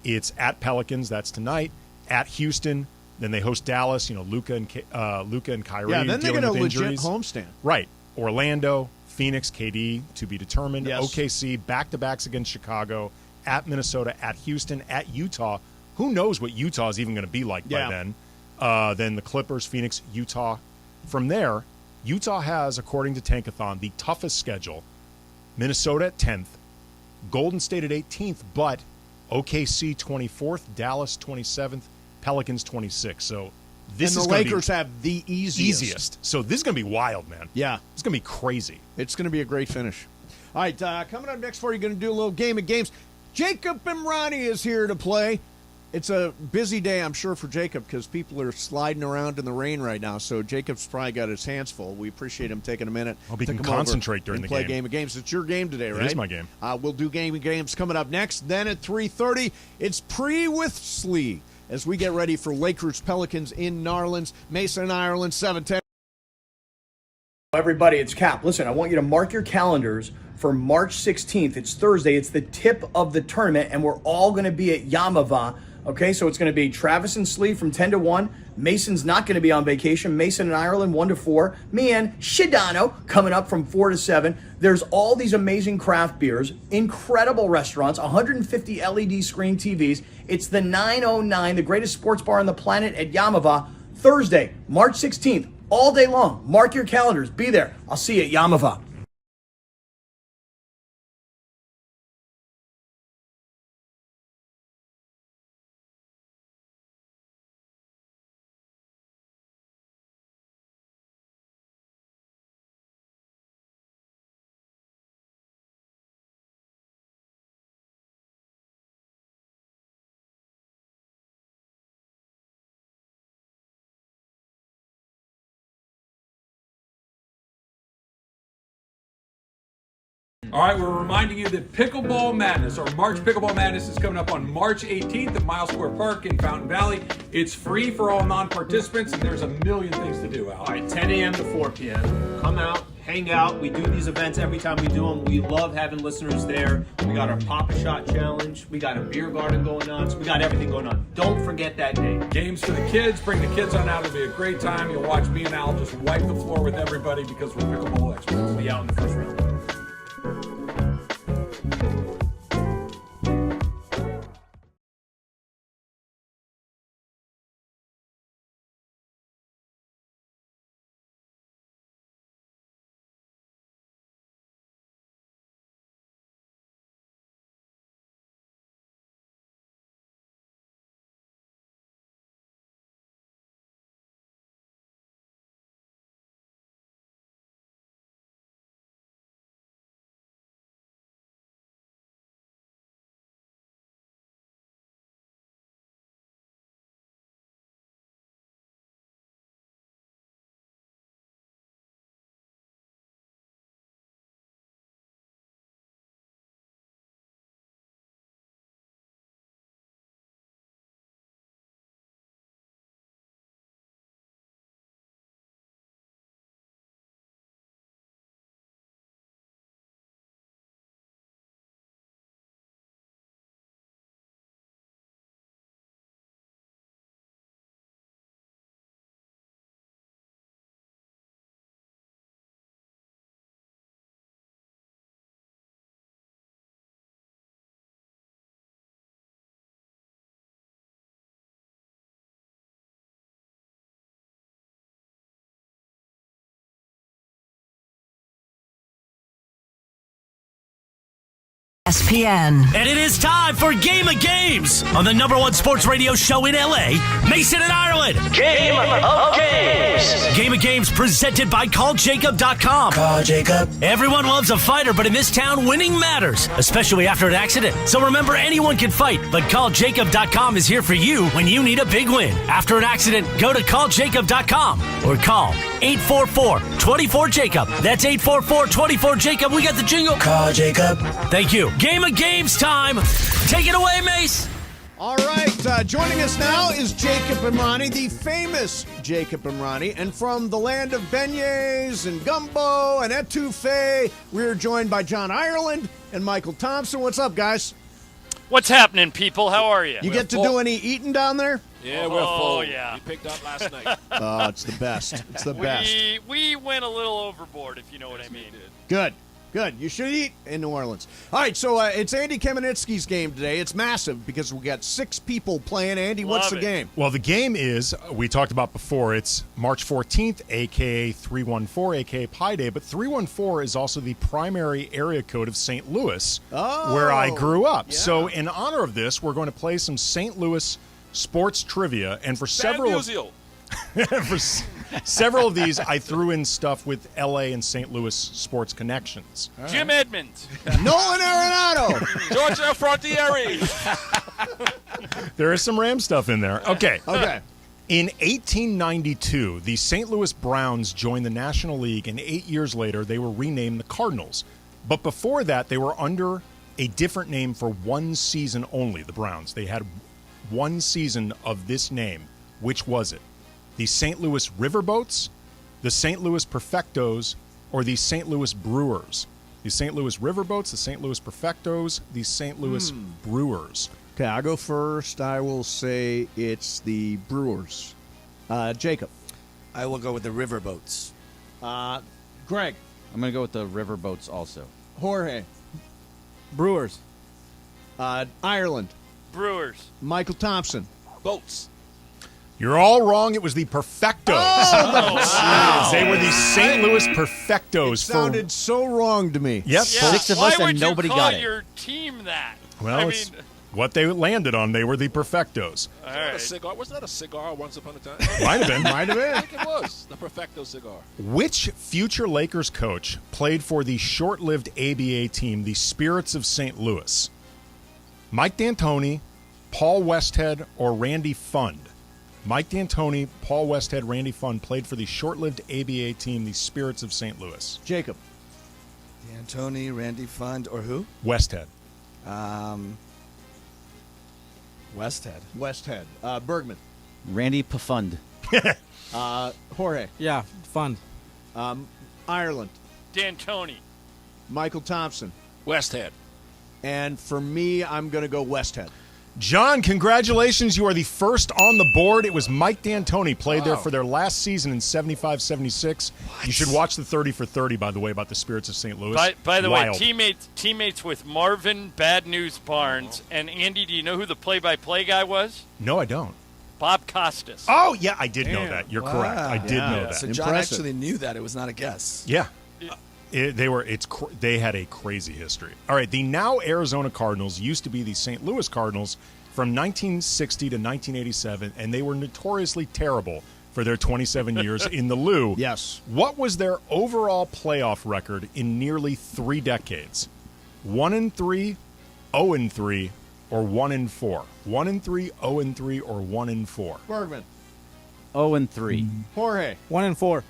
It's at Pelicans, that's tonight. At Houston, then they host Dallas. Luka and Kyrie. Yeah, then they get a legit injuries. homestand. Right. Orlando, Phoenix, KD to be determined. Yes. OKC, back-to-backs against Chicago. At Minnesota, at Houston, at Utah. Who knows what Utah is even going to be like by then? Then the Clippers, Phoenix, Utah. From there, Utah has, according to Tankathon, the toughest schedule. Minnesota at 10th, Golden State at 18th, but OKC 24th, Dallas 27th, Pelicans 26th. So this and is the Lakers have the easiest. So this is going to be wild, man. Yeah. It's going to be crazy. It's going to be a great finish. All right, coming up next for you, going to do a little game of games. Jacob Imrani is here to play. It's a busy day, I'm sure, for Jacob because people are sliding around in the rain right now. So Jacob's probably got his hands full. We appreciate him taking a minute Hope he to can come concentrate over during and the play game. Game of Games. It's your game today, right? It is my game. We'll do Game of Games coming up next. Then at 3:30, it's Pre with Slee as we get ready for Lakers Pelicans in Narlands, Mason, Ireland, 7:10. Everybody, it's Cap. Listen, I want you to mark your calendars for March 16th. It's Thursday. It's the tip of the tournament, and we're all going to be at Yamava. Okay, so it's going to be Travis and Slee from 10 to 1. Mason's not going to be on vacation. Mason in Ireland, 1 to 4. Me and Shidano coming up from 4 to 7. There's all these amazing craft beers, incredible restaurants, 150 LED screen TVs. It's the 909, the greatest sports bar on the planet at Yamava. Thursday, March 16th, all day long. Mark your calendars. Be there. I'll see you at Yamava. All right, we're reminding you that Pickleball Madness, or March Pickleball Madness, is coming up on March 18th at Miles Square Park in Fountain Valley. It's free for all non-participants, and there's a million things to do, Al. All right, 10 a.m. to 4 p.m. Come out, hang out. We do these events every time we do them. We love having listeners there. We got our Pop-A-Shot Challenge. We got a beer garden going on. So we got everything going on. Don't forget that day. Games for the kids. Bring the kids on out. It'll be a great time. You'll watch me and Al just wipe the floor with everybody because we're pickleball experts. We'll be out in the first round. ESPN. And it is time for Game of Games on the #1 sports radio show in LA, Mason and Ireland. Game of Games. Game of Games presented by CallJacob.com. Call Jacob. Everyone loves a fighter, but in this town, winning matters, especially after an accident. So remember, anyone can fight, but CallJacob.com is here for you when you need a big win. After an accident, go to CallJacob.com or call 844-24-JACOB. That's 844-24-JACOB. We got the jingle. Call Jacob. Thank you. Game of Games time. Take it away, Mace. All right, joining us now is Jacob Imrani, the famous Jacob Imrani. And from the land of beignets and gumbo and etouffee, we're joined by John Ireland and Michael Thompson. What's up, guys? What's happening, people? How are you? You get to do any eating down there? Yeah, we're full. Oh, yeah. We picked up last night. Oh, it's the best. It's the best. We went a little overboard, if you know what I mean. Good. Good. You should eat in New Orleans. All right, so it's Andy Kamenetsky's game today. It's massive because we got 6 people playing. Andy, what's the game? Well, the game is, we talked about before, it's March 14th, a.k.a. 314, a.k.a. Pi Day. But 314 is also the primary area code of St. Louis, where I grew up. Yeah. So in honor of this, we're going to play some St. Louis sports trivia. And for several of these, I threw in stuff with L.A. and St. Louis sports connections. Jim Edmonds. Nolan Arenado. Georgia Frontieri. There is some Ram stuff in there. Okay. Okay. In 1892, the St. Louis Browns joined the National League, and 8 years later, they were renamed the Cardinals. But before that, they were under a different name for one season only, the Browns. They had one season of this name. Which was it? The St. Louis Riverboats, the St. Louis Perfectos, or the St. Louis Brewers? The St. Louis Riverboats, the St. Louis Perfectos, the St. Louis Brewers. Okay, I'll go first. I will say it's the Brewers. Jacob. I will go with the Riverboats. Greg. I'm going to go with the Riverboats also. Jorge. Brewers. Ireland. Brewers. Michael Thompson. Boats. You're all wrong. It was the Perfectos. Wow. They were the St. Louis Perfectos. It sounded so wrong to me. Yep. Yeah. 6 of us and nobody got it. Why would you call your team that? Well, it's what they landed on. They were the Perfectos. All right. A cigar? Wasn't that a cigar once upon a time? Might have been. Might have been. I think it was. The Perfecto cigar. Which future Lakers coach played for the short-lived ABA team, the Spirits of St. Louis? Mike D'Antoni, Paul Westhead, or Randy Fund? Mike D'Antoni, Paul Westhead, Randy Fund played for the short-lived ABA team, the Spirits of St. Louis. Jacob. D'Antoni, Randy Fund, or who? Westhead. Westhead. Bergman. Randy Pafund. Jorge. Yeah, Fund. Ireland. D'Antoni. Michael Thompson. Westhead. And for me, I'm going to go Westhead. John, congratulations. You are the first on the board. It was Mike D'Antoni, played there for their last season in 75-76. You should watch the 30 for 30, by the way, about the Spirits of St. Louis. By the Wild. way, teammates with Marvin Bad News Barnes. And Andy, do you know who the play-by-play guy was? No, I don't. Bob Costas. Oh, yeah, I did know that. You're correct. I did know that. So John actually knew that. It was not a guess. Yeah. They had a crazy history. All right, the now Arizona Cardinals used to be the St. Louis Cardinals from 1960 to 1987, and they were notoriously terrible for their 27 years in the Lou. Yes. What was their overall playoff record in nearly 3 decades? 1-3, 0-3, or 1-4? 1-3, 0-3, or 1-4? Bergman. 0-3. Jorge. 1-4.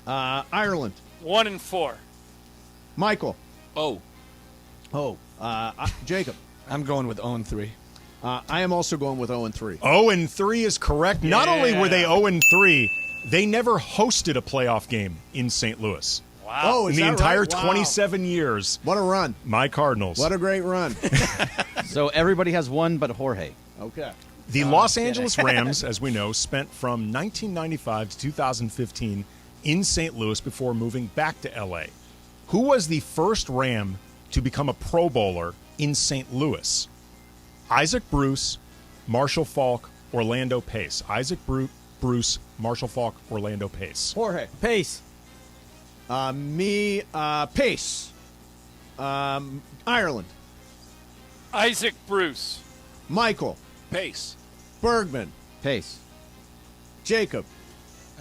Ireland. 1-4. Michael. Jacob. I'm going with 0-3. I am also going with 0-3. 0-3 is correct. Not only were they 0-3, they never hosted a playoff game in St. Louis. Wow. Oh, in is the that entire right? Wow. 27 years. What a run. My Cardinals. What a great run. So everybody has one but Jorge. Okay. The Los Angeles Rams, as we know, spent from 1995 to 2015 in St. Louis before moving back to L.A. Who was the first Ram to become a Pro Bowler in St. Louis? Isaac Bruce, Marshall Faulk, Orlando Pace. Isaac Bruce, Marshall Faulk, Orlando Pace. Jorge. Pace. Pace. Ireland. Isaac Bruce. Michael. Pace. Bergman. Pace. Jacob.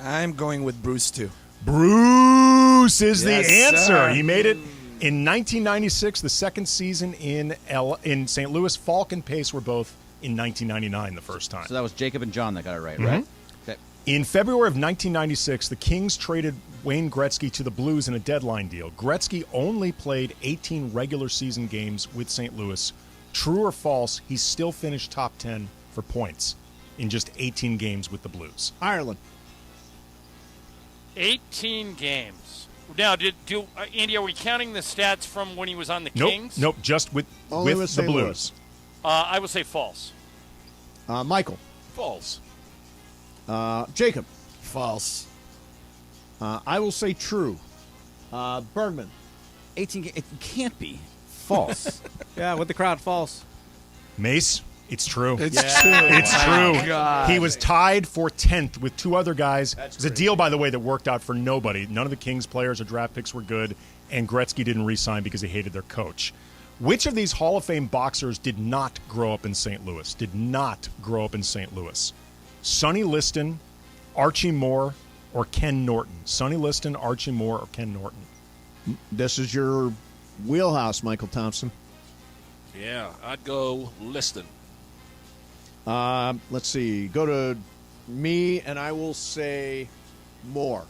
I'm going with Bruce, too. Bruce is the Yes, answer. sir. He made it in 1996, the second season in St. Louis. Falk and Pace were both in 1999 the first time. So that was Jacob and John that got it right, Mhm. right? Okay. In February of 1996, the Kings traded Wayne Gretzky to the Blues in a deadline deal. Gretzky only played 18 regular season games with St. Louis. True or false, he still finished top 10 for points in just 18 games with the Blues. Ireland. 18 games. Now, Andy, are we counting the stats from when he was on the Kings? Nope, just with the St. Blues. Louis. I would say false. Michael. False. Jacob. False. I will say true. Bergman. 18 it can't be. False. Yeah, with the crowd, false. Mace, it's true. It's true. It's Wow. true. God. He was tied for 10th with two other guys. It was a deal, by the way, that worked out for nobody. None of the Kings players or draft picks were good, and Gretzky didn't re-sign because he hated their coach. Which of these Hall of Fame boxers did not grow up in St. Louis? Sonny Liston, Archie Moore, or Ken Norton? Sonny Liston, Archie Moore, or Ken Norton? This is your wheelhouse, Michael Thompson. Yeah, I'd go Liston. Let's see. Go to me, and I will say Moore.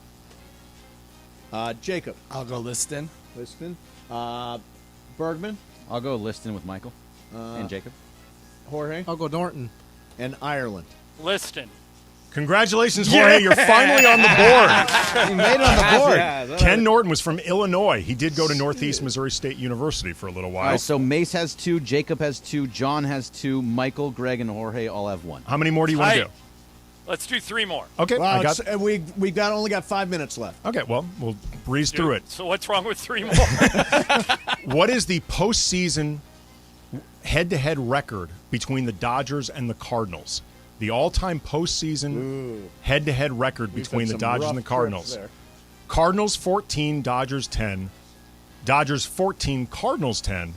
Jacob. I'll go Liston. Bergman. I'll go Liston with Michael and Jacob. Jorge. I'll go Norton. And Ireland. Liston. Congratulations, Jorge. You're finally on the board. You made it on the board. Ken Norton was from Illinois. He did go to Northeast Missouri State University for a little while. All right, so Mace has 2, Jacob has 2, John has 2, Michael, Greg, and Jorge all have 1. How many more do you want to do? Let's do 3 more. Okay, Well, we only got 5 minutes left. Okay, well, we'll breeze through it. So what's wrong with 3 more? What is the postseason head-to-head record between the Dodgers and the Cardinals? The all-time postseason head-to-head record between the Dodgers and the Cardinals. Cardinals 14, Dodgers 10. Dodgers 14, Cardinals 10.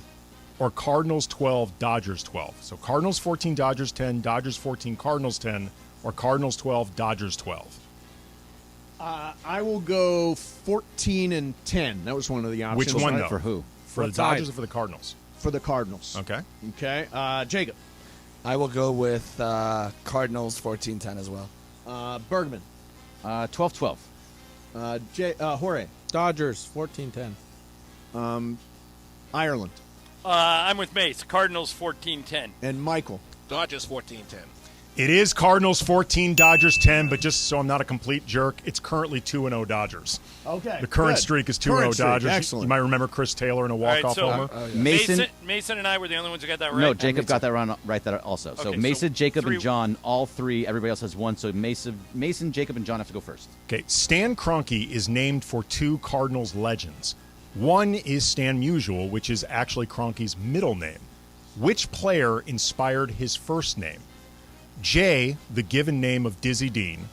Or Cardinals 12, Dodgers 12. So Cardinals 14, Dodgers 10. Dodgers 14, Cardinals 10. Or Cardinals 12, Dodgers 12. I will go 14 and 10. That was one of the options. Which one, right? though? For who? For the Dodgers or for the Cardinals? For the Cardinals. Okay. Okay. Jacob. I will go with Cardinals 14-10 as well. Bergman. 12-12. Jorge. Dodgers 14-10. Ireland. I'm with Mace. Cardinals 14-10. And Michael. Dodgers 14-10. It is Cardinals 14, Dodgers 10, but just so I'm not a complete jerk, it's currently 2-0 Dodgers. Okay. The current good. streak is 2-0 Current streak, Dodgers. excellent. You might remember Chris Taylor in a walk-off homer. Mason and I were the only ones who got that right. No, Jacob got that right that also. So Okay, Mason, so Jacob, 3 and John, all 3. Everybody else has 1. So Mason, Jacob, and John have to go first. Okay, Stan Kroenke is named for 2 Cardinals legends. One is Stan Musial, which is actually Kroenke's middle name. Which player inspired his first name? Jay, the given name of Dizzy Dean.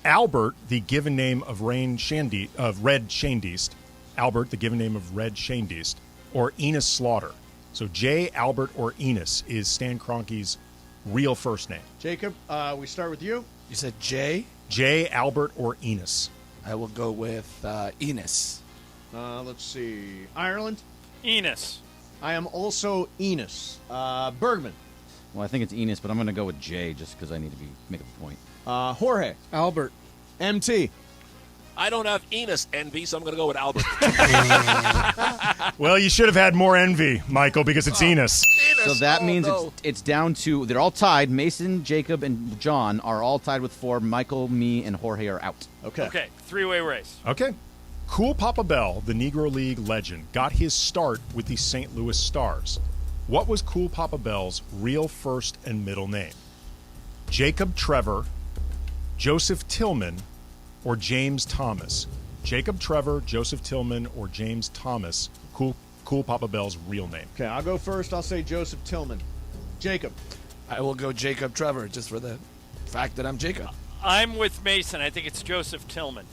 Albert, the given name of Red Shanedeist. Albert, the given name of Red Shanedeist. Or Enos Slaughter. So Jay, Albert, or Enos is Stan Kroenke's real first name. Jacob, we start with you. You said Jay? Jay, Albert, or Enos. I will go with Enos. Let's see. Ireland. Enos. I am also Enos. Bergman. Well, I think it's Enos, but I'm going to go with Jay just because I need to make a point. Jorge. Albert. MT. I don't have Enos envy, so I'm going to go with Albert. Well, you should have had more envy, Michael, because it's Enos. So that means it's down to, they're all tied. Mason, Jacob, and John are all tied with 4. Michael, me, and Jorge are out. Okay, 3-way race. Okay. Cool Papa Bell, the Negro League legend, got his start with the St. Louis Stars. What was Cool Papa Bell's real first and middle name? Jacob Trevor, Joseph Tillman, or James Thomas? Jacob Trevor, Joseph Tillman, or James Thomas, Cool Papa Bell's real name. Okay, I'll go first. I'll say Joseph Tillman. Jacob. I will go Jacob Trevor, just for the fact that I'm Jacob. I'm with Mason. I think it's Joseph Tillman.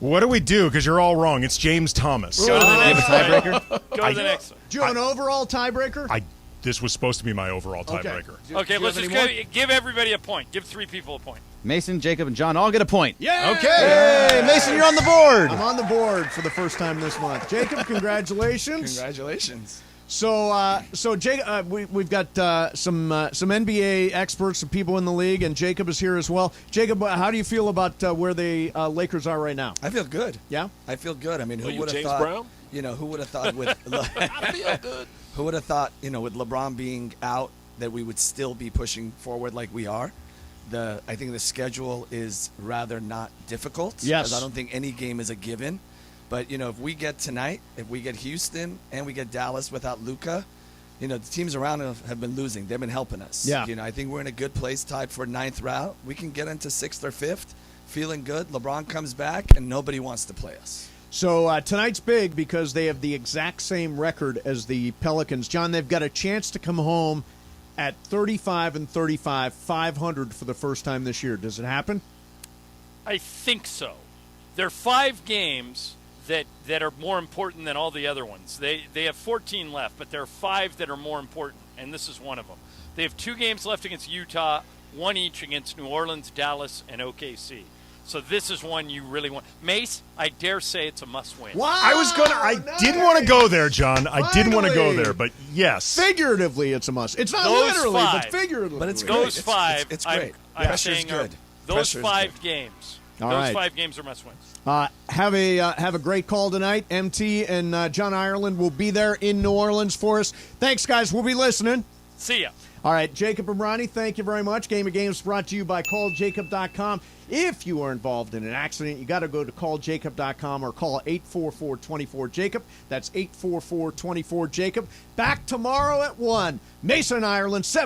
What do we do? Because you're all wrong. It's James Thomas. Go to the next tiebreaker. Go to the next one. Do you have an overall tiebreaker? this was supposed to be my overall tiebreaker. Okay, let's just give everybody a point. Give 3 people a point. Mason, Jacob, and John all get a point. Yeah. Okay. Hey, Mason, you're on the board. I'm on the board for the first time this month. Jacob, congratulations. Congratulations. So, Jacob, we've got some NBA experts, some people in the league, and Jacob is here as well. Jacob, how do you feel about where the Lakers are right now? I feel good. Yeah, I feel good. I mean, who would have James thought? Brown? Who would have thought with? I feel good. Who would have thought? With LeBron being out, that we would still be pushing forward like we are. I think the schedule is rather not difficult. Yes, 'cause I don't think any game is a given. But, if we get tonight, if we get Houston and we get Dallas without Luka, the teams around us have been losing. They've been helping us. Yeah. I think we're in a good place, tied for 9th round. We can get into 6th or 5th, feeling good. LeBron comes back, and nobody wants to play us. So tonight's big because they have the exact same record as the Pelicans. John, they've got a chance to come home at 35-35, 500 for the first time this year. Does it happen? I think so. There are 5 games that are more important than all the other ones. They have 14 left, but there are 5 that are more important, and this is one of them. They have 2 games left against Utah, 1 each against New Orleans, Dallas, and OKC. So this is one you really want. Mace, I dare say it's a must-win. Wow! I didn't want to go there, John. I didn't want to go there, but yes. Figuratively, it's a must. It's not those literally, 5, but figuratively. But it's great. those 5. It's great. I'm saying good. Those Pressure's 5 good. games. All those right. 5 games are must-wins. Have a great call tonight. MT and John Ireland will be there in New Orleans for us. Thanks, guys. We'll be listening. See ya. All right, Jacob and Ronnie, thank you very much. Game of Games brought to you by CallJacob.com. If you are involved in an accident, you got to go to CallJacob.com or call 844-24-JACOB. That's 844-24-JACOB. Back tomorrow at 1. Mason, Ireland, 7.